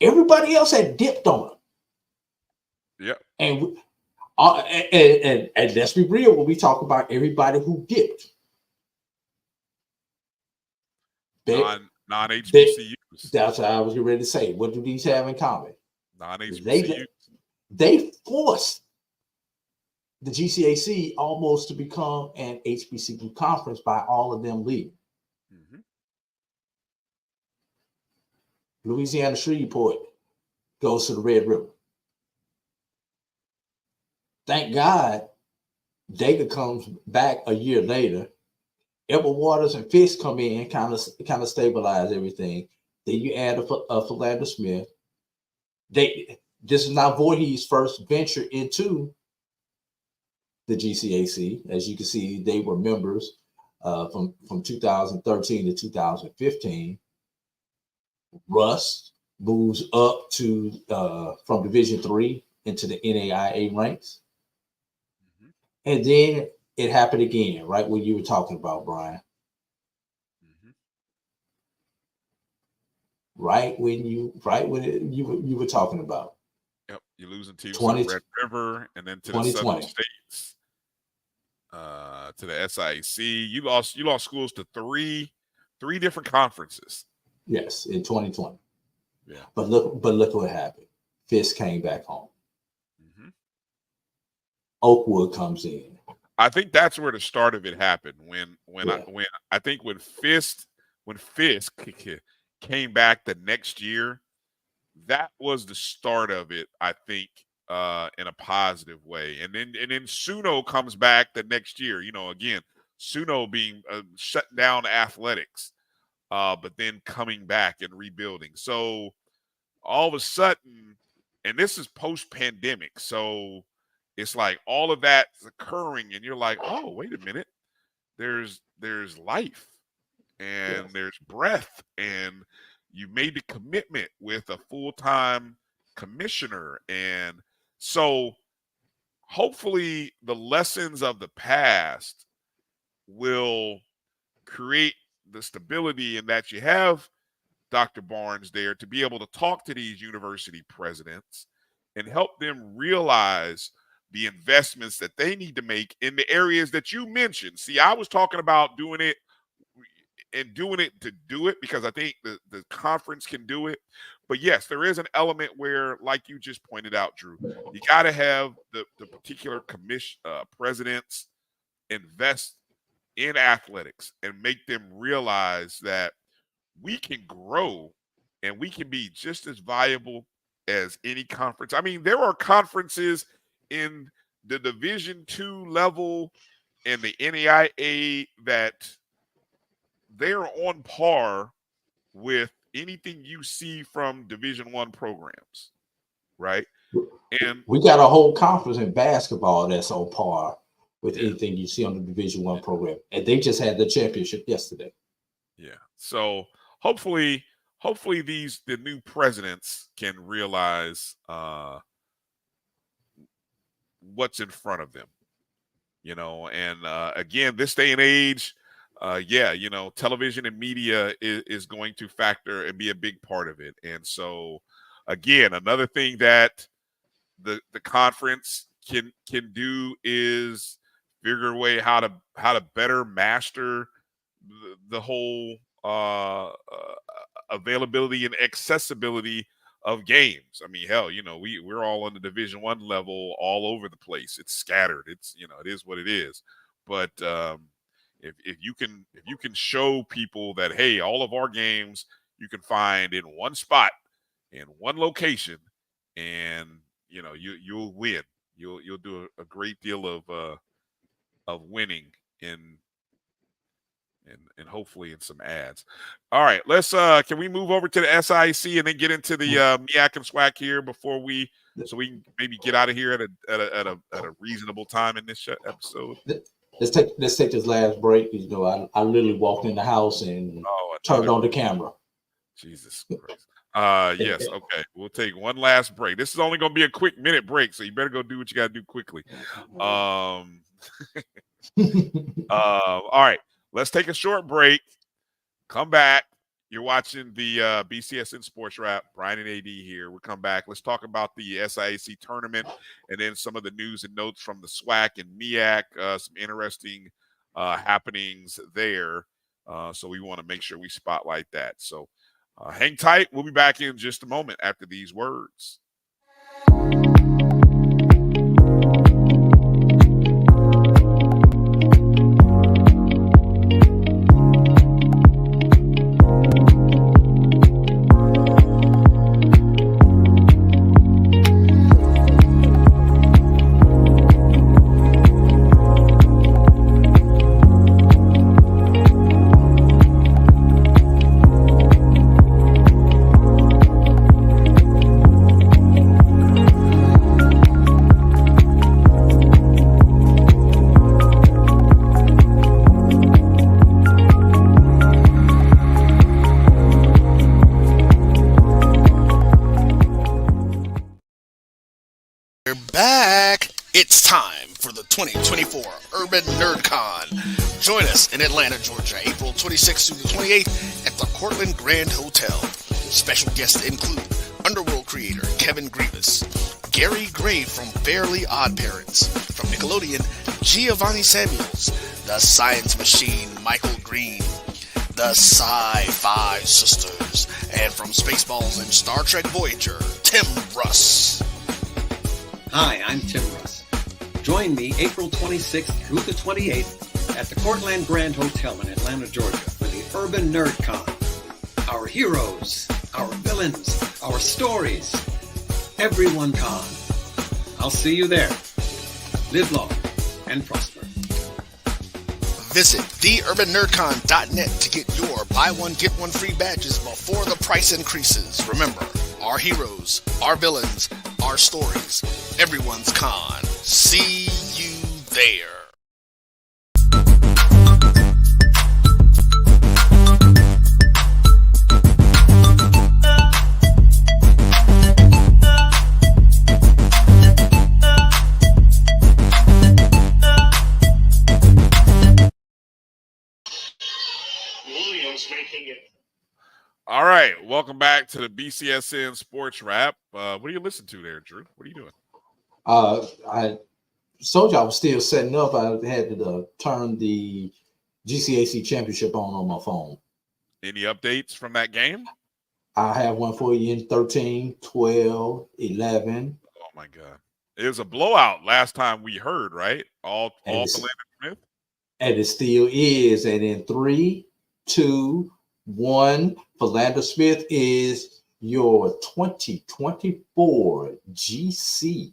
Everybody else had dipped on them. Yep. And let's be real when we talk about everybody who dipped. Non-HBCUs. That's what I was ready to say. What do these have in common? Non-HBCUs. They forced the GCAC almost to become an HBCU conference by all of them leaving. Mm-hmm. Louisiana Shreveport goes to the Red River. Thank God, Data comes back a year later. Edward Waters and Fish come in, kind of stabilize everything. Then you add a Philander Smith. This is now Voorhees' first venture into the GCAC. As you can see, they were members from 2013 to 2015. Russ moves up to from Division III into the NAIA ranks. And then it happened again, right what you were talking about, Brian. right when you were talking about. Yep, you're losing teams to Red River and then to the Southern States, to the SIAC. You lost schools to three different conferences. Yes, in 2020. Yeah. But look what happened. Fisk came back home. Mm-hmm. Oakwood comes in. I think that's where the start of it happened. When Fisk came back the next year, that was the start of it, I think, in a positive way. And then Suno comes back the next year. Again, Suno being shutting down athletics, but then coming back and rebuilding. So all of a sudden, and this is post-pandemic, so it's like all of that's occurring, and you're like, oh, wait a minute, there's life, and there's breath, and you made the commitment with a full-time commissioner. And so hopefully the lessons of the past will create the stability in that you have Dr. Barnes there to be able to talk to these university presidents and help them realize the investments that they need to make in the areas that you mentioned. See, I was talking about doing it to do it because I think the conference can do it. But yes, there is an element where, like you just pointed out, Drew, you got to have the particular presidents invest in athletics and make them realize that we can grow and we can be just as viable as any conference. I mean, there are conferences in the Division II level and the NAIA that they're on par with anything you see from Division I programs, right? And we got a whole conference in basketball that's on par with anything you see on the Division I program, and they just had the championship yesterday. Yeah, so hopefully the new presidents can realize what's in front of them, and again, this day and age, television and media is going to factor and be a big part of it. And so again, another thing that the conference can do is figure a way how to better master the whole availability and accessibility of games. I mean, hell, we're all on the Division I level all over the place. It's scattered. It's it is what it is. But if you can show people that, hey, all of our games you can find in one spot, in one location, and you'll win. You'll do a great deal of winning and hopefully in some ads. All right, let's can we move over to the SIAC and then get into the MEAC and SWAC here before so we can maybe get out of here at a reasonable time in this episode. Let's take this last break. I literally walked in the house and turned on the camera. Jesus Christ. Yes, okay. We'll take one last break. This is only going to be a quick minute break, so you better go do what you got to do quickly. All right. Let's take a short break. Come back. You're watching the BCSN SportsWrap. Bryan and A.D. here. We'll come back. Let's talk about the SIAC tournament and then some of the news and notes from the SWAC and MEAC, some interesting happenings there. So we want to make sure we spotlight that. So hang tight. We'll be back in just a moment after these words. We're back. It's time for the 2024 Urban NerdCon. Join us in Atlanta, Georgia, April 26th through the 28th at the Cortland Grand Hotel. Special guests include Underworld creator Kevin Grievous, Gary Gray from Fairly Odd Parents, from Nickelodeon, Giovanni Samuels, the Science Machine Michael Green, the Sci-Fi Sisters, and from Spaceballs and Star Trek Voyager, Tim Russ. Hi, I'm Tim Russ. Join me April 26th through the 28th at the Cortland Grand Hotel in Atlanta, Georgia for the Urban Nerd Con. Our heroes, our villains, our stories. Everyone con. I'll see you there. Live long and prosper. Visit theurbannerdcon.net to get your buy one, get one free badges before the price increases. Remember, our heroes, our villains, our stories. Everyone's con. See you there. All right, welcome back to the BCSN SportsWrap. What do you listen to there, Drew? What are you doing? I told you I was still setting up. I had to turn the GCAC championship on my phone. Any updates from that game? I have one for you in 13, 12, 11. Oh, my God. It was a blowout last time we heard, right? All for Landon Smith? And it still is. And in 3, 2, 1, Philander Smith is your 2024 GCAC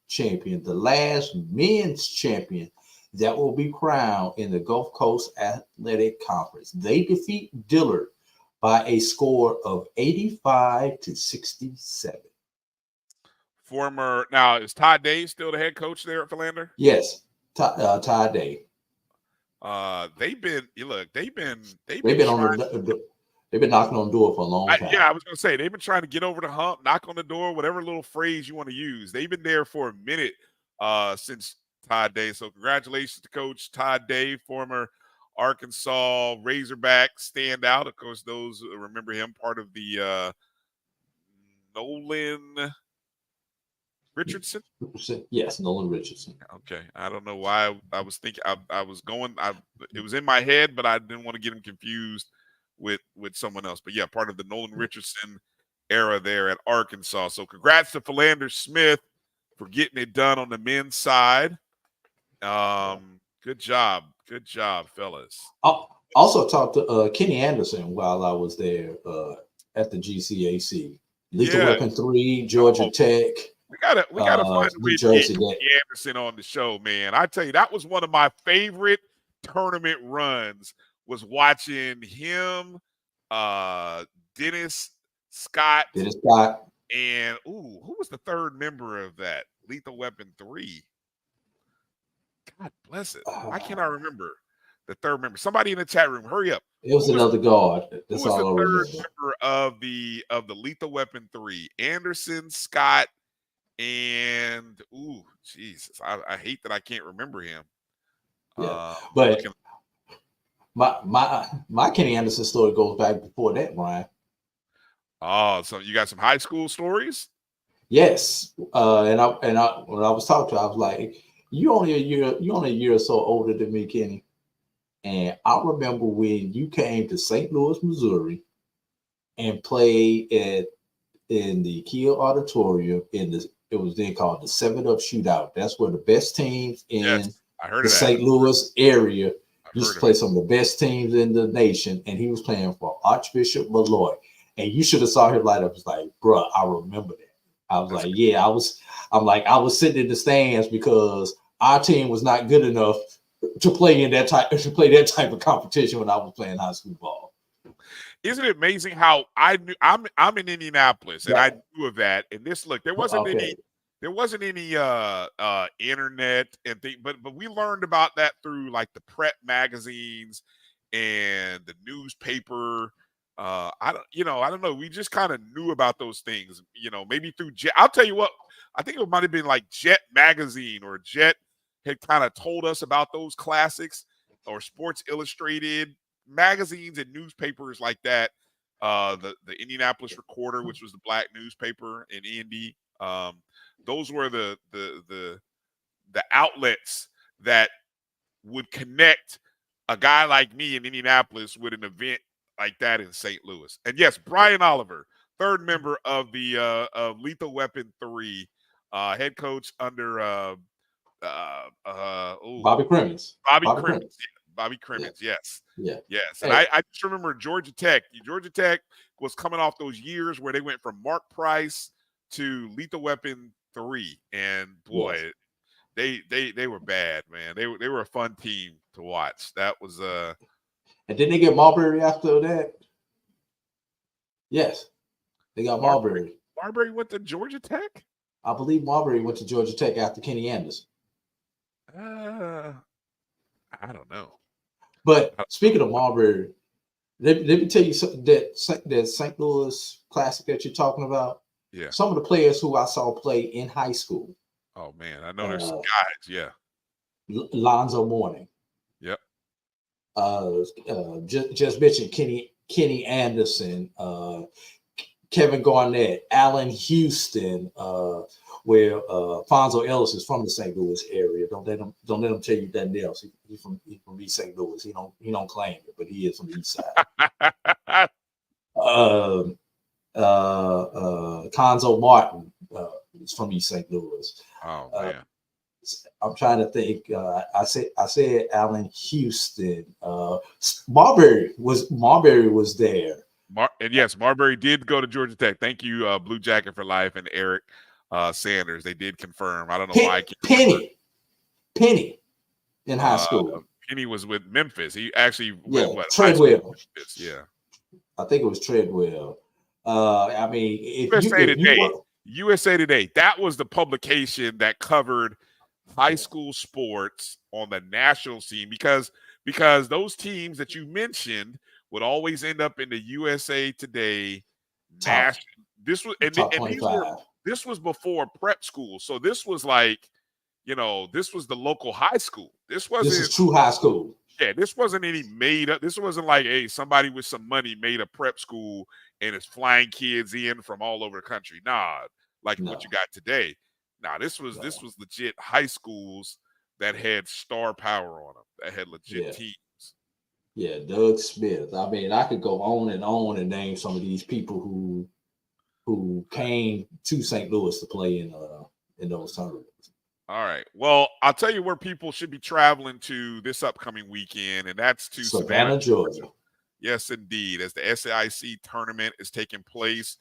champion, the last men's champion that will be crowned in the Gulf Coast Athletic Conference. They defeat Dillard by a score of 85-67. Now, is Todd Day still the head coach there at Philander? Yes, Todd Day. They've been knocking on the door for a long time. I was gonna say they've been trying to get over the hump, knock on the door, whatever little phrase you want to use. They've been there for a minute since Todd Day. So congratulations to Coach Todd Day, former Arkansas Razorback standout. Of course, those who remember him, part of the Nolan Richardson? Yes, Nolan Richardson. Okay. I don't know why I was thinking it was in my head, but I didn't want to get him confused with someone else. But yeah, part of the Nolan Richardson era there at Arkansas. So congrats to Philander Smith for getting it done on the men's side. Good job. Good job, fellas. I also talked to Kenny Anderson while I was there at the GCAC. Lethal Weapon 3, Georgia Tech. We gotta find a way to get Kenny Anderson on the show, man. I tell you, that was one of my favorite tournament runs, was watching him, Dennis Scott, and who was the third member of that Lethal Weapon 3? God bless it. Why can't I remember the third member? Somebody in the chat room, hurry up. It was another guard. That's who was all the I third remember. member of the Lethal Weapon 3? Anderson, Scott, and Jesus, I hate that I can't remember him. But my Kenny Anderson story goes back before that, Brian. Oh, so you got some high school stories? Yes, and I when I was talking to her, I was like, "You only a year or so older than me, Kenny." And I remember when you came to St. Louis, Missouri, and played in the Kiel Auditorium it was then called the 7-Up Shootout. That's where the best teams in the St. Louis area used to play some of the best teams in the nation. And he was playing for Archbishop Malloy. And you should have saw him light up. It's like, bro, I remember that. I was like, yeah, I was sitting in the stands because our team was not good enough to play that type of competition when I was playing high school ball. Isn't it amazing how I'm in Indianapolis and I knew of that. And there wasn't any internet and things, but we learned about that through like the prep magazines and the newspaper. I don't know. We just kind of knew about those things, maybe through Jet. I'll tell you what, I think it might have been like Jet magazine, or Jet had kind of told us about those classics, or Sports Illustrated magazines and newspapers like that the Indianapolis Recorder, which was the black newspaper in Indy. Those were the outlets that would connect a guy like me in Indianapolis with an event like that in St. Louis. And yes, Brian Oliver, third member of the of Lethal Weapon 3, head coach under Bobby Crimmins. Bobby Crimmins, yes. Yeah. Yes. And I just remember Georgia Tech. Georgia Tech was coming off those years where they went from Mark Price to Lethal Weapon 3. And boy, they were bad, man. They were a fun team to watch. That was And didn't they get Marbury after that? Yes. They got Marbury. Marbury went to Georgia Tech? I believe Marbury went to Georgia Tech after Kenny Anderson. I don't know. But speaking of Marbury, let me tell you something, that St. Louis Classic that you're talking about. Yeah. Some of the players who I saw play in high school. Oh man, I know there's some guys. Yeah. Lonzo Mourning. Yep. Just mentioned Kenny Anderson, Kevin Garnett, Allen Houston, where Fonzo Ellis is from the St. Louis area. Don't let him tell you that else. He's from East St. Louis. He don't claim it, but he is from the East Side. Conzo Martin is from East St. Louis. Oh man. I'm trying to think. I said Allen Houston. Marbury was there. And yes, Marbury did go to Georgia Tech. Thank you, Blue Jacket for Life and Eric Sanders. They did confirm. I don't know why. Penny in high school. Penny was with Memphis. He actually went what? Treadwell. Yeah. I think it was Treadwell. I mean, USA Today. That was the publication that covered high school sports on the national scene because those teams that you mentioned would always end up in the USA Today national. This was this was before prep school, so this was like, this was the local high school. This is true high school. Yeah, this wasn't any made up. This wasn't like, hey, somebody with some money made a prep school and is flying kids in from all over the country. What you got today. This was legit high schools that had star power on them, that had legit teams. Yeah, Doug Smith. I mean, I could go on and name some of these people who came to St. Louis to play in those tournaments. All right. Well, I'll tell you where people should be traveling to this upcoming weekend, and that's to Savannah, Georgia. Yes, indeed. As the SAIC tournament is taking place.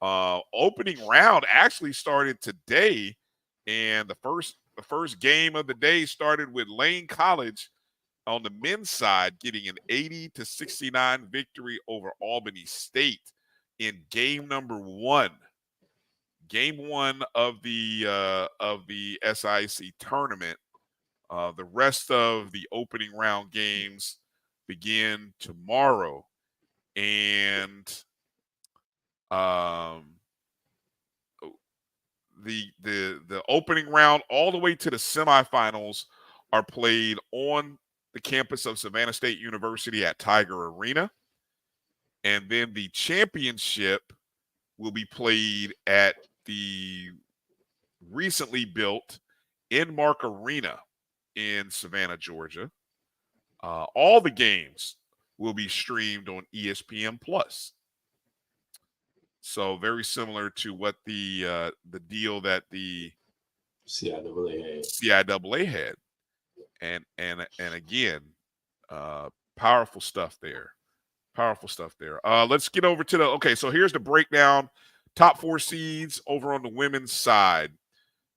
Opening round actually started today, and the first game of the day started with Lane College on the men's side getting an 80-69 victory over Albany State in game number 1. Game 1 of the SIC tournament. The rest of the opening round games begin tomorrow, and the opening round all the way to the semifinals are played on the campus of Savannah State University at Tiger Arena, and then the championship will be played at the recently built Inmark Arena in Savannah, Georgia. All the games will be streamed on ESPN Plus. So very similar to what the deal that the CIAA had. And again, powerful stuff there. Let's get over to so here's the breakdown. Top 4 seeds over on the women's side.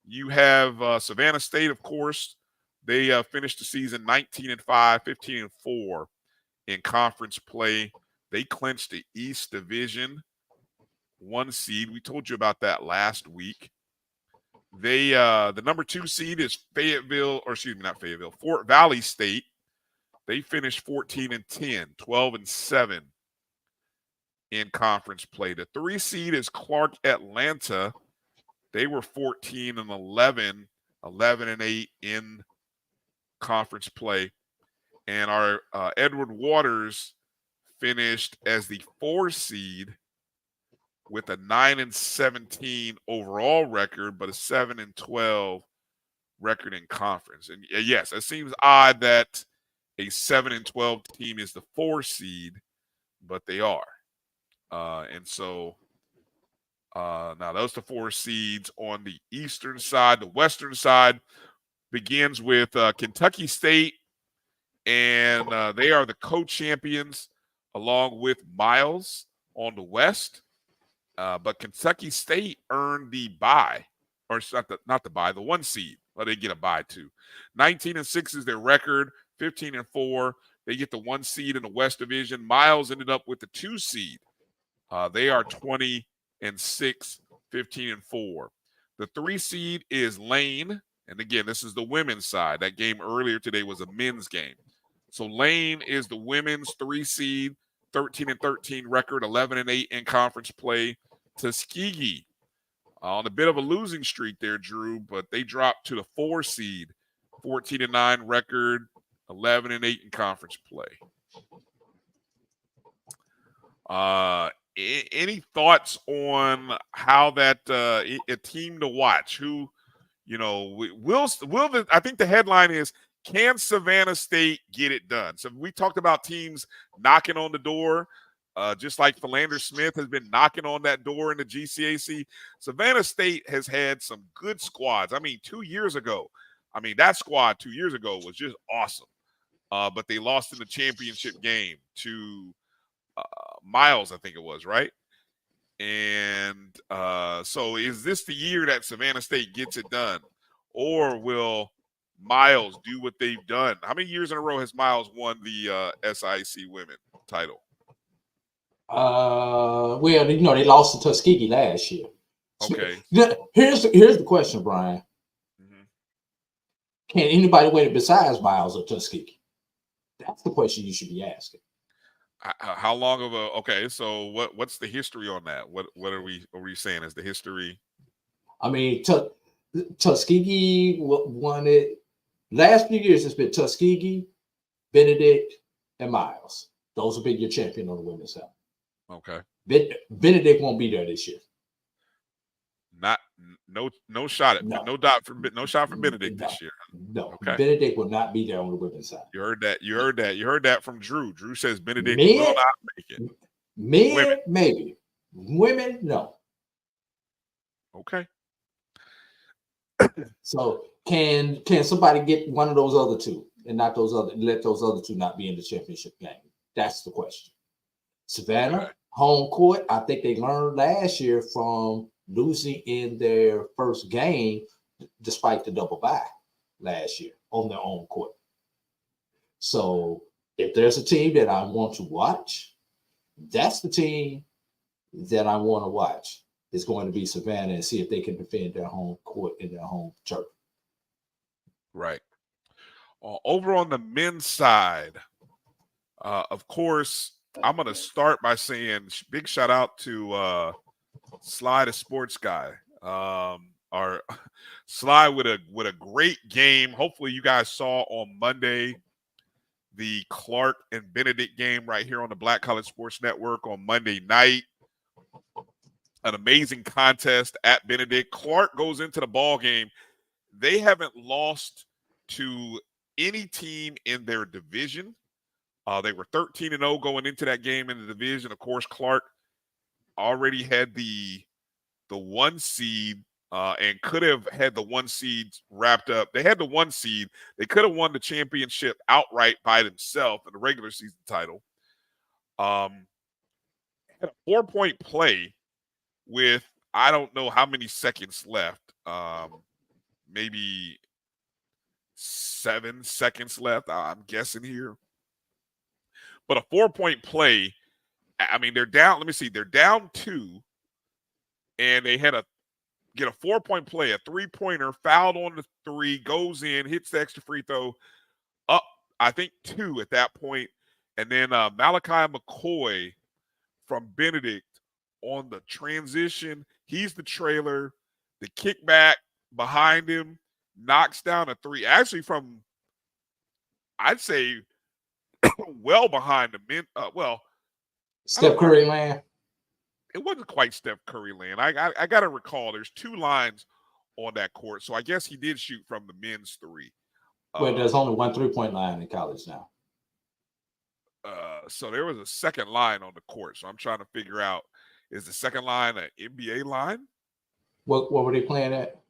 You have Savannah State, of course. They finished the season 19-5, 15-4 in conference play. They clinched the East Division 1 seed. We told you about that last week. They the number 2 seed is Fort Valley State. They finished 14-10, 12-7 in conference play. The 3 seed is Clark Atlanta. They were 14-11, 11-8 in conference play. And our Edward Waters finished as the 4 seed with a 9-17 overall record, but a 7-12 record in conference. And yes, it seems odd that a 7-12 team is the 4 seed, but they are. And so now those are the 4 seeds on the eastern side. The western side begins with Kentucky State, and they are the co-champions along with Miles on the west. But Kentucky State earned the bye, or not the bye, the 1 seed. Well, they get a bye too. 19-6 is their record. 15-4. They get the 1 seed in the West Division. Miles ended up with the 2 seed. They are 20-6, 15-4. The 3 seed is Lane, and again, this is the women's side. That game earlier today was a men's game. So Lane is the women's 3 seed, 13-13 record, 11-8 in conference play. Tuskegee on a bit of a losing streak there, Drew, but they dropped to the 4 seed, 14-9 record, 11-8 in conference play. Any thoughts on how that a team to watch? Who, I think the headline is, can Savannah State get it done? So we talked about teams knocking on the door, just like Philander Smith has been knocking on that door in the GCAC. Savannah State has had some good squads. I mean, 2 years ago, that squad 2 years ago was just awesome. But they lost in the championship game to Miles, I think it was, right? And so is this the year that Savannah State gets it done? Or will Miles do what they've done? How many years in a row has Miles won the SIC women title? Well, they lost to Tuskegee last year. Okay. Here's the question, Brian. Mm-hmm. Can anybody win it besides Miles or Tuskegee? That's the question you should be asking. How long of a so what's the history on that? What are we saying is the history? Tuskegee won it last few years. It's been Tuskegee, Benedict, and Miles. Those have been your champion on the women's side. Okay. Benedict won't be there this year. No shot at no shot for Benedict this year. No, okay. Benedict will not be there on the women's side. You heard that from Drew. Drew says Benedict will not make it. Men, maybe. Women, no. Okay. So can somebody get one of those other two and let those other two not be in the championship game? That's the question. Savannah, home court. I think they learned last year from losing in their first game, despite the double bye last year on their own court. So if there's a team that I want to watch, that's the team that I want to watch. Is going to be Savannah and see if they can defend their home court in their home turf. Right. Over on the men's side, of course, I'm going to start by saying big shout out to Sly the sports guy. Our Sly with a great game. Hopefully you guys saw on Monday the Clark and Benedict game right here on the Black College Sports Network on Monday night. An amazing contest at Benedict. Clark goes into the ball game. They haven't lost to any team in their division. They were 13-0 going into that game in the division. Of course, Clark already had the 1 seed and could have had the 1 seed wrapped up. They had the 1 seed. They could have won the championship outright by themselves in the regular season title. Had a 4-point play with I don't know how many seconds left. Maybe 7 seconds left, I'm guessing here. But a 4-point play, they're down. Let me see. They're down 2, and they had get a 4-point play, a 3-pointer, fouled on the 3, goes in, hits the extra free throw, up, I think 2 at that point. And then Malachi McCoy from Benedict on the transition, he's the trailer, the kickback behind him, knocks down a 3, actually from, I'd say, well behind the men. Steph Curry land. It wasn't quite Steph Curry land. I got to recall there's two lines on that court. So I guess he did shoot from the men's three. Well, there's only one 3-point line in college now. So there was a second line on the court. So I'm trying to figure out, is the second line an NBA line? What were they playing at?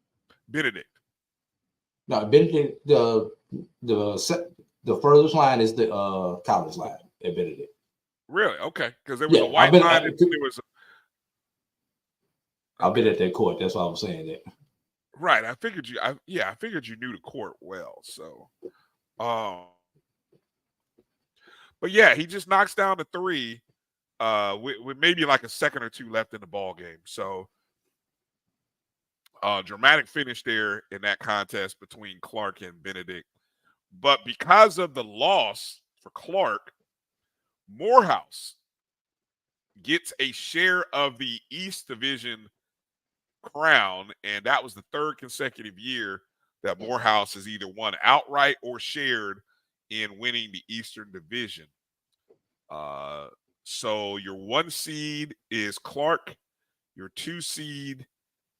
Benedict. No, Benedict. The furthest line is the college line at Benedict. Really? Okay. Because there was a white line. I've been at that court. That's why I was saying that. Right. I figured you. I figured you knew the court well. So, but yeah, he just knocks down the three, with maybe like a second or two left in the ball game. So, dramatic finish there in that contest between Clark and Benedict. But because of the loss for Clark, Morehouse gets a share of the East Division crown, and that was the third consecutive year that Morehouse has either won outright or shared in winning the Eastern Division. So your 1 seed is Clark, your 2 seed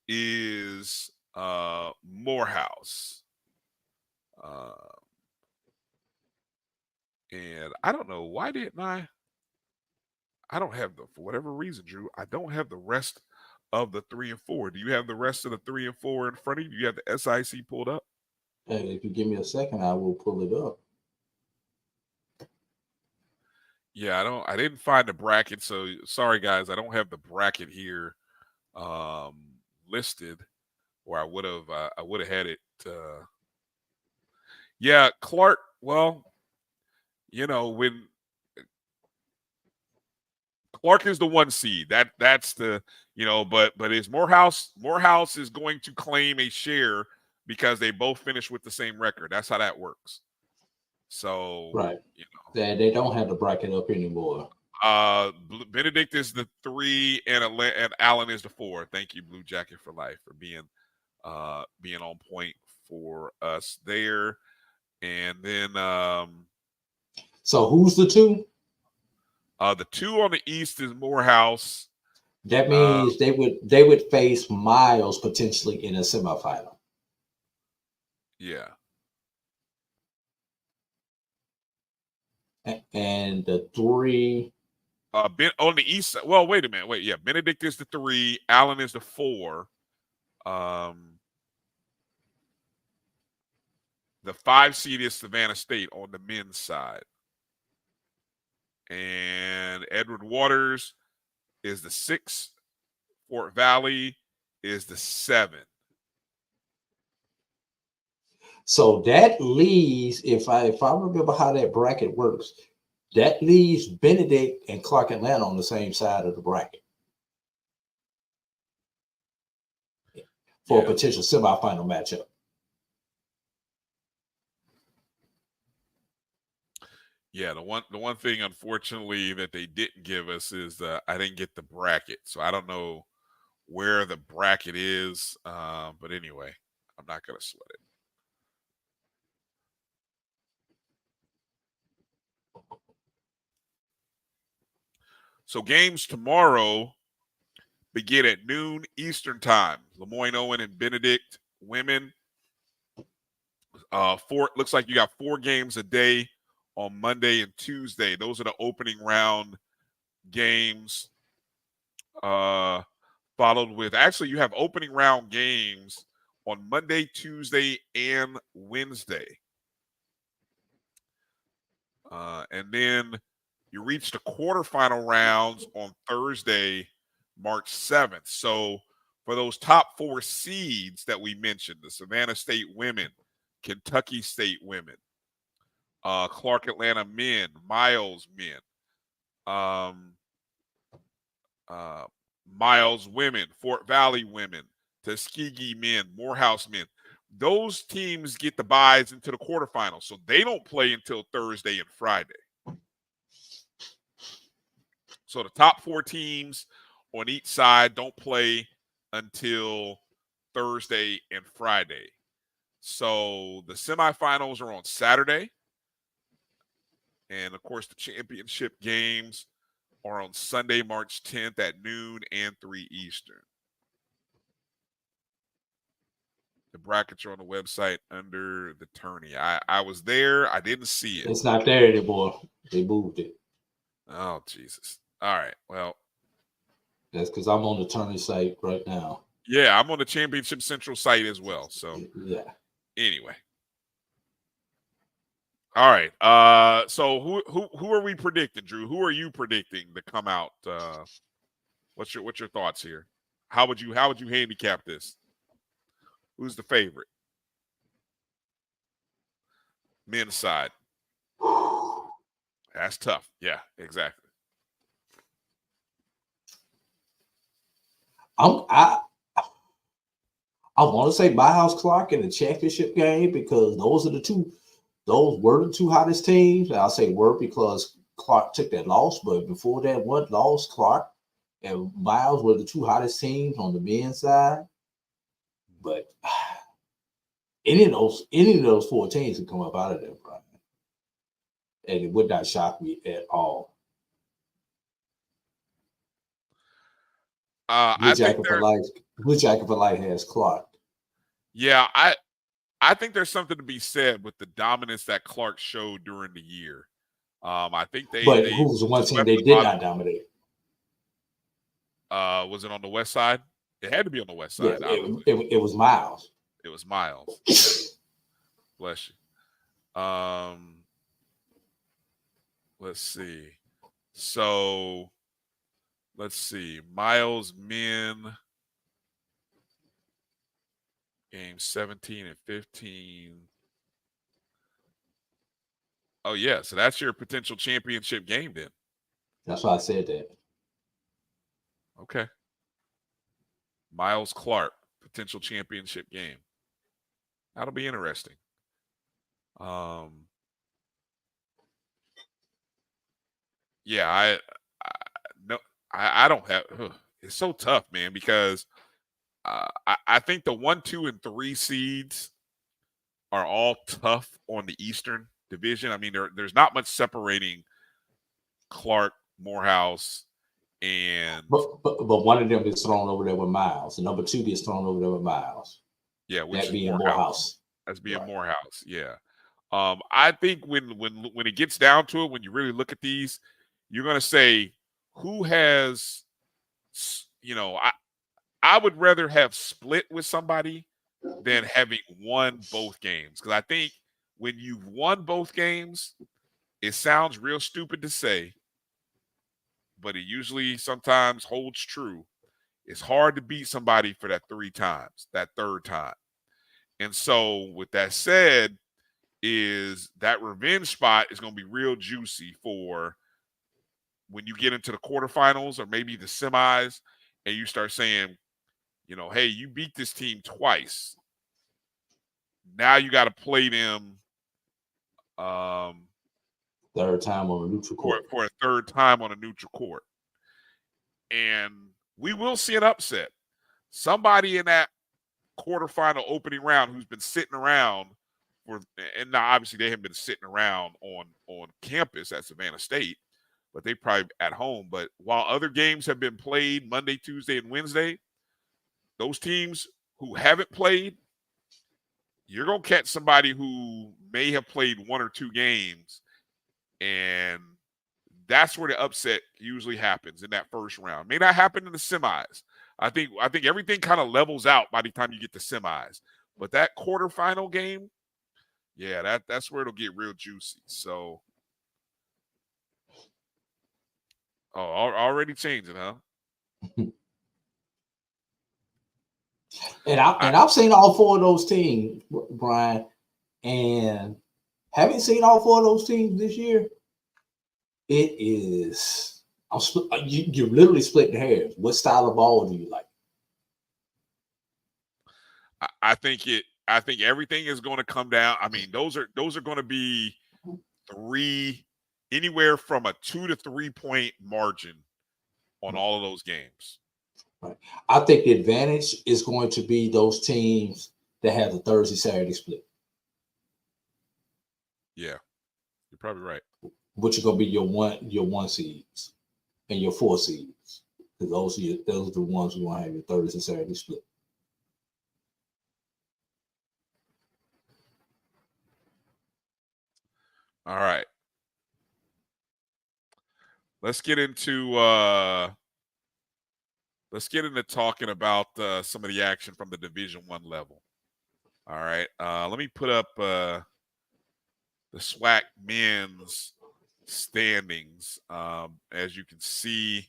is Morehouse. And I don't know, why didn't I don't have for whatever reason, Drew, I don't have the rest of the 3 and 4. Do you have the rest of the 3 and 4 in front of you? Do you have the SIC pulled up? Hey, if you give me a second, I will pull it up. Yeah, I didn't find the bracket, so sorry guys, I don't have the bracket here listed, or I would have had it. Yeah, Clark, well, when Clark is the 1 seed, that's the, but is Morehouse is going to claim a share because they both finished with the same record. That's how that works. So right, they don't have the bracket up anymore. Benedict is the 3 and Allen is the 4. Thank you, Blue Jacket for Life, for being on point for us there. And then so who's the 2? The 2 on the East is Morehouse. That means they would face Miles potentially in a semifinal. Yeah. And the 3 on the East. Well, wait a minute. Wait, yeah. Benedict is the 3. Allen is the 4. The 5 seed is Savannah State on the men's side. And Edward Waters is the 6. Fort Valley is the 7. So that leaves, if I remember how that bracket works, that leaves Benedict and Clark Atlanta on the same side of the bracket for a potential semifinal matchup. Yeah, the one thing, unfortunately, that they didn't give us is I didn't get the bracket, so I don't know where the bracket is. But anyway, I'm not going to sweat it. So games tomorrow begin at noon Eastern time. Lemoyne Owen and Benedict women. Looks like you got 4 games a day on Monday and Tuesday. Those are the opening round games. Followed with, actually, you have opening round games on Monday, Tuesday, and Wednesday. And then you reach the quarterfinal rounds on Thursday, March 7th. So for those top 4 seeds that we mentioned, the Savannah State women, Kentucky State women, Clark Atlanta men, Miles men, Miles women, Fort Valley women, Tuskegee men, Morehouse men. Those teams get the byes into the quarterfinals, so they don't play until Thursday and Friday. So the top 4 teams on each side don't play until Thursday and Friday. So the semifinals are on Saturday. And, of course, the championship games are on Sunday, March 10th at noon and 3 Eastern. The brackets are on the website under the tourney. I was there. I didn't see it. It's not there anymore. They moved it. Oh, Jesus. All right. Well, that's because I'm on the tourney site right now. Yeah, I'm on the Championship Central site as well. So, yeah. Anyway. All right. So who are we predicting, Drew? Who are you predicting to come out? What's your thoughts here? How would you handicap this? Who's the favorite? Men's side. That's tough. Yeah, exactly. I want to say Miles Clark in the championship game because those were the two hottest teams. I'll say were because Clark took that loss, but before that one loss, Clark and Miles were the two hottest teams on the men's side. But any of those 4 teams can come up out of there, Brian. And it would not shock me at all. Blue Jacket for Life has Clark. Yeah, I think there's something to be said with the dominance that Clark showed during the year. I think But who was the one team they did not dominate? Was it on the west side? It had to be on the west side. Yeah, it was Miles. It was Miles. Yeah. Bless you. Let's see. So, let's see. Miles men game 17 and 15. Oh, yeah. So that's your potential championship game then. That's why I said that. Okay. Miles Clark, potential championship game. That'll be interesting. Yeah, I don't have. It's so tough, man, because I think the 1, 2, and 3 seeds are all tough on the Eastern Division. I mean, there's not much separating Clark, Morehouse, and but one of them is thrown over there with Miles. The number 2 gets thrown over there with Miles. Yeah, which that is being Morehouse. That's being Morehouse. Yeah. I think when it gets down to it, when you really look at these, you're going to say who has, I would rather have split with somebody than having won both games. Because I think when you've won both games, it sounds real stupid to say, but it usually sometimes holds true. It's hard to beat somebody for that 3 times, that 3rd time. And so with that said, is that revenge spot is going to be real juicy for when you get into the quarterfinals or maybe the semis and you start saying, hey, you beat this team twice. Now you got to play them 3rd time on a neutral court. For a 3rd time on a neutral court. And we will see an upset. Somebody in that quarterfinal opening round who's been sitting around and now obviously they haven't been sitting around on campus at Savannah State, but they probably at home. But while other games have been played Monday, Tuesday, and Wednesday, those teams who haven't played, you're going to catch somebody who may have played 1 or 2 games, and that's where the upset usually happens in that first round. May not happen in the semis. I think everything kind of levels out by the time you get to semis. But that quarterfinal game, yeah, that's where it'll get real juicy. So, already changing, huh? And I've seen all 4 of those teams, Brian, and having seen all 4 of those teams this year, it is you're literally splitting hairs. What style of ball do you like? I think everything is going to come down. I mean, those are going to be 3, anywhere from a 2 to 3 point margin on all of those games. Right. I think the advantage is going to be those teams that have the Thursday Saturday split. Yeah, you're probably right. Which are going to be your one seeds. and your 4 seeds, because those are the ones who want to have your Thursday and Saturday split. All right. Let's get into talking about some of the action from the Division I level. All right. Let me put up the SWAC men's standings. As you can see,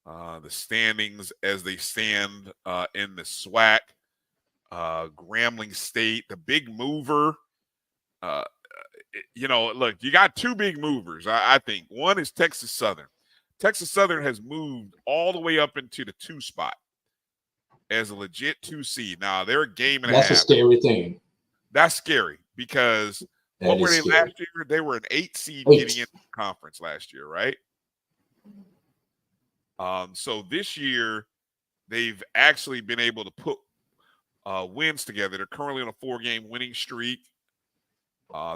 the standings as they stand in the SWAC. Grambling State, the big mover. Look, you got 2 big movers, I think. One is Texas Southern. Texas Southern has moved all the way up into the 2 spot as a legit 2 seed. Now, they're a game and a half. That's a scary thing. That's scary because what were they last year? They were an 8 seed getting into the conference last year, right? So this year, they've actually been able to put wins together. They're currently on a 4-game winning streak.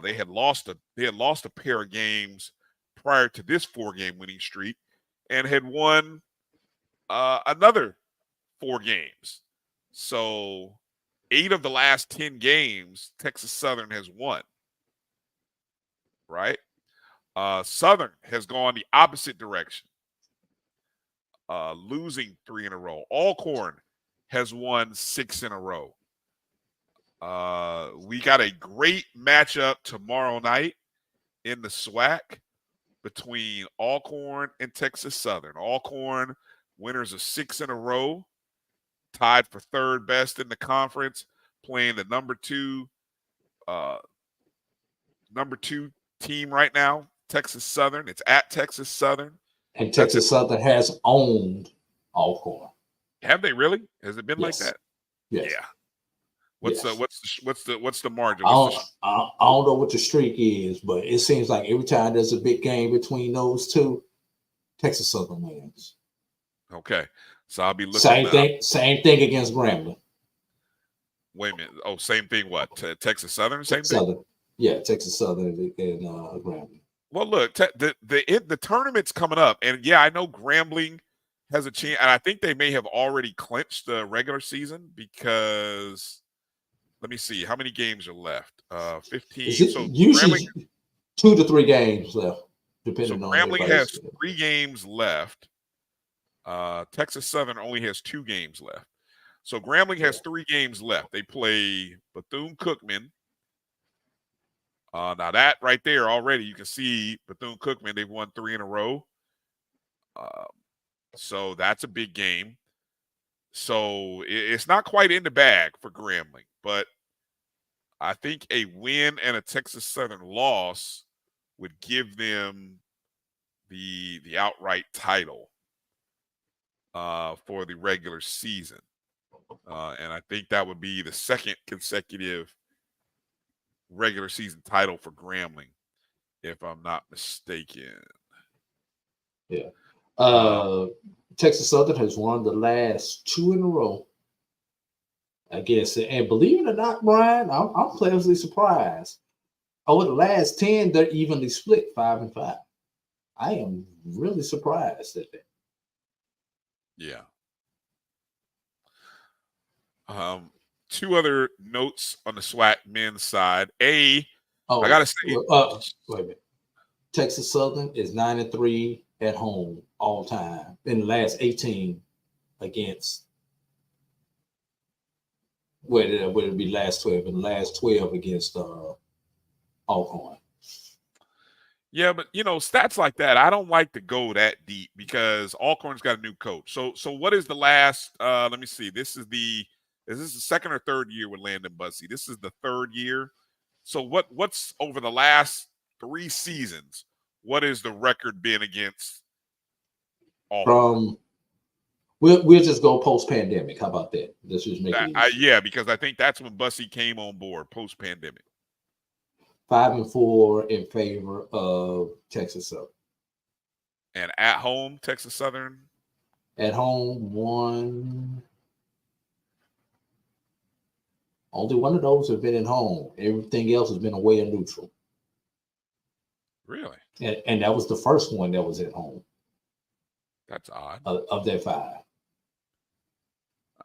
They had lost a pair of games prior to this 4-game winning streak, and had won another 4 games. So 8 of the last 10 games, Texas Southern has won. Right? Southern has gone the opposite direction, losing 3 in a row. Alcorn has won 6 in a row. We got a great matchup tomorrow night in the SWAC between Alcorn and Texas Southern. Alcorn, winners of 6 in a row, tied for 3rd best in the conference, playing the number 2 team right now, Texas Southern. It's at Texas Southern. And Texas Southern has owned Alcorn. Have they really? Has it been like that? Yes. Yeah. What's the margin? I don't know what the streak is, but it seems like every time there's a big game between those 2, Texas Southern wins. Okay, so I'll be looking. Same thing against Grambling. Wait a minute. Oh, same thing. What? Texas Southern? Same Southern. thing. Yeah, Texas Southern and Grambling. Well, look, the tournament's coming up, and yeah, I know Grambling has a chance, and I think they may have already clinched the regular season because. Let me see. How many games are left? 15. So usually 2 to 3 games left, depending on. Grambling has 3 games left. Texas Southern only has 2 games left. So Grambling has 3 games left. They play Bethune-Cookman. Now that right there already, you can see Bethune-Cookman, they've won 3 in a row. So that's a big game. So it's not quite in the bag for Grambling, but I think a win and a Texas Southern loss would give them the outright title for the regular season. And I think that would be the 2nd consecutive regular season title for Grambling, if I'm not mistaken. Yeah. Texas Southern has won the last 2 in a row, I guess. And believe it or not, Brian, I'm pleasantly surprised. Over the last 10, they're evenly split 5-5. I am really surprised at that. Yeah. 2 other notes on the SWAC men's side. I gotta say, wait a minute. Texas Southern is 9-3 at home all time in the last 18 against. Would it be last 12? In the last 12 against Alcorn. Yeah, but stats like that, I don't like to go that deep because Alcorn's got a new coach. So what is the last? Let me see. Is this the 2nd or 3rd year with Landon Bussey? This is the 3rd year. So what's over the last 3 seasons? What is the record been against Alcorn? We'll just go post-pandemic. How about that? Let's just make it easy. Yeah, because I think that's when Bussey came on board post-pandemic. 5-4 in favor of Texas Southern. And at home, Texas Southern? At home, 1. Only one of those have been at home. Everything else has been away and neutral. Really? And that was the first one that was at home. That's odd. Of their 5.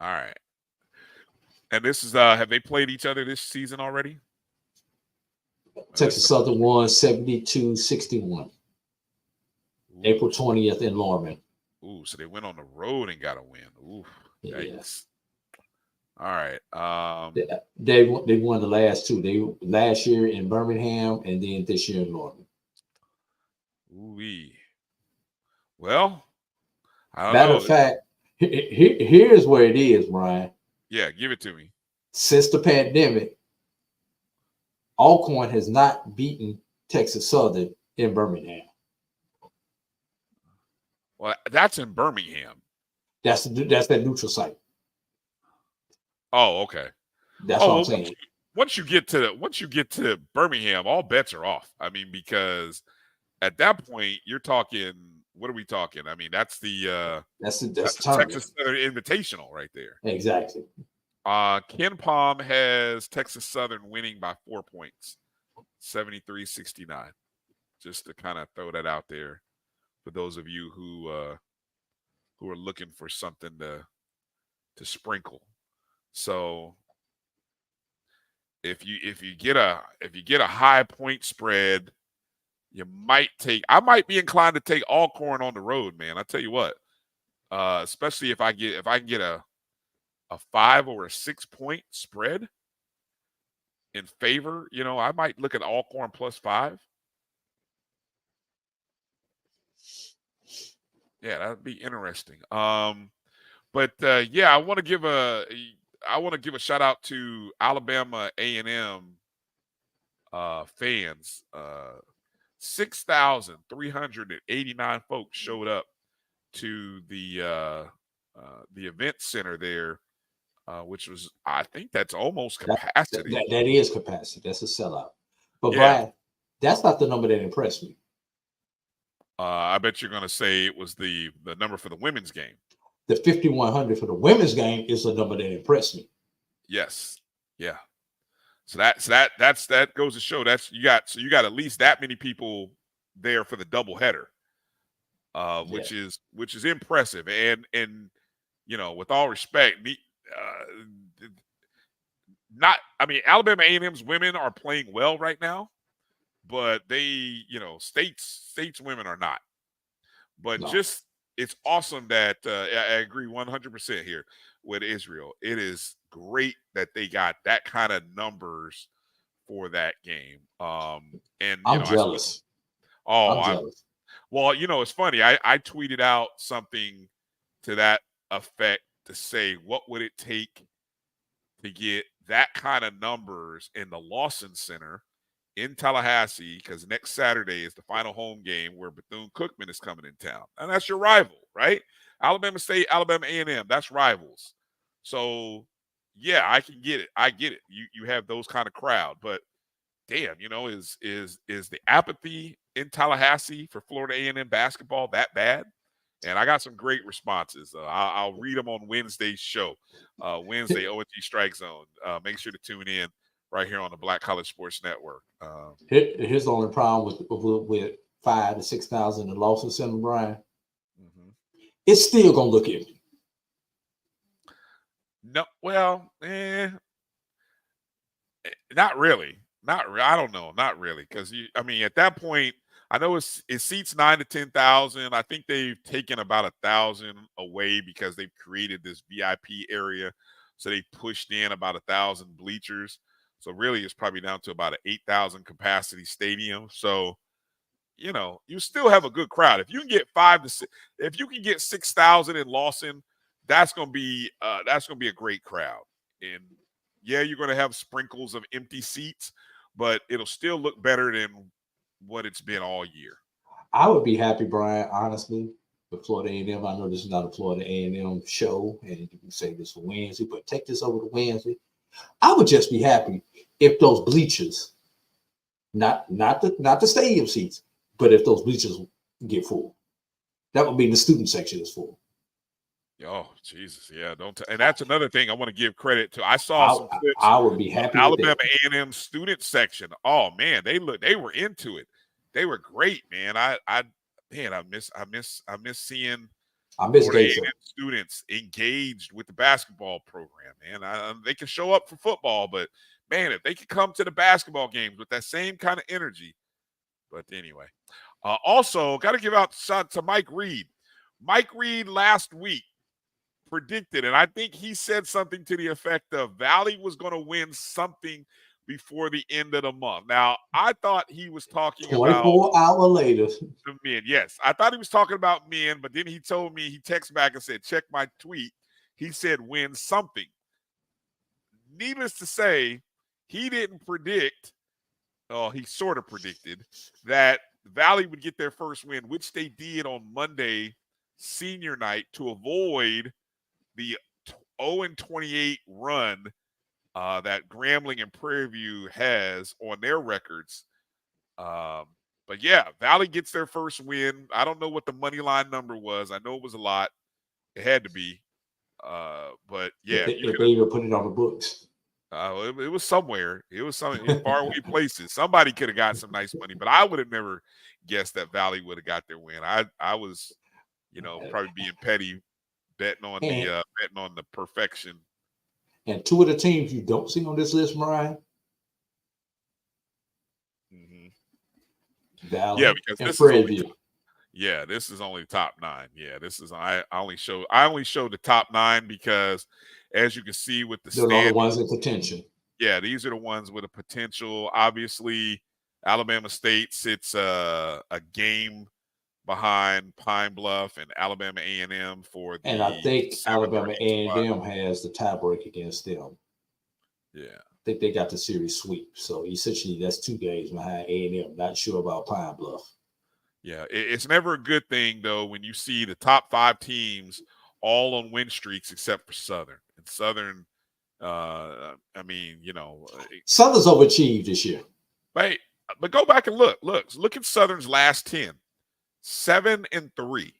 All right. And this is have they played each other this season already? Texas Southern won 72-61. April 20th in Lorman. Ooh, so they went on the road and got a win. Ooh, yes. All right. They won the last 2. They last year in Birmingham and then this year in Lorman. Ooh-wee. Well, I don't Matter know. of fact, here's where it is, Brian. Yeah, give it to me. Since the pandemic, Alcorn has not beaten Texas Southern in Birmingham. Well, that's in Birmingham. That's that neutral site. Oh, okay. That's what I'm saying. Once you get to Birmingham, all bets are off. I mean, because at that point you're talking. What are we talking? I mean, that's the Texas Southern Invitational right there. Exactly. Ken Palm has Texas Southern winning by 4 points, 73-69. Just to kind of throw that out there for those of you who are looking for something to sprinkle. So if you get a high point spread, I might be inclined to take Alcorn on the road, man. I tell you what, especially if I can get a 5 or a 6 point spread in favor, I might look at Alcorn +5. Yeah, that'd be interesting. But I want to give a shout out to Alabama A&M fans. 6,389 folks showed up to the event center there, which was, I think that's almost capacity. That is capacity. That's a sellout. But Yeah. Brian, that's not the number that impressed me. I bet you're going to say it was the number for the women's game. The 5,100 for the women's game is the number that impressed me. Yes. Yeah. So that goes to show you got at least that many people there for the doubleheader, which is impressive. And with all respect, Alabama A&M's women are playing well right now, but they, State's women are not. But it's awesome that I agree 100% here with Israel. It is great that they got that kind of numbers for that game. And I'm jealous. I'm jealous. Well, it's funny. I tweeted out something to that effect to say, what would it take to get that kind of numbers in the Lawson Center in Tallahassee, because next Saturday is the final home game where Bethune-Cookman is coming in town. And that's your rival, right? Alabama State, Alabama A&M, that's rivals. So, yeah, I can get it. I get it. You have those kind of crowd. But, damn, is the apathy in Tallahassee for Florida A&M basketball that bad? And I got some great responses. I'll read them on Wednesday's show, Wednesday ONG Strike Zone. Make sure to tune in right here on the Black College Sports Network. Here's the only problem with 5,000 to 6,000 in Lawson Center, Brian. Mm-hmm. It's still gonna look empty. No, well, not really. I don't know, not really, because at that point, I know it seats 9,000 to 10,000. I think they've taken about 1,000 away because they've created this VIP area, so they pushed in about 1,000 bleachers. So really, it's probably down to about an 8,000 capacity stadium. So, you still have a good crowd. If you can get 5,000 to 6,000, if you can get 6,000 in Lawson, that's gonna be a great crowd. And yeah, you're gonna have sprinkles of empty seats, but it'll still look better than what it's been all year. I would be happy, Brian, honestly, with Florida A&M. I know this is not a Florida A&M show, and you can say this for Wednesday, but take this over to Wednesday. I would just be happy if those bleachers, not the stadium seats, but if those bleachers get full. That would be the student section is full. Oh, Jesus, yeah, and that's another thing I want to give credit to. I saw some clips. I would be happy. Alabama A&M student section. Oh man, they were into it. They were great, man. I miss seeing I miss Florida Gator. A&M students engaged with the basketball program, man. They can show up for football, but man, if they could come to the basketball games with that same kind of energy. But anyway, also got to give out shout to Mike Reed. Mike Reed last week predicted, and I think he said something to the effect of Valley was going to win something before the end of the month. Now, I thought he was talking 24 hours later. The men. Yes, I thought he was talking about men, but then he told me, he texted back and said, check my tweet. He said win something. Needless to say, he didn't predict, he sort of predicted that Valley would get their first win, which they did on Monday, senior night, to avoid the 0-28 run that Grambling and Prairie View has on their records. But yeah, Valley gets their first win. I don't know what the money line number was. I know it was a lot. It had to be. But yeah, if they even put it on the books. It was somewhere. It was some in faraway places. Somebody could have got some nice money, but I would have never guessed that Valley would have got their win. I was, probably being petty, betting on the perfection. And two of the teams you don't see on this list, Brian. Valley, yeah, because this is only the top 9. Yeah, this is I only show the top 9 because, as you can see with the they're all the ones in contention. Yeah, these are the ones with a potential. Obviously, Alabama State sits a game behind Pine Bluff and Alabama A&M for the. And I think Alabama A&M has the tiebreak against them. Yeah. I think they got the series sweep. So essentially, that's 2 games behind A&M. Not sure about Pine Bluff. Yeah, it's never a good thing, though, when you see the top 5 teams all on win streaks except for Southern. And Southern, Southern's overachieved this year. Right. But go back and look at Southern's last 10. 7-3.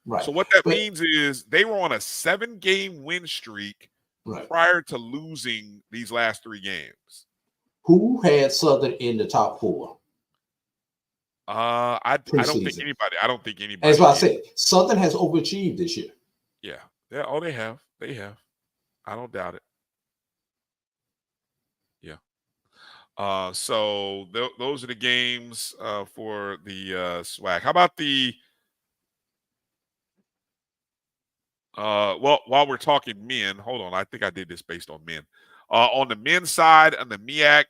Right. So what that means is they were on a 7-game win streak prior to losing these last 3 games. Who had Southern in the top 4? I don't think anybody. That's what I said. Southern has overachieved this year. Yeah. Yeah. Oh, they have. They have. I don't doubt it. Yeah. So those are the games for the SWAC. How about the while we're talking men, hold on. I think I did this based on men. On the men's side, on the MEAC,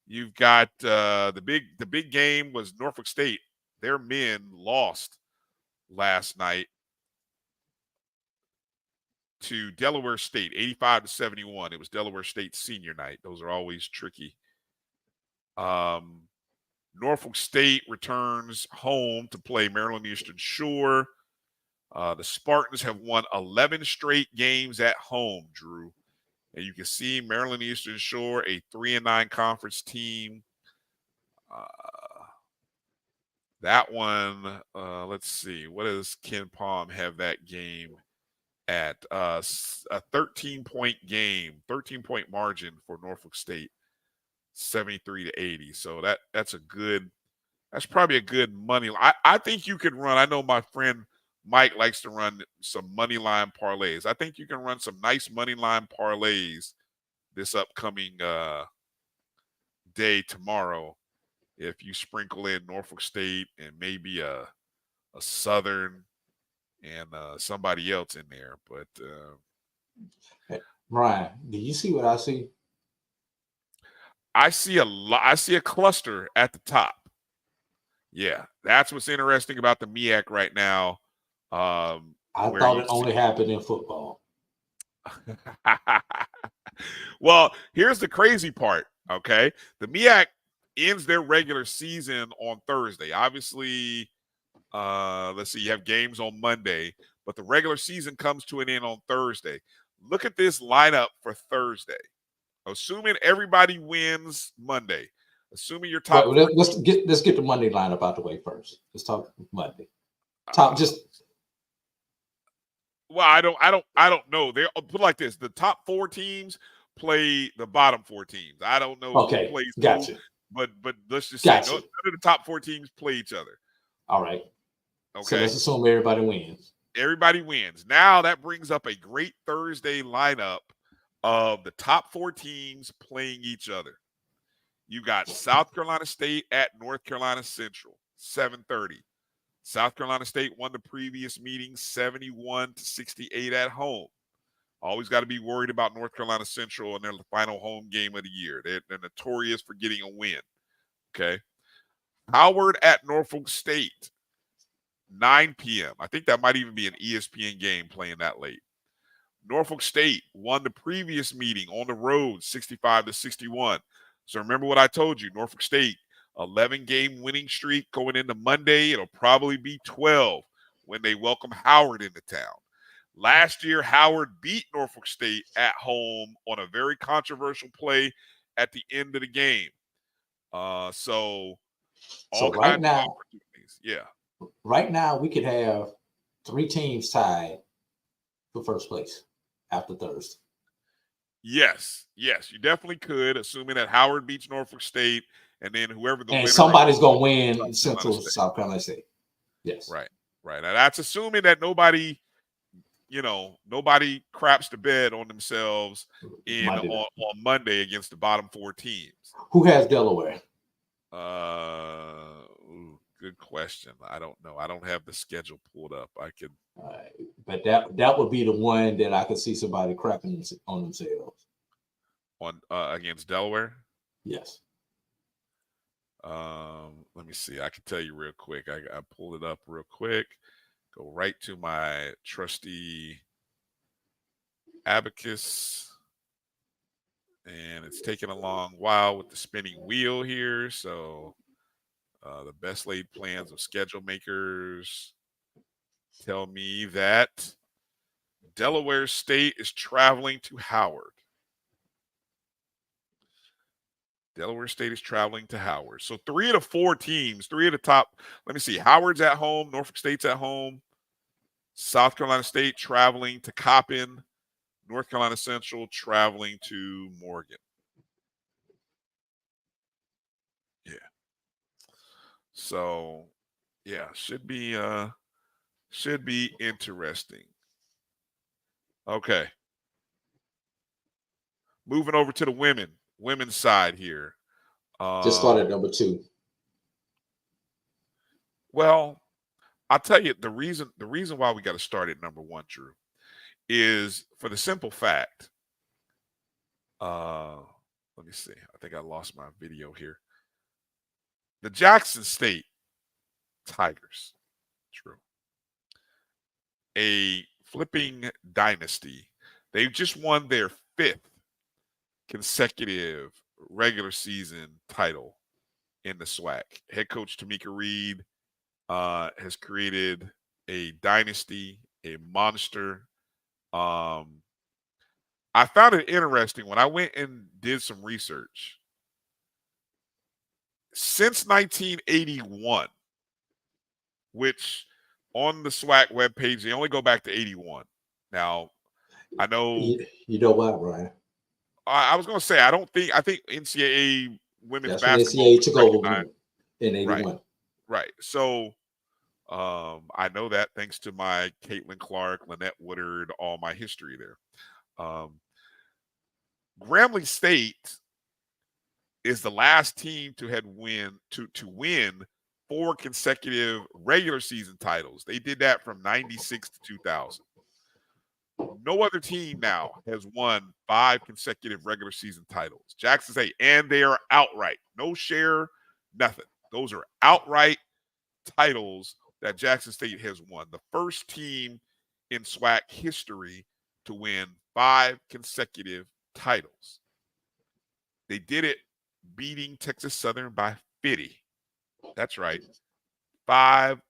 you've got the big game was Norfolk State. Their men lost last night to Delaware State, 85-71. It was Delaware State senior night. Those are always tricky. Norfolk State returns home to play Maryland Eastern Shore. The Spartans have won 11 straight games at home, Drew. And you can see Maryland Eastern Shore, a 3-9 conference team. That one, let's see. What does Ken Palm have that game at? A 13-point game, 13-point margin for Norfolk State, 73-80. So that's probably a good money. I think you could run. I know my friend Mike likes to run some money line parlays. I think you can run some nice money line parlays this upcoming day tomorrow if you sprinkle in Norfolk State and maybe a Southern and somebody else in there. But Brian, do you see what I see? I see a cluster at the top. Yeah, that's what's interesting about the MEAC right now. I thought it only happened in football. Well, here's the crazy part, okay? The MEAC ends their regular season on Thursday. Obviously, let's see, you have games on Monday, but the regular season comes to an end on Thursday. Look at this lineup for Thursday. Assuming everybody wins Monday, assuming your top. Right, let's get the Monday lineup out the way first. Let's talk Monday. Well, I don't know. They put it like this: the top 4 teams play the bottom 4 teams. I don't know who plays gotcha. who, but let's just say none of the top 4 teams play each other. All right. Okay. So let's assume everybody wins. Everybody wins. Now that brings up a great Thursday lineup of the top 4 teams playing each other. You got South Carolina State at North Carolina Central, 7:30. South Carolina State won the previous meeting 71-68 at home. Always got to be worried about North Carolina Central and their final home game of the year. They're notorious for getting a win. Okay. Howard at Norfolk State, 9 p.m. I think that might even be an ESPN game playing that late. Norfolk State won the previous meeting on the road, 65-61. So remember what I told you, Norfolk State, 11-game winning streak going into Monday. It'll probably be 12 when they welcome Howard into town. Last year, Howard beat Norfolk State at home on a very controversial play at the end of the game. So all right kinds now, of opportunities. Yeah. Right now, we could have 3 teams tied for first place after Thursday. Yes, you definitely could, assuming that Howard beats Norfolk State, and then whoever the winner. And somebody's going to win in Central South Carolina State. Yes. Right. Now that's assuming that nobody craps the bed on themselves on Monday against the bottom 4 teams. Who has Delaware? Good question. I don't know. I don't have the schedule pulled up. I could. But that would be the one that I could see somebody crapping on themselves. On against Delaware? Yes. Let me see. I can tell you real quick. I pulled it up real quick. Go right to my trusty abacus. And it's taken a long while with the spinning wheel here. So the best laid plans of schedule makers tell me that Delaware State is traveling to Howard. Delaware State is traveling to Howard. So 3 of the 4 teams, 3 of the top. Let me see. Howard's at home. Norfolk State's at home. South Carolina State traveling to Coppin. North Carolina Central traveling to Morgan. Yeah. So, yeah, should be interesting. Okay. Moving over to the women's side here. Just start at number 2. Well, I'll tell you the reason why we got to start at number 1, Drew, is for the simple fact. Let me see. I think I lost my video here. The Jackson State Tigers, Drew, a flipping dynasty. They've just won their 5th consecutive regular season title in the SWAC. Head coach Tamika Reed has created a dynasty, a monster. I found it interesting when I went and did some research. Since 1981, which on the SWAC webpage, they only go back to 81. Now, I know. You know why, Brian? I was going to say, I think NCAA women's basketball. NCAA took over in 81. Right. So I know that thanks to my Caitlin Clark, Lynette Woodard, all my history there. Grambling State is the last team to win 4 consecutive regular season titles. They did that from 96 to 2000. No other team now has won 5 consecutive regular season titles. Jackson State, and they are outright. No share, nothing. Those are outright titles that Jackson State has won. The first team in SWAC history to win 5 consecutive titles. They did it beating Texas Southern by 50. That's right. 5-0.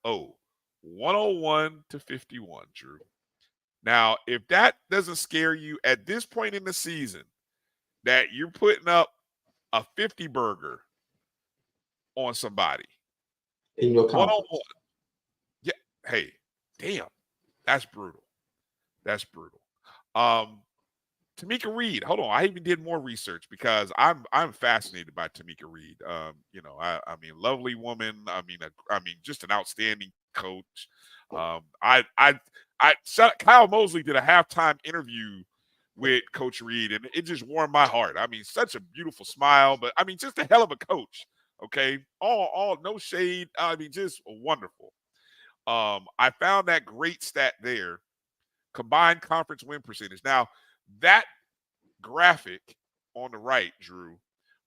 101-51, Drew. Now, if that doesn't scare you at this point in the season, that you're putting up a 50 burger on somebody in your conference. 101. Yeah. Hey, damn. That's brutal. That's brutal. Tamika Reed. Hold on. I even did more research because I'm fascinated by Tamika Reed. I mean, lovely woman. I mean, just an outstanding coach. Kyle Mosley did a halftime interview with Coach Reed, and it just warmed my heart. I mean, such a beautiful smile, but I mean, just a hell of a coach. Okay, all no shade. I mean, just wonderful. I found that great stat there. Combined conference win percentage. Now, that graphic on the right, Drew,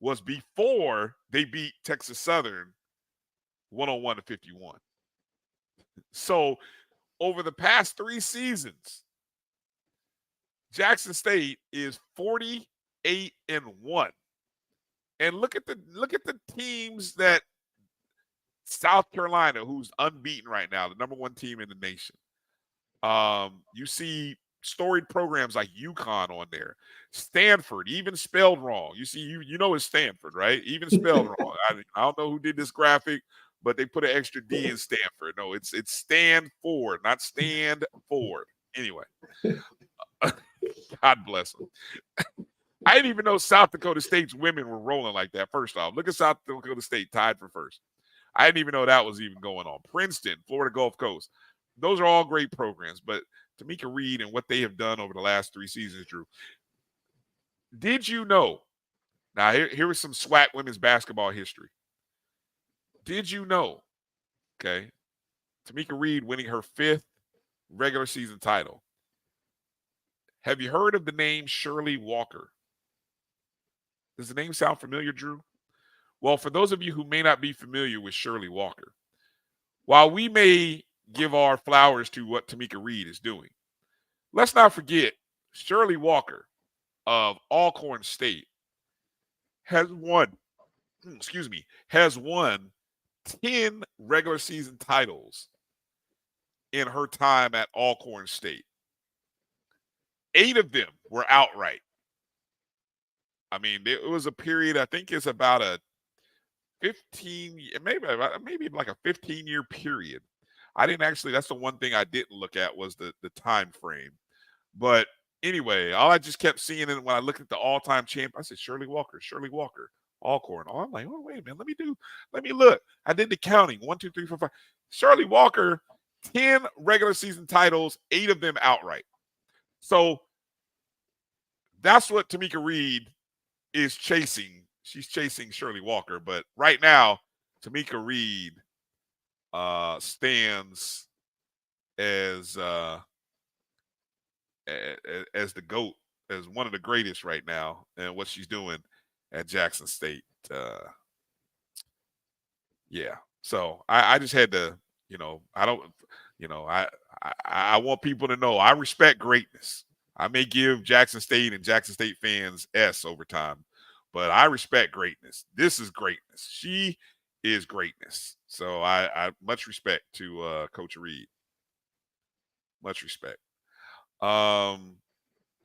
was before they beat Texas Southern 101-51. So, over the past 3 seasons, Jackson State is 48-1. And look at the teams that South Carolina, who's unbeaten right now, the number 1 team in the nation. You see storied programs like UConn on there. Stanford, even spelled wrong. You see, you know it's Stanford, right? Even spelled wrong. I don't know who did this graphic, but they put an extra D in Stanford. No, it's Stanford, not Stand Ford. Anyway, God bless them. I didn't even know South Dakota State's women were rolling like that. First off, look at South Dakota State tied for first. I didn't even know that was even going on. Princeton, Florida Gulf Coast. Those are all great programs, but Tamika Reed and what they have done over the last 3 seasons, Drew. Did you know? Now, here is some SWAC women's basketball history. Did you know, okay, Tamika Reed winning her 5th regular season title. Have you heard of the name Shirley Walker? Does the name sound familiar, Drew? Well, for those of you who may not be familiar with Shirley Walker, while we may give our flowers to what Tamika Reed is doing, let's not forget Shirley Walker of Alcorn State has won 10 regular season titles in her time at Alcorn State. 8 of them were outright. I mean, it was a period, I think it's about a 15, maybe like a 15-year period. I didn't actually, that's the one thing I didn't look at was the time frame. But anyway, all I just kept seeing it when I looked at the all-time champ, I said, Shirley Walker, Alcorn. Oh, I'm like, oh, wait a minute, let me look. I did the counting, 1, 2, 3, 4, 5. Shirley Walker, 10 regular season titles, 8 of them outright. So that's what Tamika Reed is chasing. She's chasing Shirley Walker, but right now, Tamika Reed stands as the GOAT, as one of the greatest right now, and what she's doing at Jackson State. Yeah. So I just had to, I want people to know I respect greatness. I may give Jackson State and Jackson State fans S over time, but I respect greatness. This is greatness. She is greatness. So I much respect to Coach Reed. Much respect. All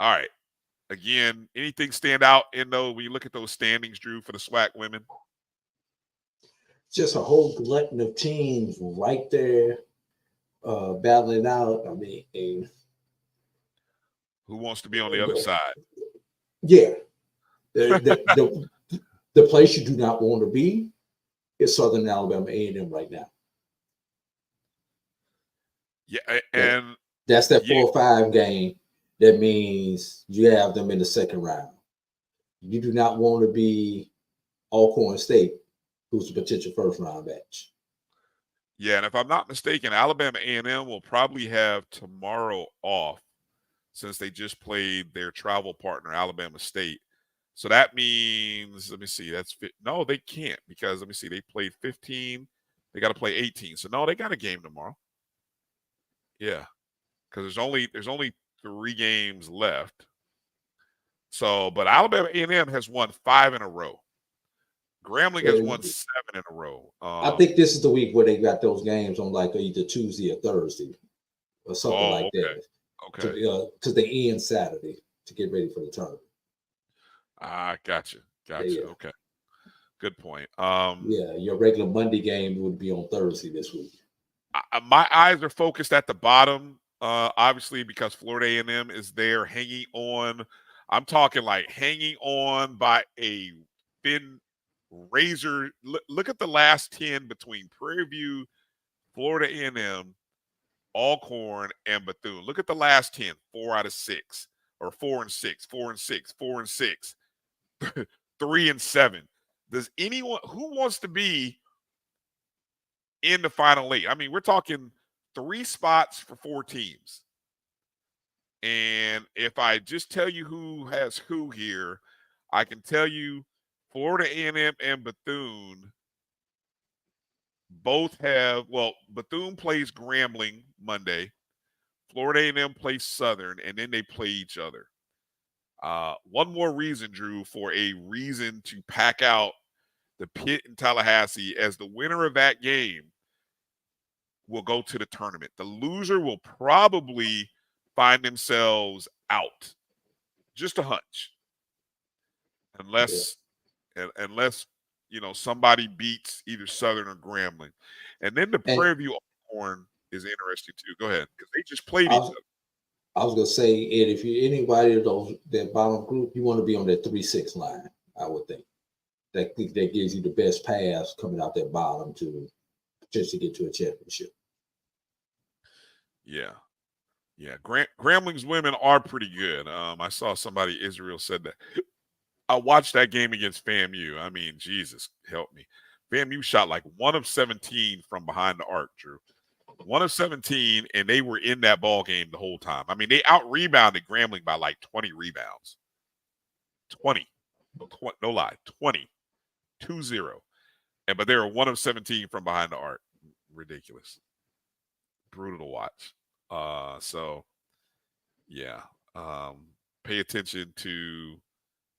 right. Again, anything stand out in though when you look at those standings, Drew, for the SWAC women? Just a whole glutton of teams right there battling out. I mean, who wants to be on the other side? Yeah. The place you do not want to be is Southern Alabama A&M right now. Yeah, and that's that 4-5 game. That means you have them in the second round. You do not want to be Alcorn State, who's the potential first round match. Yeah, and if I'm not mistaken, Alabama A&M will probably have tomorrow off since they just played their travel partner, Alabama State. So that means, let me see, no, they can't because, let me see, they played 15. They got to play 18. So, no, they got a game tomorrow. Yeah, because there's only 3 games left. So, but Alabama A&M has won 5 in a row. Grambling has won 7 in a row. I think this is the week where they got those games on like either Tuesday or Thursday or something like that. Okay. Because they end Saturday to get ready for the tournament. Gotcha. Yeah. Okay. Good point. Yeah, your regular Monday game would be on Thursday this week. My eyes are focused at the bottom, obviously, because Florida A&M is there hanging on. I'm talking like hanging on by a thin razor. Look at the last 10 between Prairie View, Florida A&M, Alcorn, and Bethune. Look at the last 10, 4 out of 6, or 4 and 6, 4 and 6, 4 and 6, 3 and 7. Does anyone who wants to be in the final 8? I mean, we're talking 3 spots for 4 teams. And if I just tell you who has who here, I can tell you Florida A&M and Bethune both have, well, Bethune plays Grambling Monday, Florida A&M plays Southern, and then they play each other. One more reason, Drew, for a reason to pack out the Pit in Tallahassee, as the winner of that game will go to the tournament. The loser will probably find themselves out. Just a hunch. Unless somebody beats either Southern or Grambling. And then the Prairie View Alcorn is interesting too. Go ahead, because they just played each other. I was gonna say, Ed, if you're anybody of that bottom group, you want to be on that 3-6 line, I would think. That gives you the best pass coming out that bottom to potentially get to a championship. Yeah. Grambling's women are pretty good. I saw somebody, Israel, said that. I watched that game against FAMU. I mean, Jesus, help me. FAMU shot like 1 of 17 from behind the arc, Drew. 1 of 17, and they were in that ball game the whole time. I mean, they out-rebounded Grambling by like 20 rebounds. 20. No lie, 20. 2-0. But they were 1 of 17 from behind the arc. Ridiculous. Brutal to watch. Pay attention to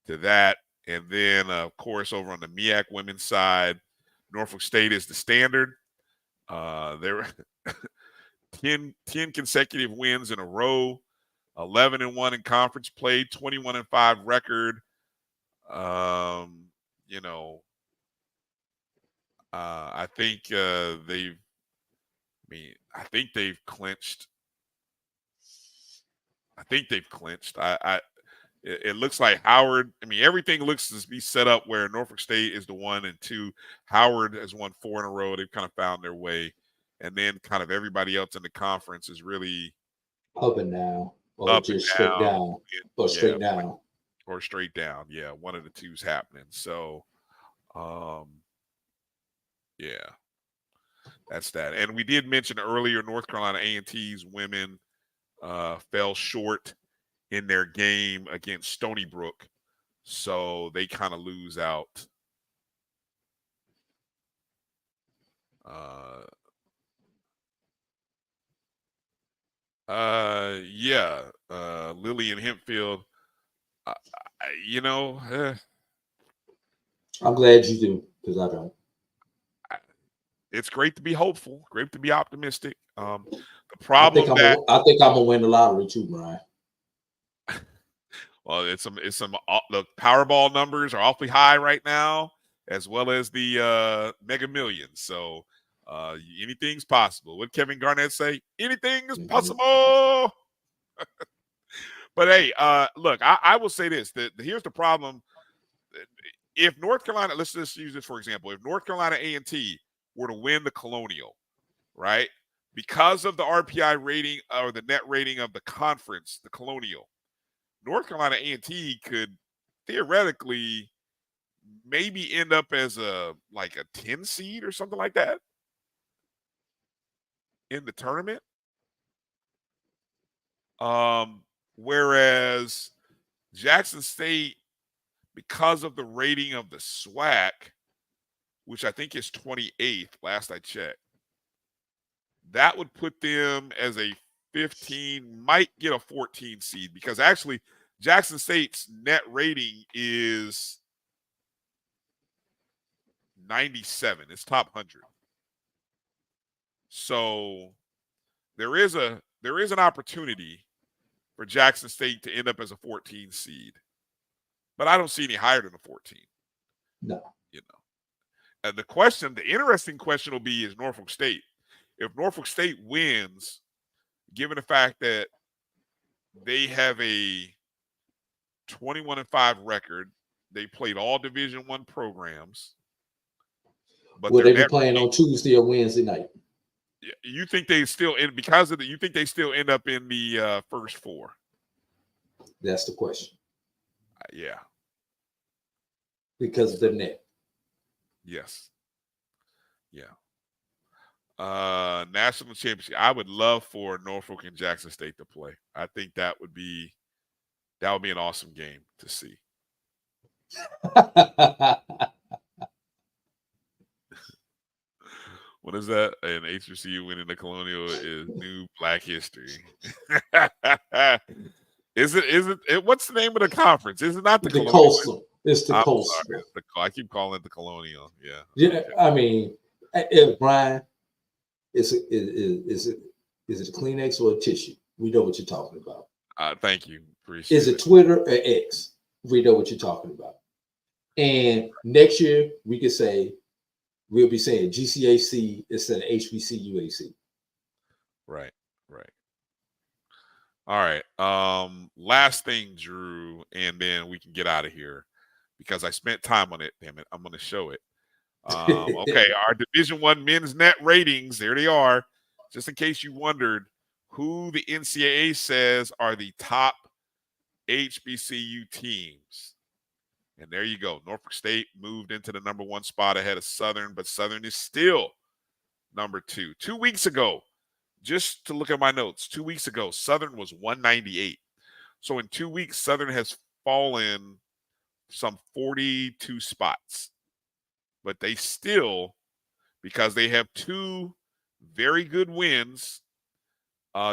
that. And then, of course, over on the MEAC women's side, Norfolk State is the standard. They're 10 consecutive wins in a row, 11-1 in conference play, 21-5 record. I think they've clinched. It looks like Howard. I mean, everything looks to be set up where Norfolk State is the 1 and 2. Howard has won 4 in a row. They've kind of found their way, and then kind of everybody else in the conference is really up and down, or just straight down, or straight down, or straight down. Yeah, one of the two's happening. So, that's that. And we did mention earlier, North Carolina A&T's women fell short in their game against Stony Brook, so they kind of lose out. Lillian Hempfield. I'm glad you do, because I don't. It's great to be hopeful, great to be optimistic. The problem I think I'm gonna win the lottery too, Brian. Well, the Powerball numbers are awfully high right now, as well as the Mega Millions. So anything's possible. What did Kevin Garnett say? Anything is possible. But hey, look, I will say this: here's the problem. If North Carolina, let's just use this for example. If North Carolina A&T were to win the Colonial, right, because of the RPI rating or the net rating of the conference, the Colonial, North Carolina A&T could theoretically maybe end up as a 10 seed or something like that in the tournament. Whereas Jackson State, because of the rating of the SWAC, which I think is 28th, last I checked, that would put them as a 15, might get a 14 seed, because actually Jackson State's net rating is 97. It's top 100. So there is an opportunity for Jackson State to end up as a 14 seed. But I don't see any higher than a 14. No. And the interesting question will be is Norfolk State. If Norfolk State wins, given the fact that they have a 21-5 record, they played all Division I programs. But will they be playing on Tuesday or Wednesday night? you think they still you think they still end up in the first four? That's the question. Yeah. Because of the net. Yes. Yeah. National championship. I would love for Norfolk and Jackson State to play. I think that would be an awesome game to see. What is that? An HBCU winning the Colonial is new Black history. Is it? What's the name of the conference? Is it not the Colonial? Coastal. It's the Coastal. Sorry, I keep calling it the Colonial. Yeah. Yeah. Okay. I mean, if Brian, is it a Kleenex or a tissue? We know what you're talking about. Thank you. Appreciate Is it Twitter or X? We know what you're talking about. And next year we could say we'll be saying GCAC instead of HBCUAC. Right. All right. Last thing, Drew, and then we can get out of here because I spent time on it. Damn it, I'm going to show it. Okay, our Division I men's net ratings. There they are. Just in case you wondered who the NCAA says are the top HBCU teams. And there you go. Norfolk State moved into the number 1 spot ahead of Southern, but Southern is still number 2. 2 weeks ago, just to look at my notes, 2 weeks ago, Southern was 198. So in 2 weeks, Southern has fallen some 42 spots. But they still, because they have 2 very good wins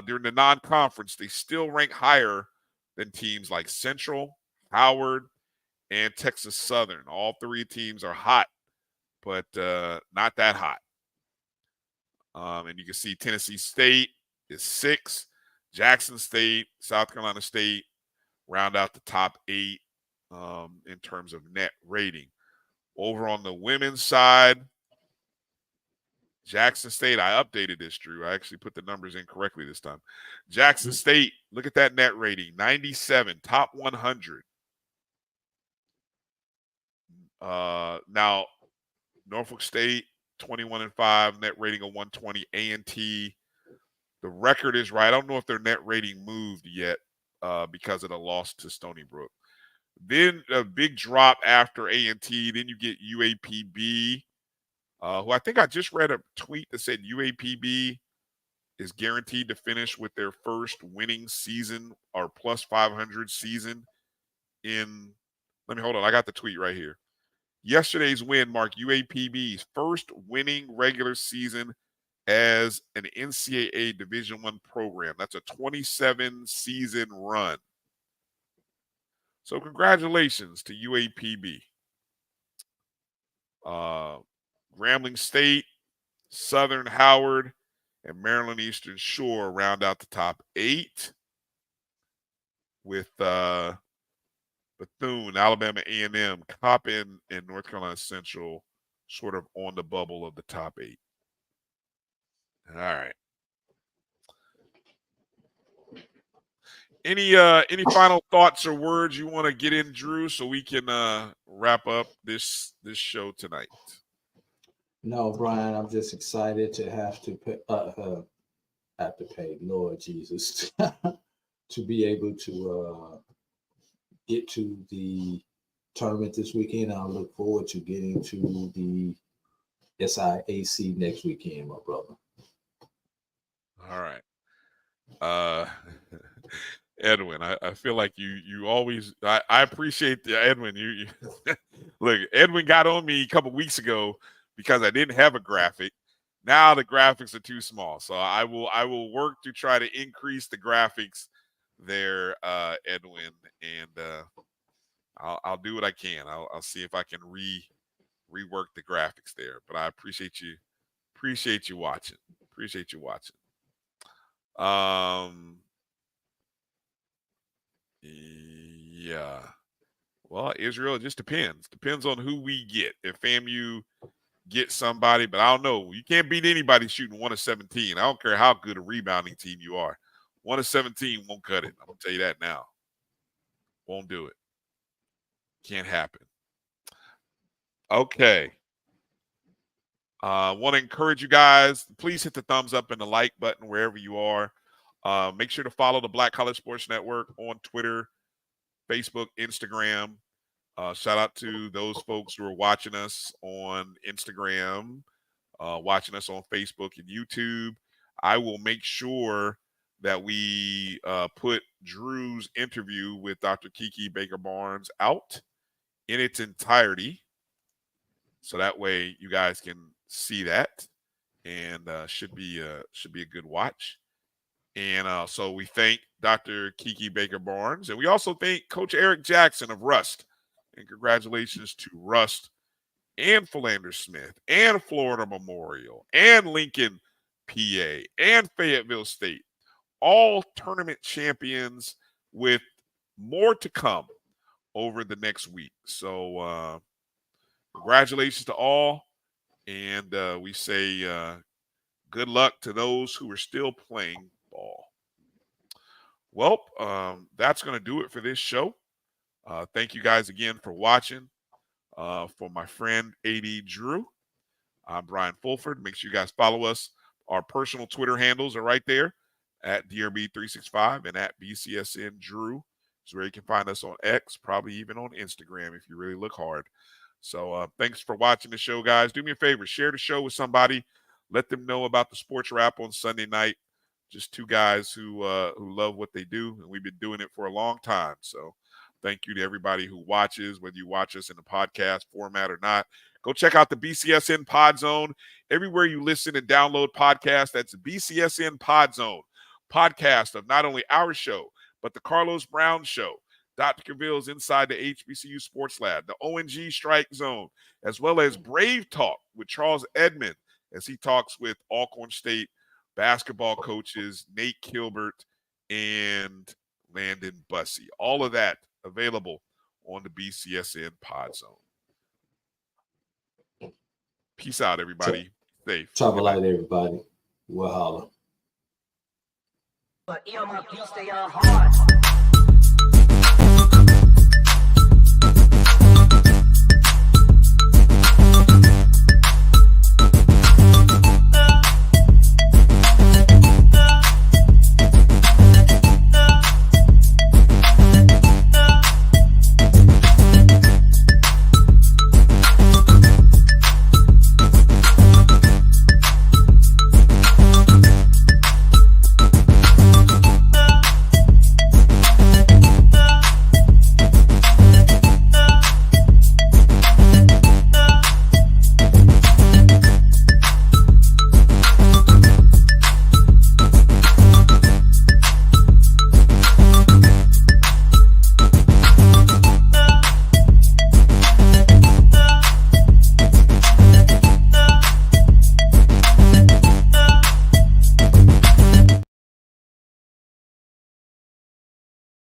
during the non-conference, they still rank higher than teams like Central, Howard, and Texas Southern. All 3 teams are hot, but not that hot. And you can see Tennessee State is 6. Jackson State, South Carolina State round out the top 8 in terms of net rating. Over on the women's side, Jackson State, I updated this, Drew. I actually put the numbers in correctly this time. Jackson State, look at that net rating, 97, top 100. Now, Norfolk State, 21-5, net rating of 120. A&T, the record is right. I don't know if their net rating moved yet because of the loss to Stony Brook. Then a big drop after A&T. Then you get UAPB, who I think I just read a tweet that said UAPB is guaranteed to finish with their first winning season or plus 500 season in – let me hold on. I got the tweet right here. Yesterday's win marked UAPB's first winning regular season as an NCAA Division I program. That's a 27-season run. So congratulations to UAPB. Grambling State, Southern, Howard, and Maryland Eastern Shore round out the top 8 with Bethune, Alabama A&M, Coppin, and North Carolina Central sort of on the bubble of the top 8. All right. Any final thoughts or words you want to get in, Drew, so we can wrap up this show tonight? No, Brian, I'm just excited to have to pay, Lord Jesus, to be able to get to the tournament this weekend. I look forward to getting to the SIAC next weekend, my brother. All right. Edwin, I feel like you always I appreciate the Edwin. You look, Edwin got on me a couple weeks ago because I didn't have a graphic. Now the graphics are too small. So I will work to try to increase the graphics there, Edwin, and I'll do what I can. I'll see if I can rework the graphics there. But I appreciate you watching. Appreciate you watching. Yeah. Well, Israel, it just depends. Depends on who we get. If FAMU get somebody, but I don't know. You can't beat anybody shooting 1 of 17. I don't care how good a rebounding team you are. 1 of 17 won't cut it. I'm going to tell you that now. Won't do it. Can't happen. Okay. Want to encourage you guys, please hit the thumbs up and the like button wherever you are. Make sure to follow the Black College Sports Network on Twitter, Facebook, Instagram. Shout out to those folks who are watching us on Instagram, watching us on Facebook and YouTube. I will make sure that we put Drew's interview with Dr. Kiki Baker-Barnes out in its entirety. So that way you guys can see that, and should be a good watch. And so we thank Dr. Kiki Baker-Barnes, and we also thank Coach Eric Jackson of Rust. And congratulations to Rust and Philander Smith and Florida Memorial and Lincoln, PA and Fayetteville State, all tournament champions with more to come over the next week. So congratulations to all, and we say good luck to those who are still playing ball. Well, that's going to do it for this show. Thank you guys again for watching. For my friend A.D. Drew, I'm Brian Fulford. Make sure you guys follow us. Our personal Twitter handles are right there at DRB365 and at BCSN Drew. It's where you can find us on X, probably even on Instagram if you really look hard. So thanks for watching the show, guys. Do me a favor, share the show with somebody. Let them know about the Sports Wrap on Sunday night. Just two guys who love what they do, and we've been doing it for a long time. So thank you to everybody who watches, whether you watch us in the podcast format or not. Go check out the BCSN Pod Zone. Everywhere you listen and download podcasts, that's the BCSN Pod Zone. Podcast of not only our show, but the Carlos Brown Show, Dr. Cavill's Inside the HBCU Sports Lab, the ONG Strike Zone, as well as Brave Talk with Charles Edmond, as he talks with Alcorn State basketball coaches Nate Kilbert and Landon Bussey. All of that available on the BCSN Pod Zone. Peace out, everybody. Safe. Travel light, everybody. We'll holler. But stay on hard.